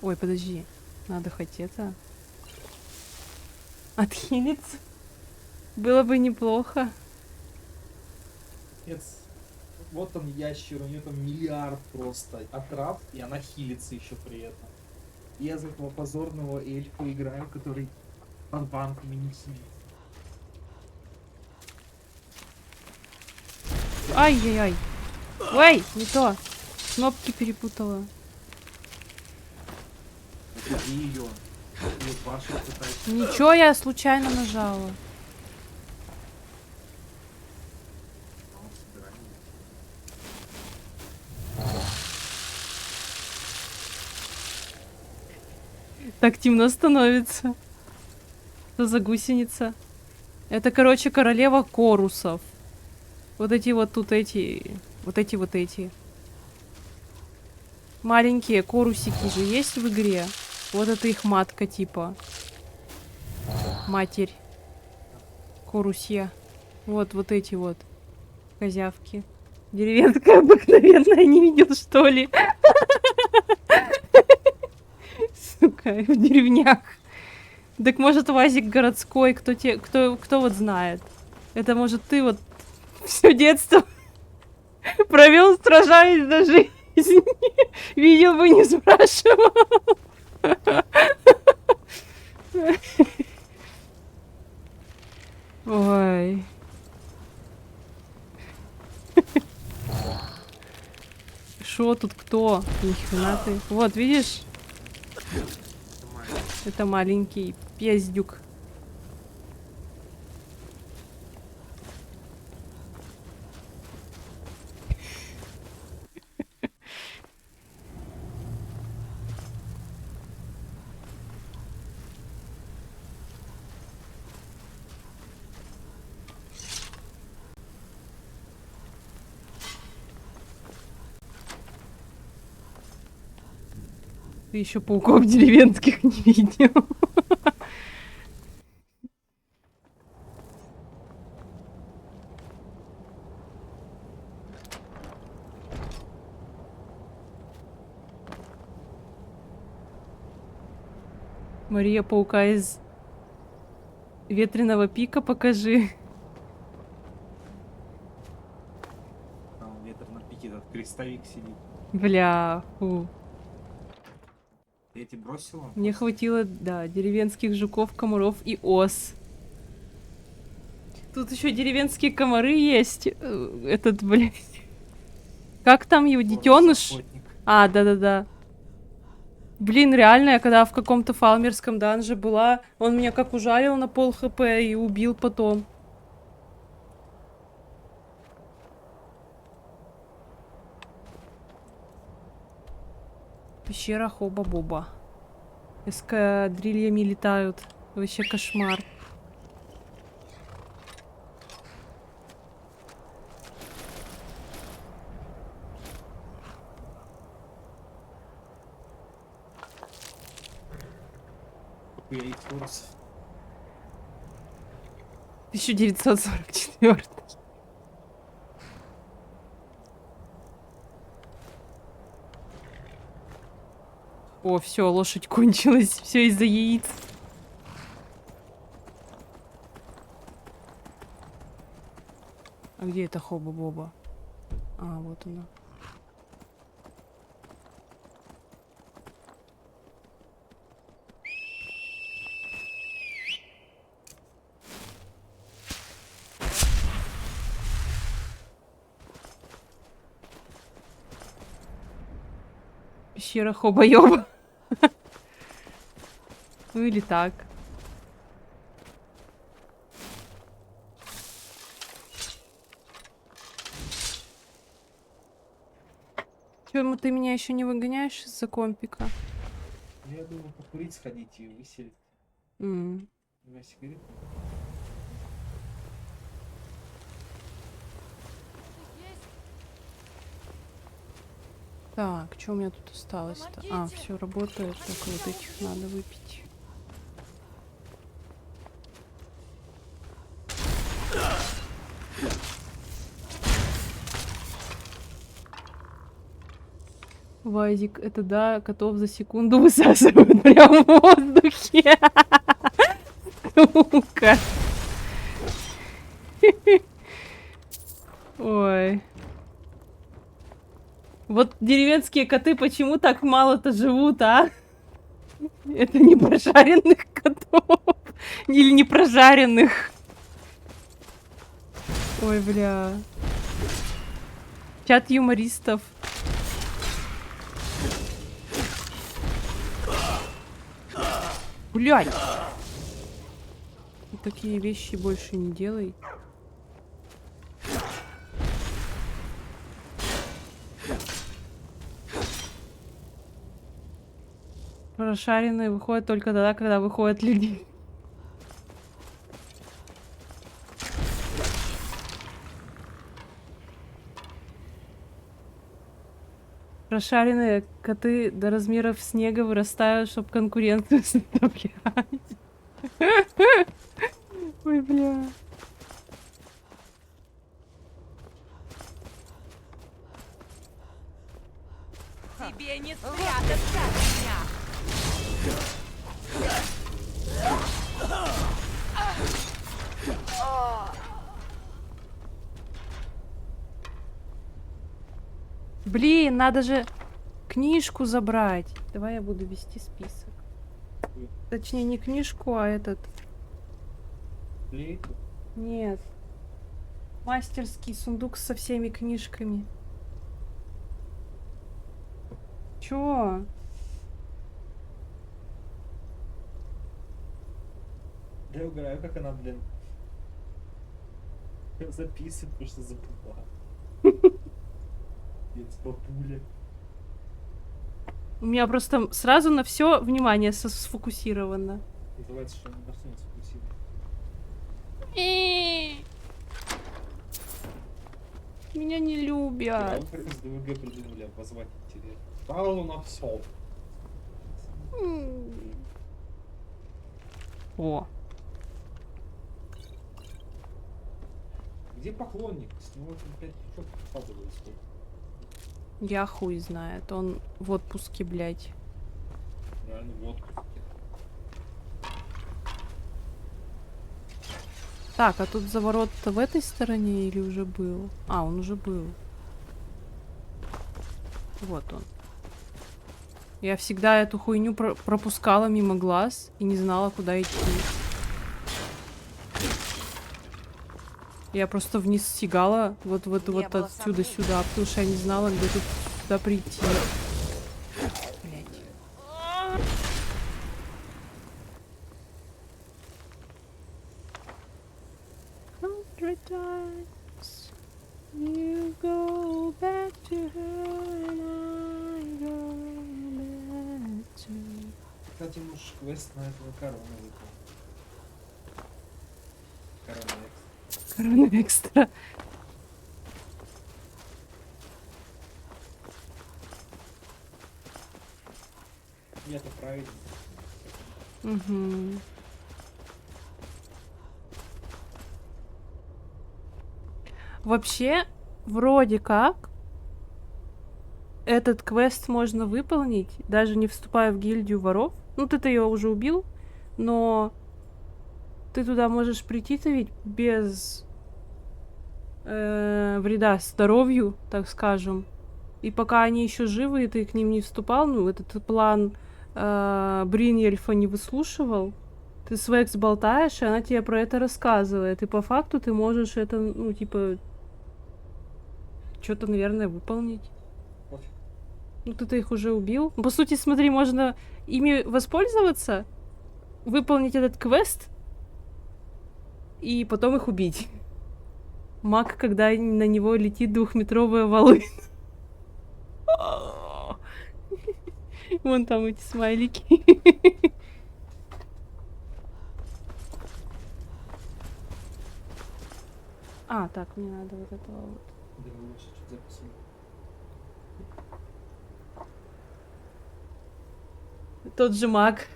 Speaker 1: Ой, подожди. Надо хоть это... отхилиться. Было бы неплохо.
Speaker 10: Нет, вот он ящер, у нее там миллиард просто отрав, и она хилится еще при этом. Я за этого позорного эльфа играю, который под банками не хилит.
Speaker 1: Ай-яй-яй. Ой, не то. Кнопки перепутала.
Speaker 10: Где ее? Ее Паша пытается...
Speaker 1: Ничего, я случайно нажала. Так темно становится. Что за гусеница? Это, короче, королева корусов. Вот эти вот тут эти. Вот эти. Маленькие корусики же есть в игре. Вот это их матка типа. Матерь. Корусья. Вот эти вот. Козявки. Деревенская обыкновенная, не видел, что ли? Сука, в деревнях. Так может Вазик городской, кто вот знает. Это может ты вот все детство провел, сражаясь за жизнь. Видел бы, не спрашивал. Ой. Шо тут кто? Ни хрена ты. Вот, видишь? Это маленький пиздюк. Ты еще пауков деревенских не видел. Мария паука из Ветреного пика, покажи.
Speaker 10: Там ветер на пике, этот крестовик сидит.
Speaker 1: Бля, фу.
Speaker 10: Я тебе бросила?
Speaker 1: Мне хватило, да, деревенских жуков, комаров и ос. Тут еще деревенские комары есть. Этот, блядь. Как там его детеныш? А, да-да-да. Блин, реально, я когда в каком-то фалмерском данже была, он меня как ужалил на пол хп и убил потом. Пещера Хоба-Боба. Эскадрильями летают. Вообще кошмар.
Speaker 10: Я их вырос.
Speaker 1: 1944. О, все, лошадь кончилась. Все из-за яиц. А где это Хоба-Боба? А, вот она. Пещера Хоба-Йоба. Ну или так. Чё, ты меня еще не выгоняешь из-за компика?
Speaker 10: Я думаю, покурить сходить и выселить. У меня сигареты.
Speaker 1: Так, что у меня тут осталось-то? А, все работает, только вот этих надо выпить. Вазик, это да, котов за секунду высасывают прямо в воздухе. Сука. Ой. Вот деревенские коты почему так мало-то живут, а? Это не прожаренных котов. Или не прожаренных. Ой, бля. Чат юмористов. Блядь. Такие вещи больше не делай. Прошаренные выходят только тогда, когда выходят люди. Прошаренные коты до размеров снега вырастают, чтобы конкуренцию составлять. Ой, бля.
Speaker 5: Тебе не спрятаться от меня.
Speaker 1: Блин, надо же книжку забрать. Давай я буду вести список. Точнее, не книжку, а этот. Нет. Мастерский сундук со всеми книжками. Чё?
Speaker 10: Я угораю, как она, блин, записывает, потому что забыла. Без бабуля.
Speaker 1: У меня просто сразу на все внимание сфокусировано.
Speaker 10: Называется, что на все не сфокусировано.
Speaker 1: Меня не любят.
Speaker 10: Как из ДВГ придумали обозвать интересно. Сразу на все.
Speaker 1: О.
Speaker 10: Где поклонник? С него там 5 пучок падает.
Speaker 1: Я хуй знает. Он в отпуске, блядь.
Speaker 10: Реально в отпуске.
Speaker 1: Так, а тут заворот-то в этой стороне или уже был? А, он уже был. Вот он. Я всегда эту хуйню пропускала мимо глаз и не знала, куда идти. Я просто вниз стегала вот отсюда сюда, потому что я не знала, где тут сюда прийти. Блять. You go back to her and I go back to...
Speaker 10: Кстати, можешь квест на этого корону выполнить.
Speaker 1: Корона экстра.
Speaker 10: И это правильно.
Speaker 1: Угу. Вообще, вроде как, этот квест можно выполнить, даже не вступая в гильдию воров. Ну, ты-то ее уже убил, но ты туда можешь прийти-то ведь без вреда здоровью, так скажем. И пока они еще живы, и ты к ним не вступал, ну, этот план Бриньельфа не выслушивал, ты с Векс болтаешь, и она тебе про это рассказывает. И по факту ты можешь это, ну, типа, что-то, наверное, выполнить. Ну, ты-то их уже убил. По сути, смотри, можно ими воспользоваться, выполнить этот квест и потом их убить. Маг, когда на него летит 2-метровая волына. Вон там эти смайлики. А, так, мне надо вот этого вот.
Speaker 10: Да, мы лучше чуть записали.
Speaker 1: Тот же маг.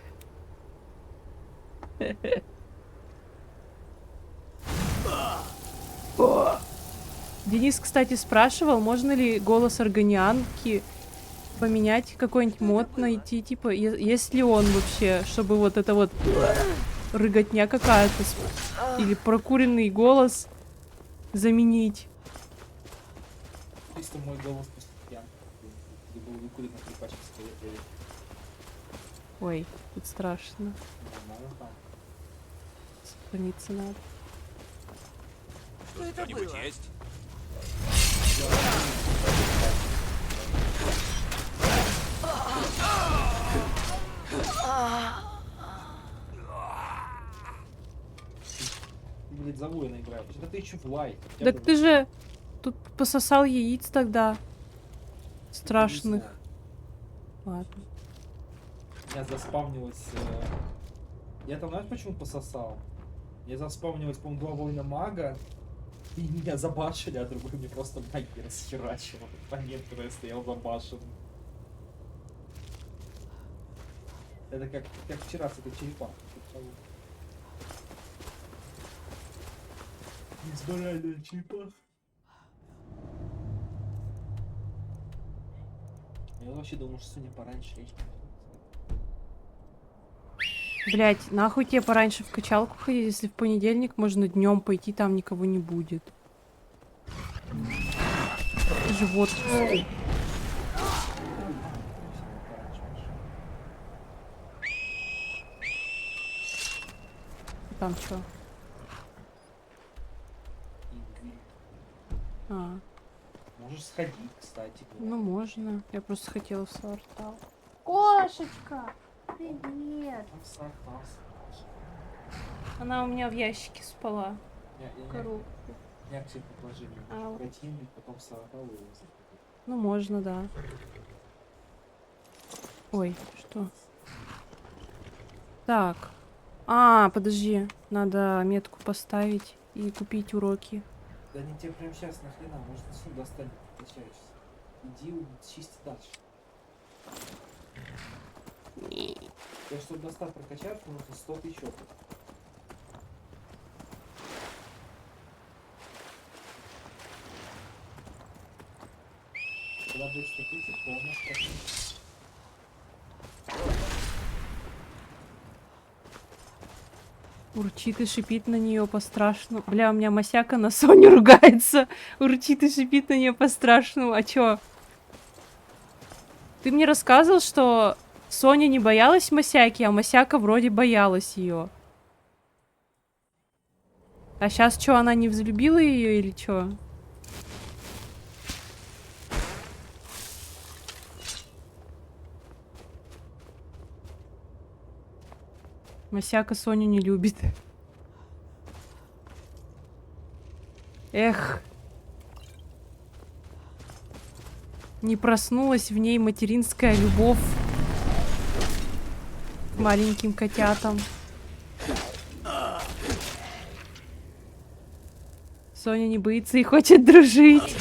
Speaker 1: Денис, кстати, спрашивал, можно ли голос органианки поменять, какой-нибудь мод найти, типа, есть ли он вообще, чтобы вот это вот рыготня какая-то или прокуренный голос заменить.
Speaker 10: Чисто мой голос после пьянки. Где был выкурен на 3 пачки сигарет.
Speaker 1: Ой, тут страшно.
Speaker 10: Нормально там.
Speaker 1: Сохраниться надо.
Speaker 5: Что это было?
Speaker 3: Есть?
Speaker 10: Блин, за воина играю. Это ты еще в лайт.
Speaker 1: Так ты же тут пососал яиц тогда. Страшных. Ладно.
Speaker 10: Я заспавнилась... Я там, знаешь, почему пососал? Я заспавнилась, по-моему, 2 воина мага. И меня забашили, а другой мне просто маги расхерачил. Момент, когда я стоял забашенным. Это как вчера с этой черепахой. Безморальная черепаха. Я вообще думал, что сегодня пораньше лечь.
Speaker 1: Блять, нахуй тебе пораньше в качалку ходить, если в понедельник можно днем пойти, там никого не будет. Живот. Там что? А.
Speaker 10: Можешь сходить, кстати.
Speaker 1: Ну можно. Я просто хотела в Савартал. Кошечка! Привет! Она у меня в ящике спала. Коробку.
Speaker 10: Я к себе положили. Противник, потом Савартал и
Speaker 1: ну можно, да. Ой, что? Так. А, подожди. Надо метку поставить и купить уроки.
Speaker 10: Да не тебе прямо сейчас нахрена, может отсюда достань, качаешься. Иди чисти дальше. Я чтобы достать прокачать, нужно 100 тысяч опыта. Когда будет 100 тысяч, то у нас прокачать.
Speaker 1: Урчит и шипит на нее по-страшному. Бля, у меня Масяка на Соню ругается. Урчит и шипит на нее по-страшному. А чё? Ты мне рассказывал, что Соня не боялась Масяки, а Масяка вроде боялась ее. А сейчас что, она не взлюбила ее или что? Масяка Соню не любит. Эх. Не проснулась в ней материнская любовь к маленьким котятам. Соня не боится и хочет дружить.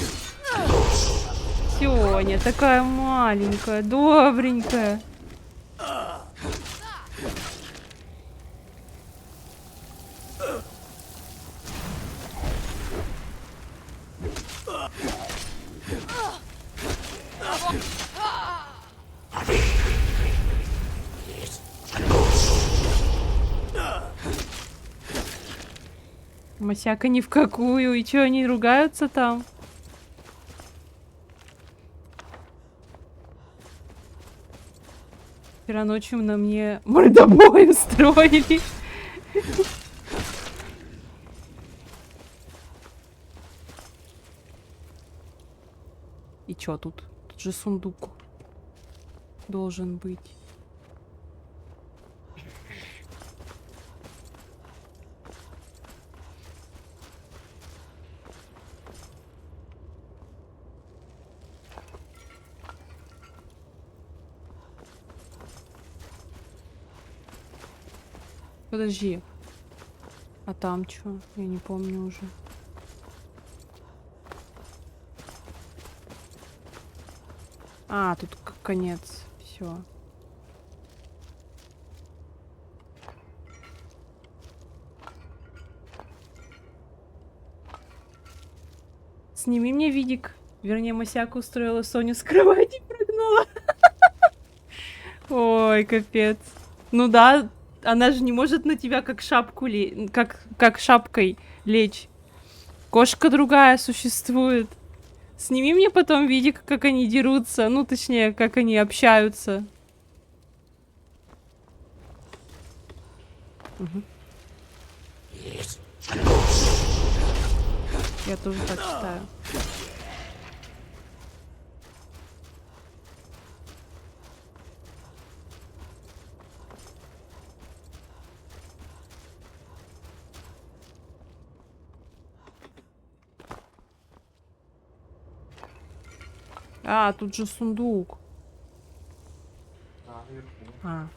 Speaker 1: Соня такая маленькая, добренькая. Масяка ни в какую. И чё, они ругаются там? Вчера ночью на мне мордобой устроили. И чё тут? Тут же сундук должен быть. Подожди. А там чё? Я не помню уже. А, тут конец. Все. Сними мне видик. Вернее, Масяка устроила Соню с кровати, прогнала. Ой, капец. Ну да, она же не может на тебя как шапку как шапкой лечь. Кошка другая существует. Сними мне потом видик, как они дерутся. Ну, точнее, как они общаются. Угу. Я тоже так считаю. А, тут же сундук.
Speaker 10: А, наверху.
Speaker 1: А.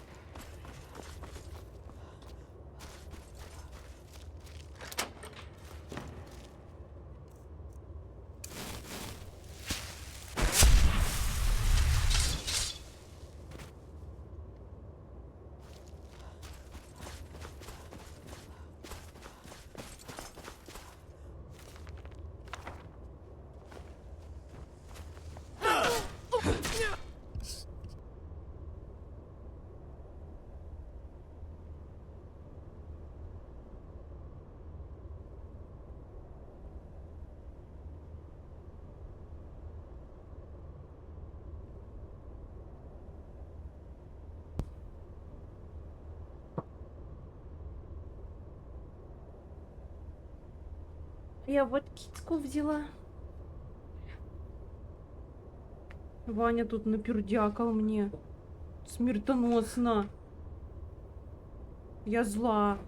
Speaker 1: Я вот кицку взяла. Ваня тут напердякал мне. Смертоносно. Я зла.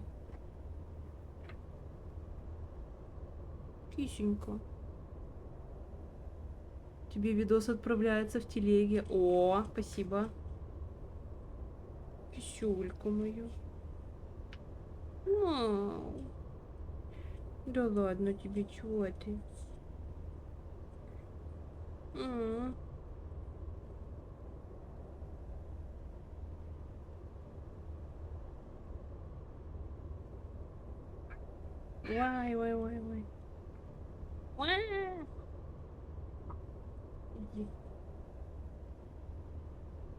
Speaker 1: Кисенька. Тебе видос отправляется в телеге. О, спасибо. Кисюлька моя. Мяу. Да ладно тебе, чего ты? Ой, ой, ой, ой. Иди.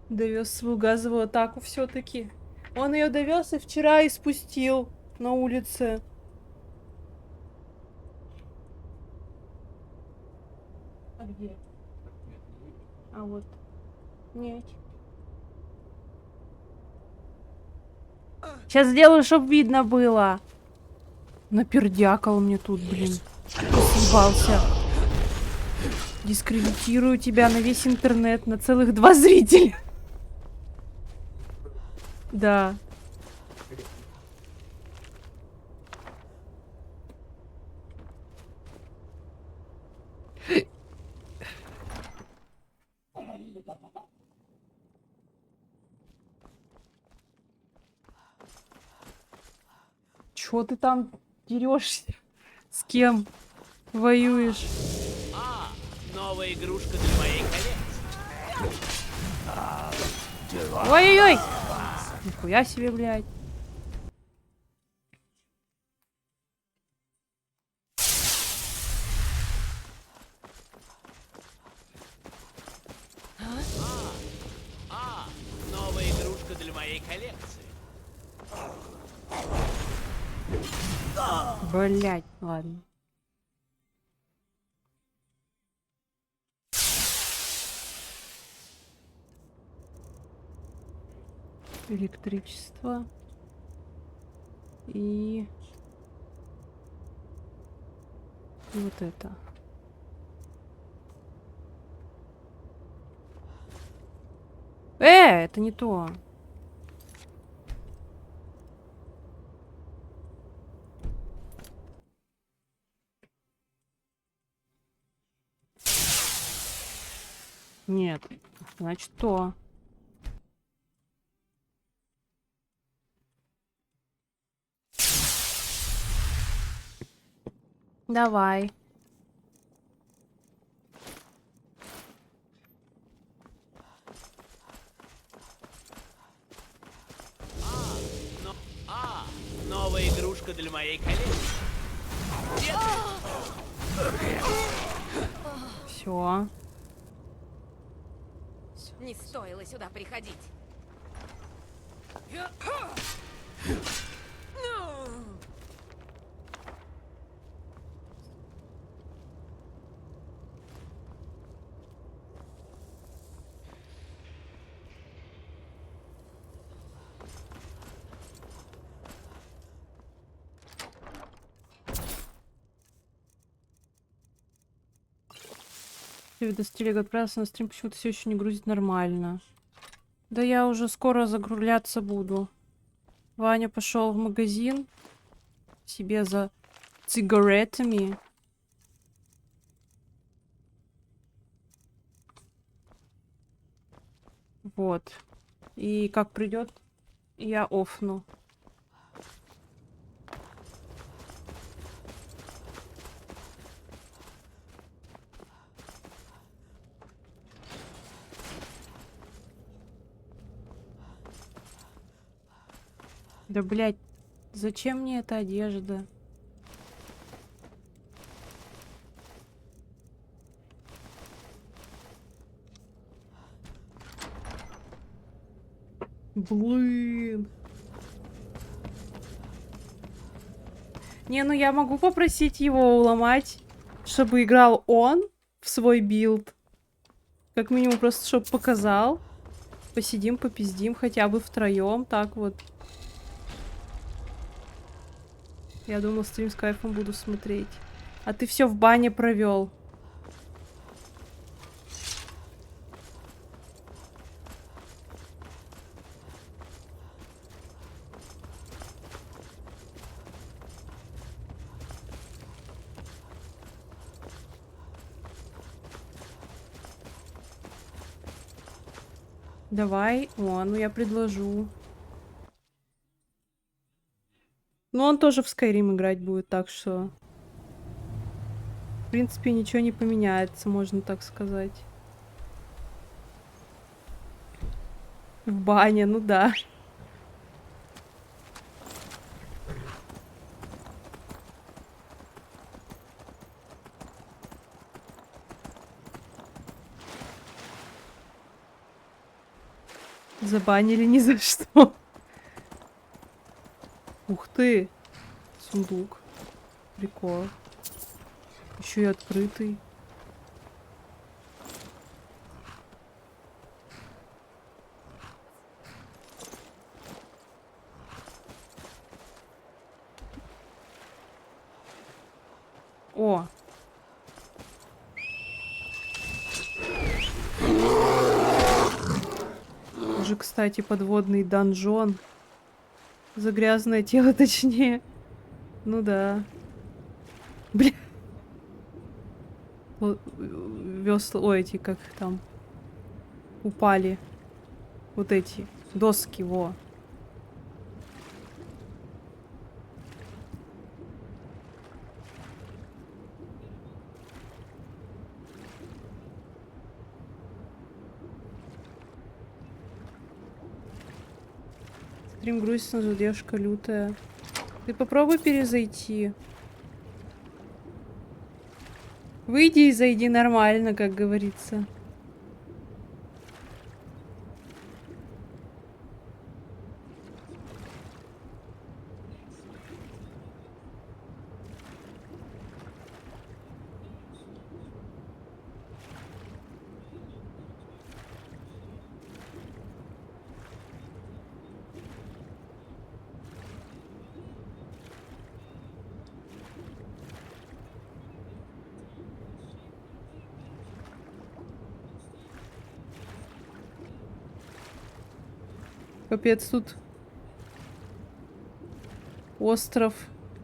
Speaker 1: Довез свою газовую атаку все-таки. Он ее довез и вчера и спустил на улице. А где? А вот. Нет. Сейчас сделаю, чтоб видно было. Напердякал мне тут, блин. Съебался. Дискредитирую тебя на весь интернет, на целых 2 зрителя. Да. Чё ты там дерешься? С кем воюешь?
Speaker 11: Новая игрушка для моей коллекции.
Speaker 1: Ой-ой-ой! Нихуя себе, блядь.
Speaker 11: Новая игрушка для моей коллекции.
Speaker 1: Блядь, ладно. Электричество. И вот это. Это не то. Нет, значит то. Давай.
Speaker 11: Новая игрушка для моей коллекции.
Speaker 1: Все.
Speaker 6: Не стоило сюда приходить.
Speaker 1: Видос телега отправился на стрим, почему-то все еще не грузит нормально. Да я уже скоро загруляться буду. Ваня пошел в магазин себе за сигаретами. Вот. И как придет, я офну. Да, блядь, зачем мне эта одежда? Блин. Не, ну я могу попросить его уломать, чтобы играл он в свой билд. Как минимум просто, чтобы показал. Посидим, попиздим хотя бы втроем, так вот. Я думал, стрим с кайфом буду смотреть. А ты все в бане провел. Давай, ну я предложу. Ну, он тоже в Skyrim играть будет, так что... В принципе, ничего не поменяется, можно так сказать. В бане, ну да. Забанили ни за что. Ух ты. Сундук. Прикол. Еще и открытый. О! Уже, кстати, подводный донжон. За грязное тело, точнее. Ну да. Бля. Весла, ой, эти, как там, упали. Вот эти доски, во. Стрим грустно, задержка лютая. Ты попробуй перезайти. Выйди и зайди нормально, как говорится. Капец, тут остров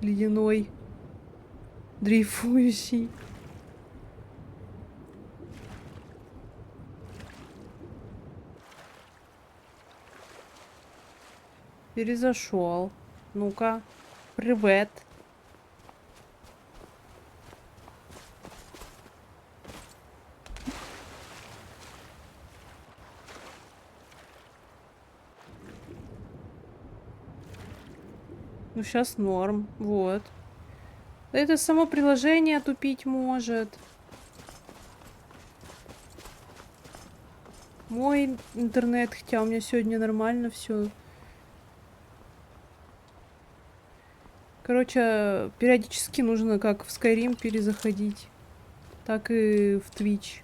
Speaker 1: ледяной, дрейфующий. Перезашел. Ну-ка, привет. Ну, сейчас норм. Вот. Это само приложение тупить может. Мой интернет, хотя у меня сегодня нормально все. Короче, периодически нужно как в Skyrim перезаходить, так и в Twitch.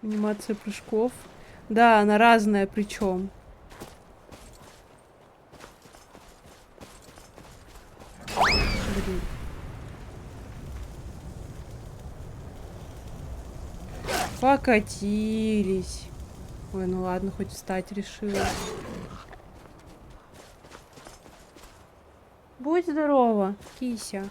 Speaker 1: Анимация прыжков. Да, она разная причем. Блин. Покатились. Ой, ну ладно, хоть встать решила. Будь здорова, кися.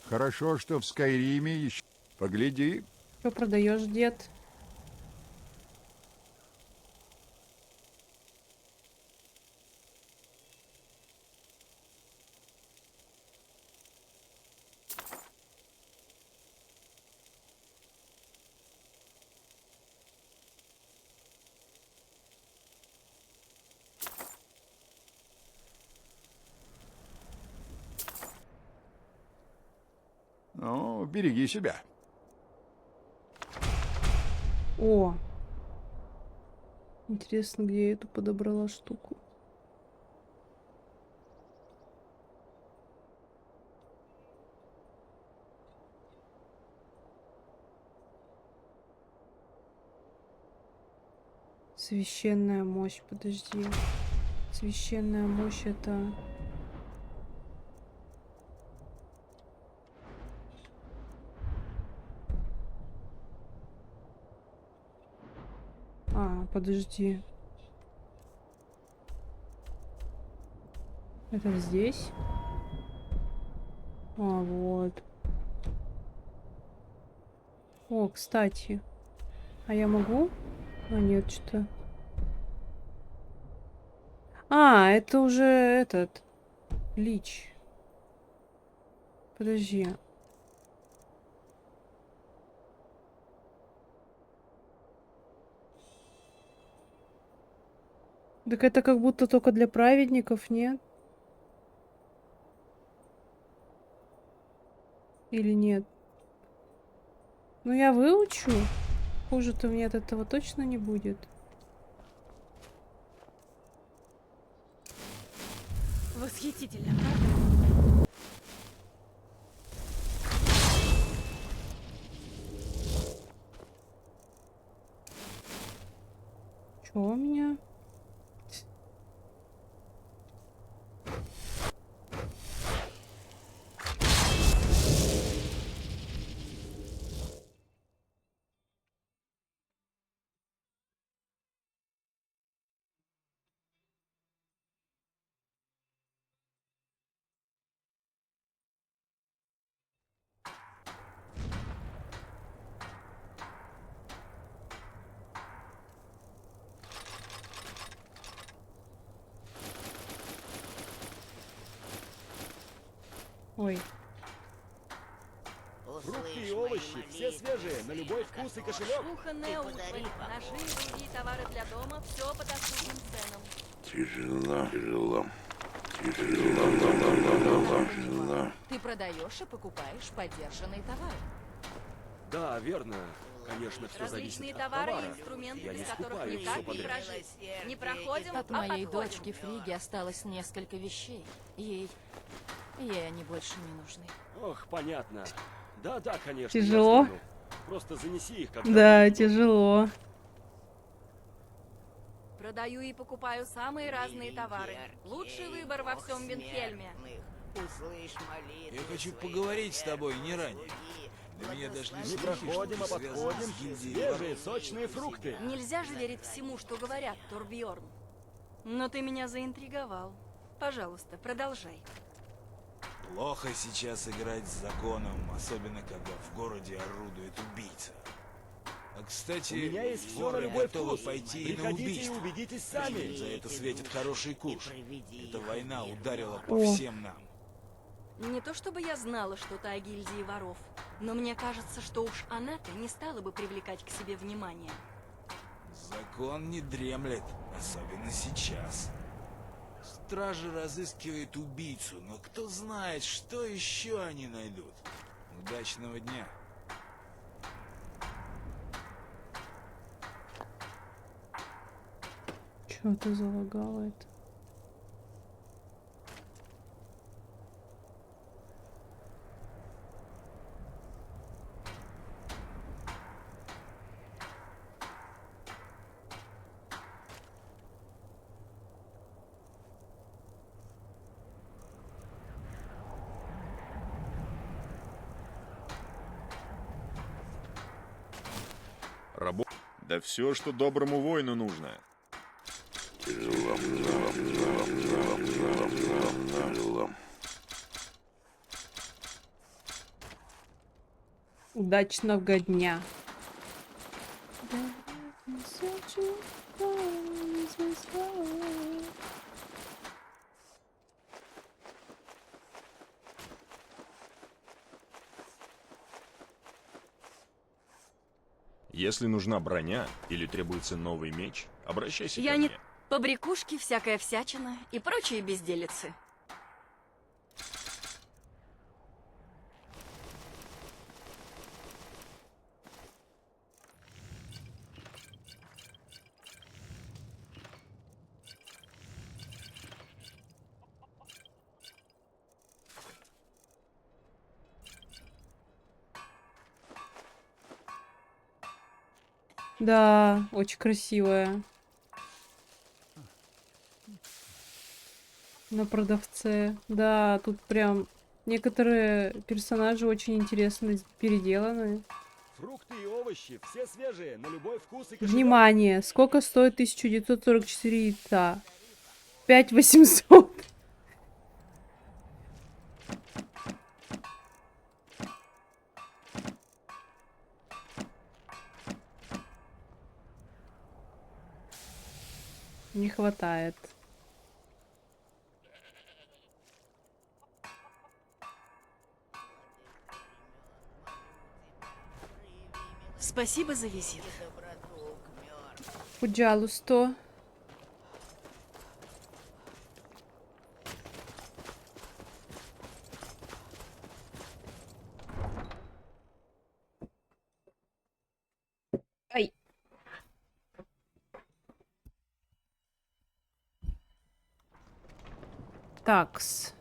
Speaker 18: Хорошо, что в Скайриме еще... Погляди.
Speaker 1: Что продаешь, дед?
Speaker 18: Ну, береги себя.
Speaker 1: О! Интересно, где я эту подобрала штуку. Священная мощь, подожди. Священная мощь это... А, подожди. Это здесь? А, вот. О, кстати. А я могу? А, нет, что-то... А, это уже этот... Лич. Подожди. Так это как будто только для праведников, нет? Или нет? Ну, я выучу. Хуже-то мне от этого точно не будет.
Speaker 6: Восхитительно, правда?
Speaker 1: Чё у меня? Ой.
Speaker 21: Фрукты и овощи, все свежие, на любой вкус и кошелек.
Speaker 7: Кухонная утварь, ножи, и другие товары для дома, все по доступным ценам.
Speaker 13: Тяжело, тяжело. Тяжело.
Speaker 6: Ты продаешь и покупаешь подержанные товары.
Speaker 21: Да, верно. Конечно, все зависит
Speaker 7: Различные
Speaker 21: от
Speaker 7: товары
Speaker 21: товара.
Speaker 7: и инструменты,
Speaker 21: Я не
Speaker 7: без которых
Speaker 21: скупаю
Speaker 7: никак
Speaker 21: все
Speaker 7: не
Speaker 21: подряд.
Speaker 7: прожить. Не проходим,
Speaker 6: От
Speaker 7: а
Speaker 6: моей
Speaker 7: подходим.
Speaker 6: дочки Фриги осталось несколько вещей. Ей они больше не нужны.
Speaker 21: Ох, понятно. Да, конечно.
Speaker 1: Тяжело?
Speaker 21: я вспомнил. Просто занеси их, когда
Speaker 1: Да,
Speaker 21: будет.
Speaker 1: тяжело.
Speaker 7: Продаю и покупаю самые разные товары. Лучший выбор во всем Винхельме.
Speaker 4: Я хочу поговорить с тобой не ранее. До меня дошли
Speaker 21: Не
Speaker 4: слухи,
Speaker 21: проходим,
Speaker 4: что
Speaker 21: а
Speaker 4: ты связан
Speaker 21: подходим.
Speaker 4: с гильдией
Speaker 21: Свежие,
Speaker 4: воров.
Speaker 21: сочные фрукты.
Speaker 7: Нельзя же верить всему, что говорят, Торбьорн. Но ты меня заинтриговал. Пожалуйста, продолжай.
Speaker 4: Плохо сейчас играть с законом, особенно когда в городе орудует убийца. А кстати,
Speaker 21: У меня есть все на
Speaker 4: воры
Speaker 21: любой
Speaker 4: готовы
Speaker 21: вкус.
Speaker 4: пойти и на
Speaker 21: Приходите и
Speaker 4: убийство.
Speaker 21: убедитесь сами.
Speaker 4: Им за это светит хороший куш. Эта война ударила по
Speaker 1: О.
Speaker 4: всем нам.
Speaker 7: Не то чтобы я знала что-то о гильдии воров, но мне кажется, что уж она-то не стала бы привлекать к себе внимание.
Speaker 4: Закон не дремлет, особенно сейчас. Стражи разыскивают убийцу, но кто знает, что еще они найдут. Удачного дня.
Speaker 1: Чё ты залагало это?
Speaker 12: Да все, что доброму воину нужно.
Speaker 1: Удачного дня.
Speaker 12: Если нужна броня или требуется новый меч, обращайся
Speaker 7: Я
Speaker 12: ко
Speaker 7: не...
Speaker 12: мне.
Speaker 7: Побрякушки, всякая всячина и прочие безделицы.
Speaker 1: Да, очень красивая. На продавце. Да, тут прям некоторые персонажи очень интересно переделаны.
Speaker 21: Фрукты и овощи, все свежие, на любой вкус и
Speaker 1: Внимание! Сколько стоит 1944 яйца? 5800. Не хватает.
Speaker 20: Спасибо за визит.
Speaker 1: Пожалуйста. Ай. Такс.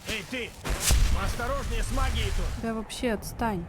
Speaker 11: Эй, ты! Осторожнее с магией тут!
Speaker 1: Да вообще отстань.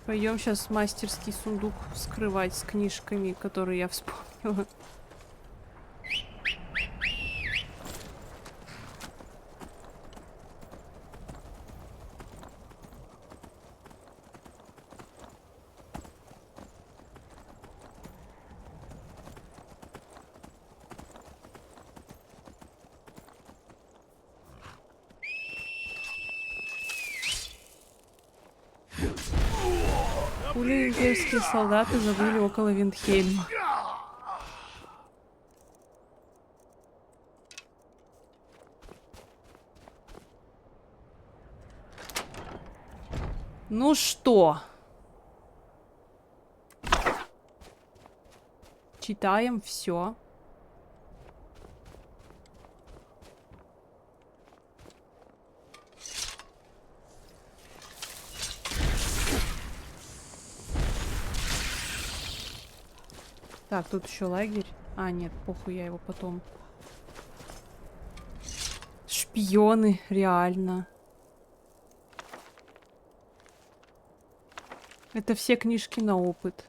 Speaker 1: Пойдем сейчас мастерский сундук вскрывать с книжками, которые я вспомнила. Пули имперские солдаты забыли около Виндхейма. Ну что? Читаем все. Так, тут еще лагерь. А, нет, похуй, я его потом. Шпионы, реально. Это все книжки на опыт.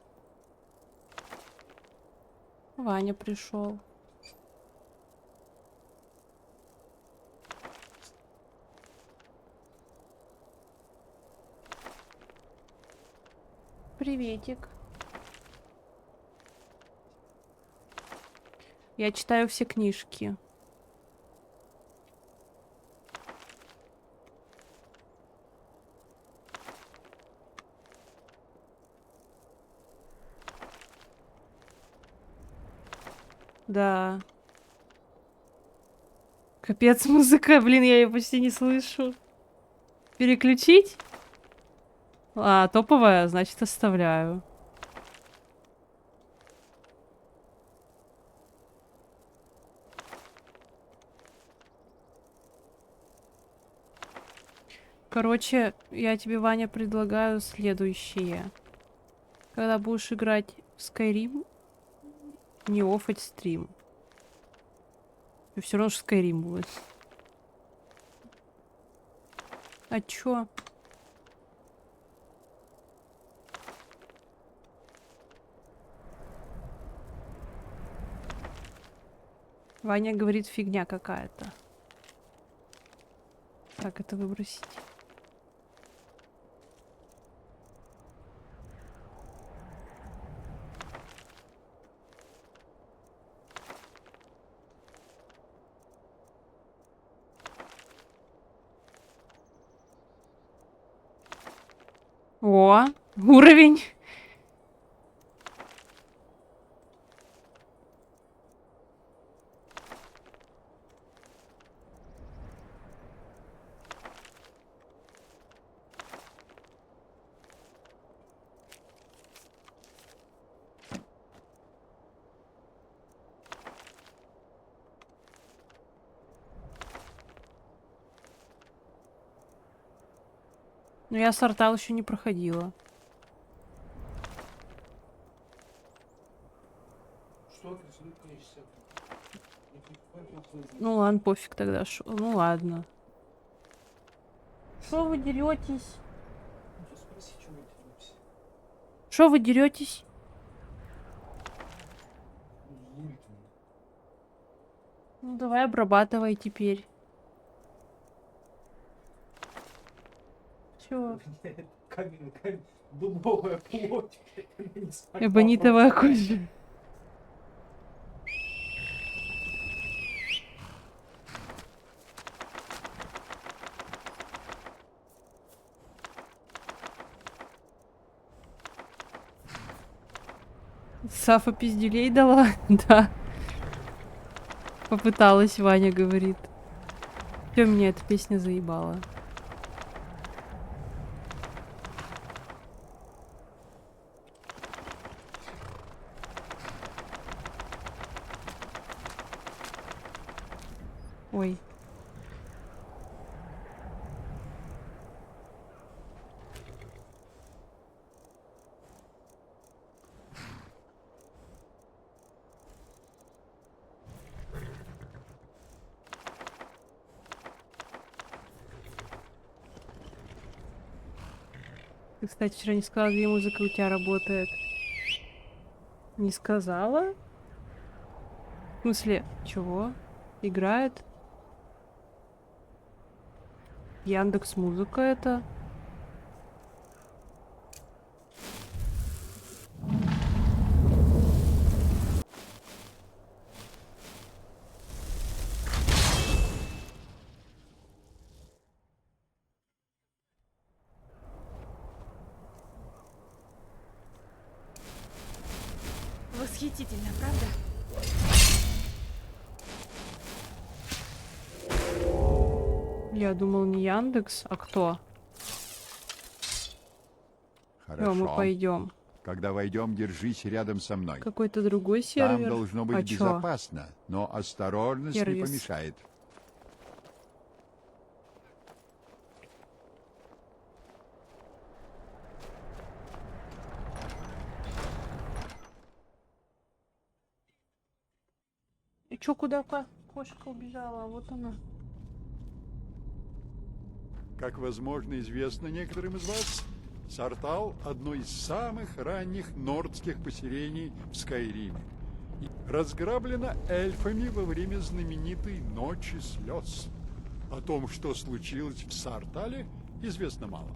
Speaker 1: Ваня пришел. Приветик. Я читаю все книжки. Да. Капец, музыка, блин, я ее почти не слышу. Переключить? А, топовая, значит, оставляю. Короче, я тебе, Ваня, предлагаю следующее. Когда будешь играть в Skyrim, не оффать стрим. И все равно же Skyrim будет. А чё? Ваня говорит, фигня какая-то. Как это выбросить? О, уровень. Но я Сартал еще не проходила.
Speaker 10: Что ты слыкаешься?
Speaker 1: Ну ладно, пофиг тогда. Ну ладно. Что вы деретесь? Что вы деретесь? Ну давай обрабатывай теперь. Чё?
Speaker 10: Дубовая плоть.
Speaker 1: Эбонитовая кожа. Сафа пиздюлей дала? Да. Попыталась, Ваня говорит. Чё меня эта песня заебала? Ой. Ты, кстати, вчера не сказала, где музыка у тебя работает. Не сказала? В смысле, чего? Играет? Яндекс Музыка это?
Speaker 20: Восхитительно, правда?
Speaker 1: Я думал, не Яндекс, а кто?
Speaker 18: Хорошо.
Speaker 1: Всё, мы пойдем.
Speaker 18: Когда войдем, держись рядом со мной.
Speaker 1: Какой-то другой сервер.
Speaker 18: Там должно быть
Speaker 1: А чё?
Speaker 18: безопасно, но осторожность не
Speaker 1: Сервис.
Speaker 18: помешает.
Speaker 1: И чё, куда кошка убежала? Вот она.
Speaker 18: Как, возможно, известно некоторым из вас, Сартал — одно из самых ранних нордских поселений в Скайриме. И разграблено эльфами во время знаменитой Ночи слез. О том, что случилось в Сартале, известно мало.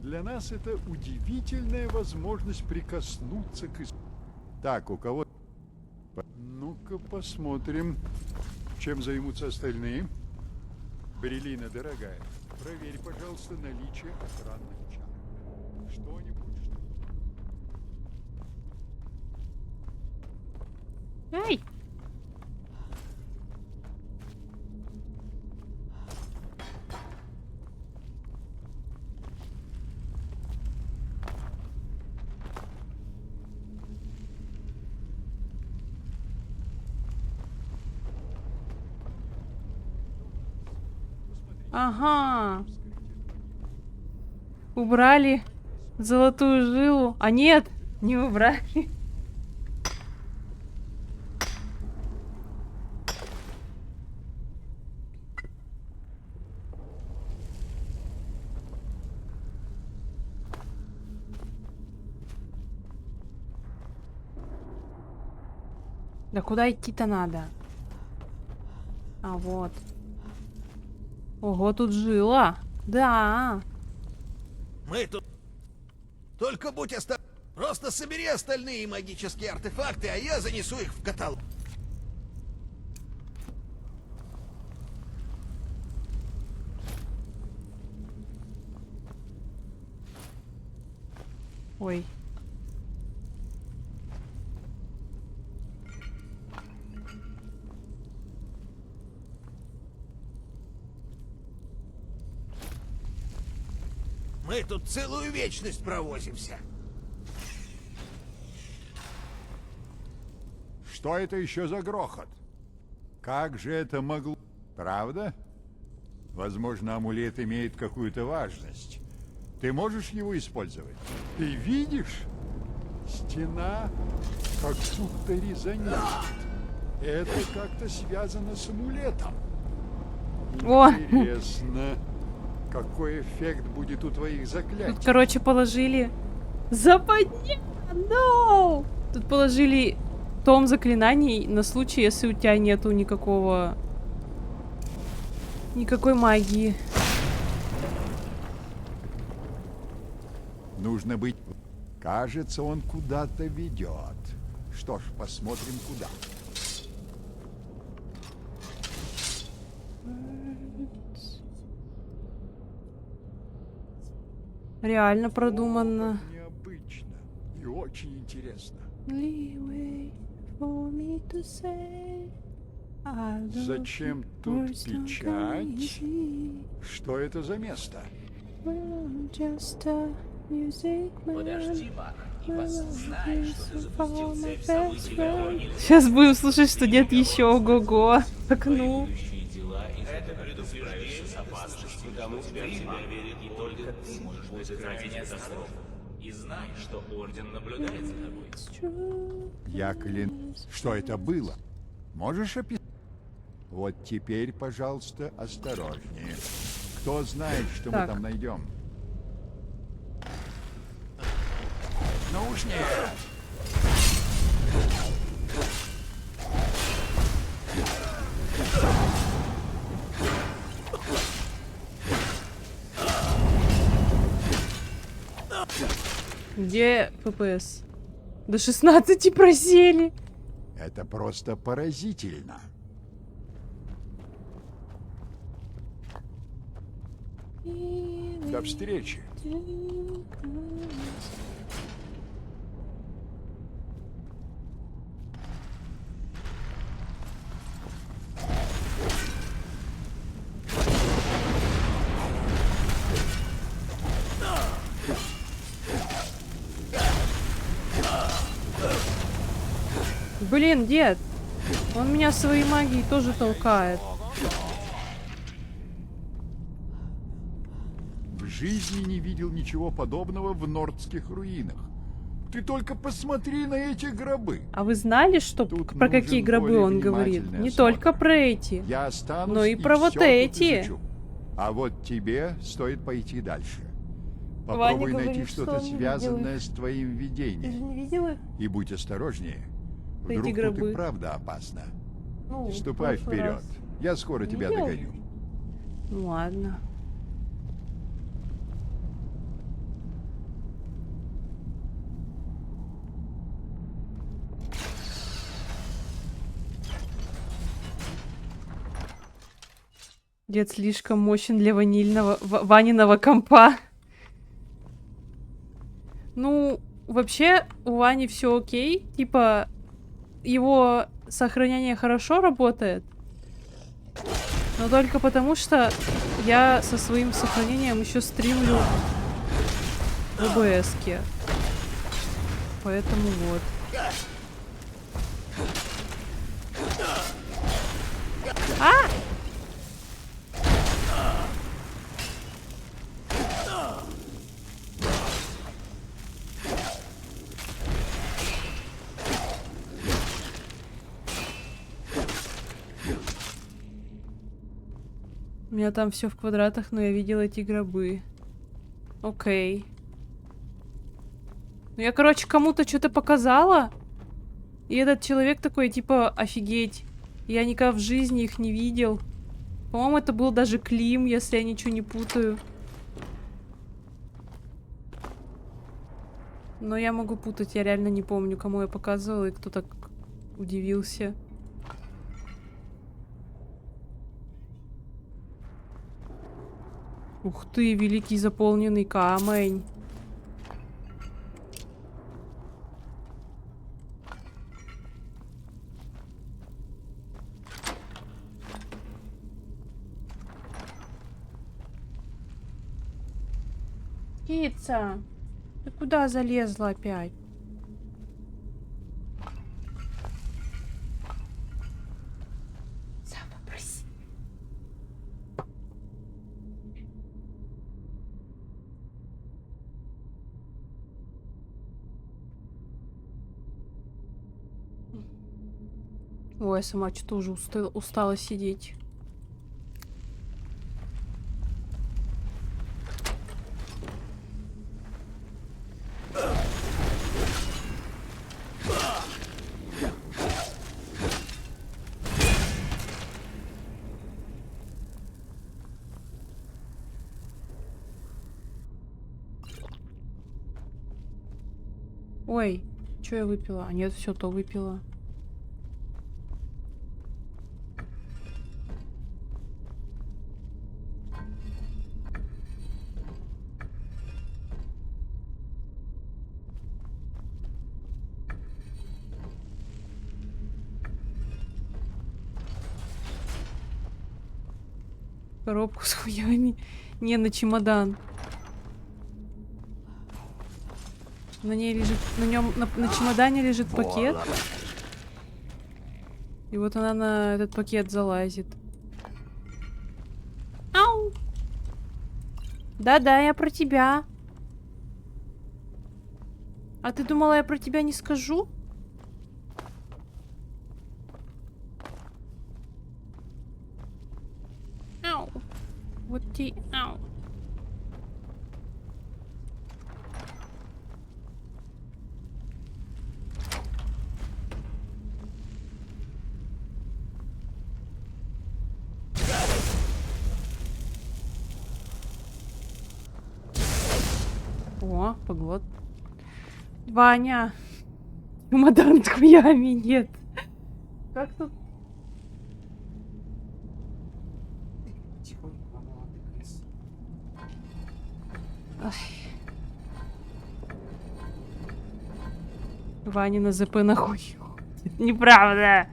Speaker 18: Для нас это удивительная возможность прикоснуться к... Так, у кого... Ну-ка посмотрим, чем займутся остальные. Брелина, дорогая, проверь, пожалуйста, наличие охранных чар. Что-нибудь, что...
Speaker 1: Эй! Ага. Убрали золотую жилу. А нет, не убрали. Да куда идти-то надо? А вот. Ого, тут жила. Да.
Speaker 3: Мы тут... Только будь осторожен. Просто собери остальные магические артефакты, а я занесу их в каталог.
Speaker 1: Ой.
Speaker 3: Мы тут целую вечность провозимся.
Speaker 18: Что это еще за грохот? Как же это могло... Правда? Возможно, амулет имеет какую-то важность. Ты можешь его использовать? Ты видишь? Стена как будто резонирует. Это как-то связано с амулетом.
Speaker 1: О!
Speaker 18: Интересно, какой эффект будет у твоих заклятий?
Speaker 1: Тут, короче, положили... Западня! No! Тут положили том заклинаний на случай, если у тебя нету никакой магии.
Speaker 18: Нужно быть... Кажется, он куда-то ведет. Что ж, посмотрим, куда.
Speaker 1: Реально продуманно.
Speaker 18: Необычно и очень интересно. Зачем тут печать? Что это за место?
Speaker 9: Подожди, Мак, и знай, что ты запустил цепь событий, которые не...
Speaker 1: Сейчас будем слушать, что нет еще ого-го. Окну.
Speaker 9: Это предупреждение с опасностью, кому тебя верит, и только ты можешь предотвратить катастрофу. И знай, что Орден наблюдает за тобой.
Speaker 18: Я клянусь, что это было. Можешь описать? Вот теперь, пожалуйста, осторожнее. Кто знает, что мы там найдем? Ну уж нет.
Speaker 1: Где ФПС? До 16 просели.
Speaker 18: Это просто поразительно. До встречи.
Speaker 1: Блин, дед, он меня своей магией тоже толкает.
Speaker 18: В жизни не видел ничего подобного в нордских руинах. Ты только посмотри на эти гробы.
Speaker 1: А вы знали, что про какие гробы он говорит? Не только про эти,
Speaker 18: Я останусь
Speaker 1: но и про вот
Speaker 18: всё тут
Speaker 1: эти.
Speaker 18: изучу. А вот тебе стоит пойти дальше.
Speaker 1: Ваня
Speaker 18: Попробуй найти
Speaker 1: говорит,
Speaker 18: что-то
Speaker 1: что он
Speaker 18: связанное
Speaker 1: видел
Speaker 18: с твоим
Speaker 1: Ты же
Speaker 18: видением.
Speaker 1: не видел их?
Speaker 18: И будь осторожнее.
Speaker 1: Эти
Speaker 18: Вдруг тут
Speaker 1: гробы.
Speaker 18: и правда опасно.
Speaker 1: Ну,
Speaker 18: Ступай
Speaker 1: в прошлый
Speaker 18: вперед.
Speaker 1: раз.
Speaker 18: Я скоро тебя
Speaker 1: Видел?
Speaker 18: догоню.
Speaker 1: Ну ладно. Дед слишком мощен для Ваниного компа. Ну, вообще, у Вани все окей. Типа, его сохранение хорошо работает. Но только потому, что я со своим сохранением еще стримлю в ОБС-ке. Поэтому вот. А! У меня там все в квадратах, но я видела эти гробы. Окей. Ну я, короче, кому-то что-то показала. И этот человек такой, типа, офигеть. Я никогда в жизни их не видел. По-моему, это был даже Клим, если я ничего не путаю. Но я могу путать, я реально не помню, кому я показывала, и кто так удивился. Ух ты, великий заполненный камень. Птица, ты куда залезла опять? Сам попроси. Ой, я сама что-то уже устала сидеть. Ой, что я выпила? А нет, все то выпила. Коробку с хуями. Не, на чемодан. На ней лежит, на чемодане лежит пакет. И вот она на этот пакет залазит. Ау! Да-да, я про тебя. А ты думала, я про тебя не скажу? Ау! Вот ты, ау! О, поглот. Ваня. Чемодан с хуями нет. Как тут? Ой. Ваня на ЗП нахуй. Неправда.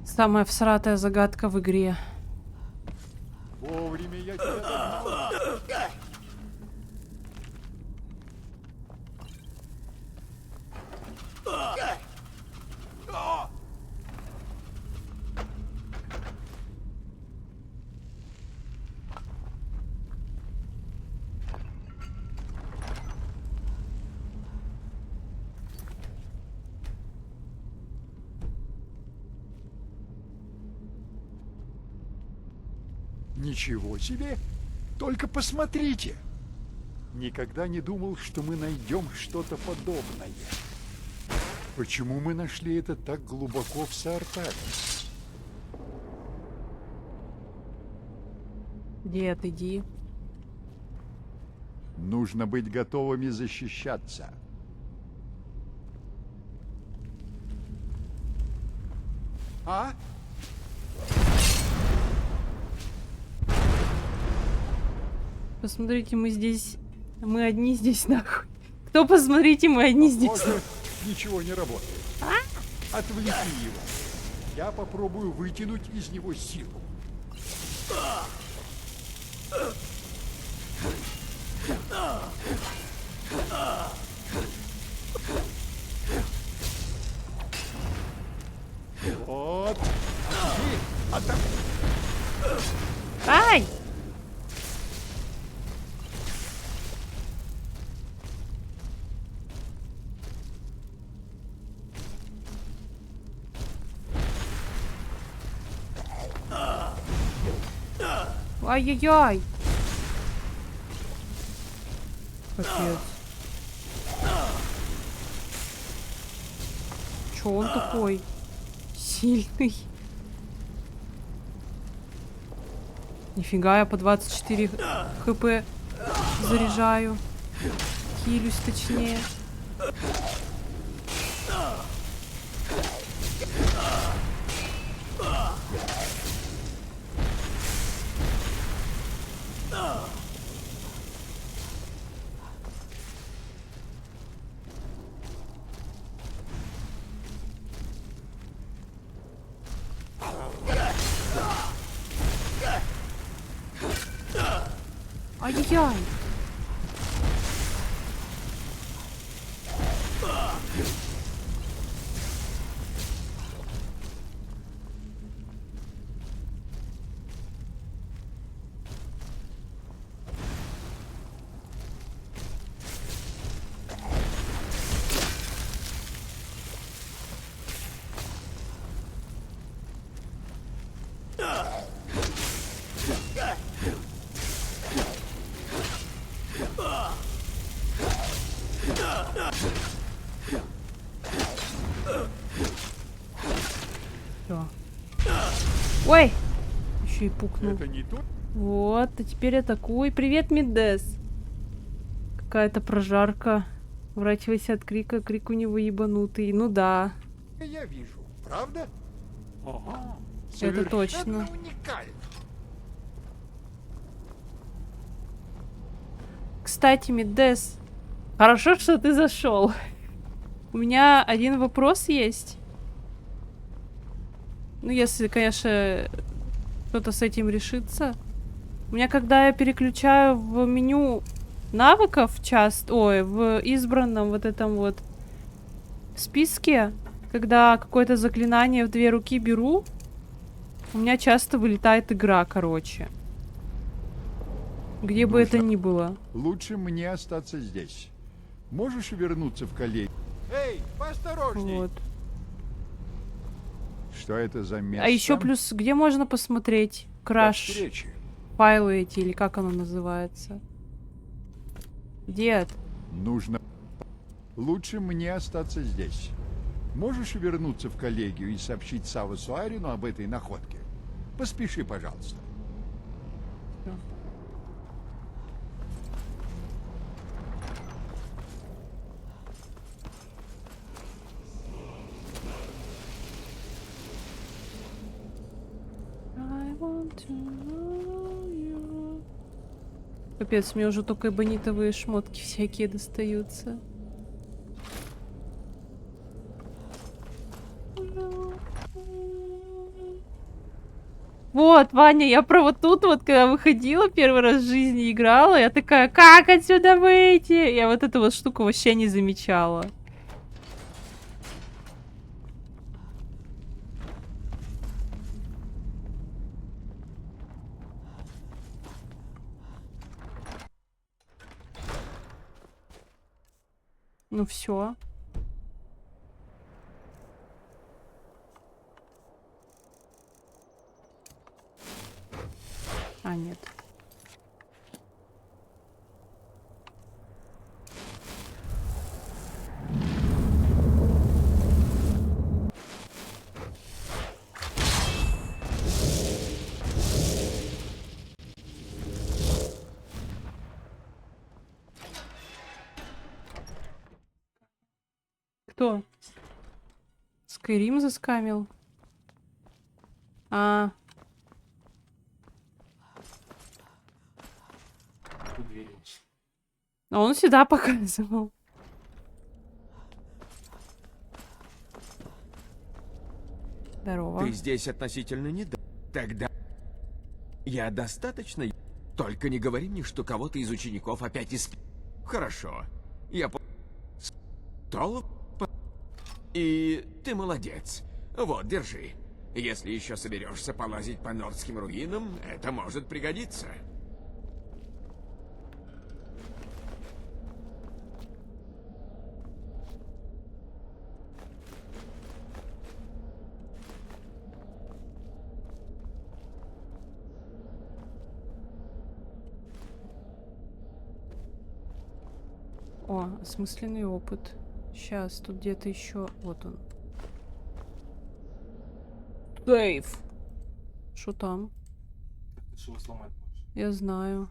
Speaker 1: Самая всратая загадка в игре.
Speaker 18: Вовремя я тебя догнал. Ничего себе! Только посмотрите! Никогда не думал, что мы найдем что-то подобное. Почему мы нашли это так глубоко в Саартаре?
Speaker 1: Дед, иди.
Speaker 18: Нужно быть готовыми защищаться. А?
Speaker 1: Посмотрите, мы здесь... Мы одни здесь, нахуй. Кто, посмотрите, мы одни здесь.
Speaker 18: Похоже, ничего не работает. Отвлеки его. Я попробую вытянуть из него силу. Вот.
Speaker 1: Ай! Ай-яй-яй! Капец. Чё он такой сильный? Нифига, я по 24 хп заряжаю. Хилюсь точнее. Ай-яй-яй. Всё. Ой! Еще и пукнул.
Speaker 18: Это не то?
Speaker 1: Вот, а теперь атакуй. Привет, Мидес. Какая-то прожарка. Врачивайся от крика, крик у него ебанутый. Ну да,
Speaker 18: Я вижу, правда? Ага.
Speaker 1: это точно.
Speaker 18: Совершенно уникально.
Speaker 1: Кстати, Мидес, хорошо, что ты зашел. У меня один вопрос есть. Ну, если, конечно, кто-то с этим решится. У меня, когда я переключаю в меню навыков в избранном вот этом вот списке, когда какое-то заклинание в 2 руки беру, у меня часто вылетает игра, короче. Где бы это ни было.
Speaker 18: Лучше мне остаться здесь. Можешь вернуться в коллегию? Эй, поосторожней!
Speaker 1: Вот.
Speaker 18: Что это за место?
Speaker 1: А еще плюс, где можно посмотреть краш
Speaker 18: встречи.
Speaker 1: файлы эти, или как оно называется? Дед.
Speaker 18: Нужно... Лучше мне остаться здесь. Можешь вернуться в коллегию и сообщить Саву Суарину об этой находке? Поспеши, пожалуйста.
Speaker 1: Капец, мне уже только эбонитовые шмотки всякие достаются. Вот, Ваня, я про вот тут вот, когда выходила первый раз в жизни играла, я такая, как отсюда выйти? Я вот эту вот штуку вообще не замечала. Ну все. А, нет. Кто? Скайрим заскамил? А. А он сюда показывал. Здорово.
Speaker 17: Ты здесь относительно недавно. Тогда я достаточно... Только не говори мне, что кого-то из учеников опять Хорошо. Я Толп. И ты молодец. Вот, держи. Если еще соберешься полазить по нордским руинам, это может пригодиться.
Speaker 1: О, осмысленный опыт. Сейчас, тут где-то еще... Вот он. Сейф. Что там?
Speaker 10: Что его сломать можешь?
Speaker 1: Я знаю.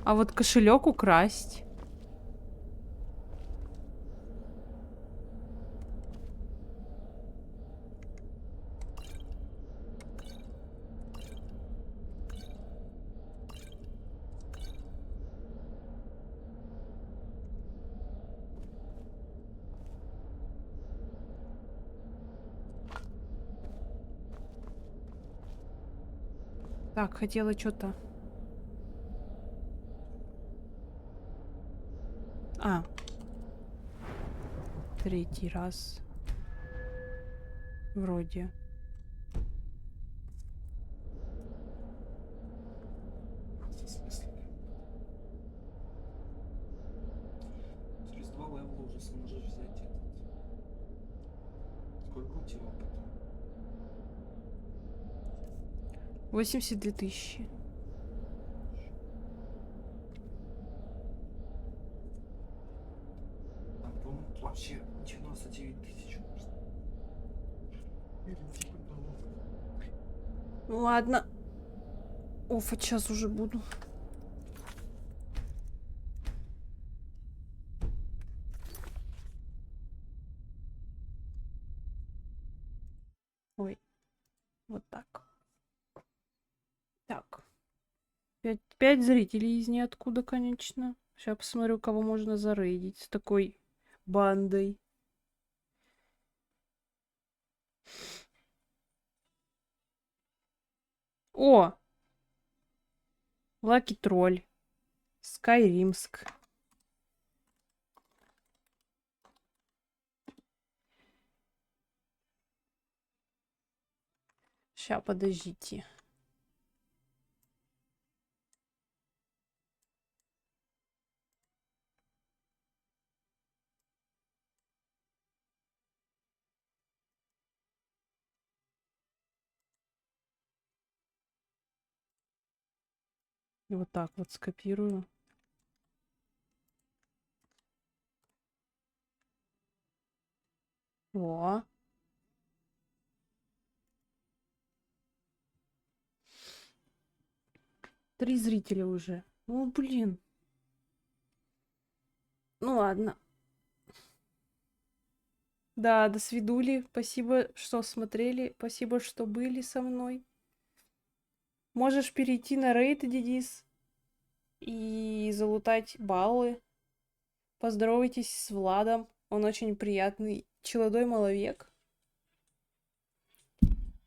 Speaker 1: А вот кошелек украсть. Так, хотела что-то. А. Третий раз. Вроде.
Speaker 10: В смысле? Через 2 левела уже сможешь взять этот. Сколько у тебя опыта?
Speaker 1: 82 тысячи.
Speaker 10: Там, по-моему, вообще 99 тысяч.
Speaker 1: Ну ладно. Офа, сейчас уже буду. Ой. Вот так. Так. 5 зрителей из ниоткуда, конечно. Сейчас посмотрю, кого можно зарейдить с такой бандой. О! Лаки Тролль. Скайримск. Ща, подождите. И вот так вот скопирую. О. Три зрителя уже. Ну, блин. Ну, ладно. Да, до свидули. Спасибо, что смотрели. Спасибо, что были со мной. Можешь перейти на рейд, Дидис, и залутать баллы. Поздоровайтесь с Владом. Он очень приятный, челодой маловек.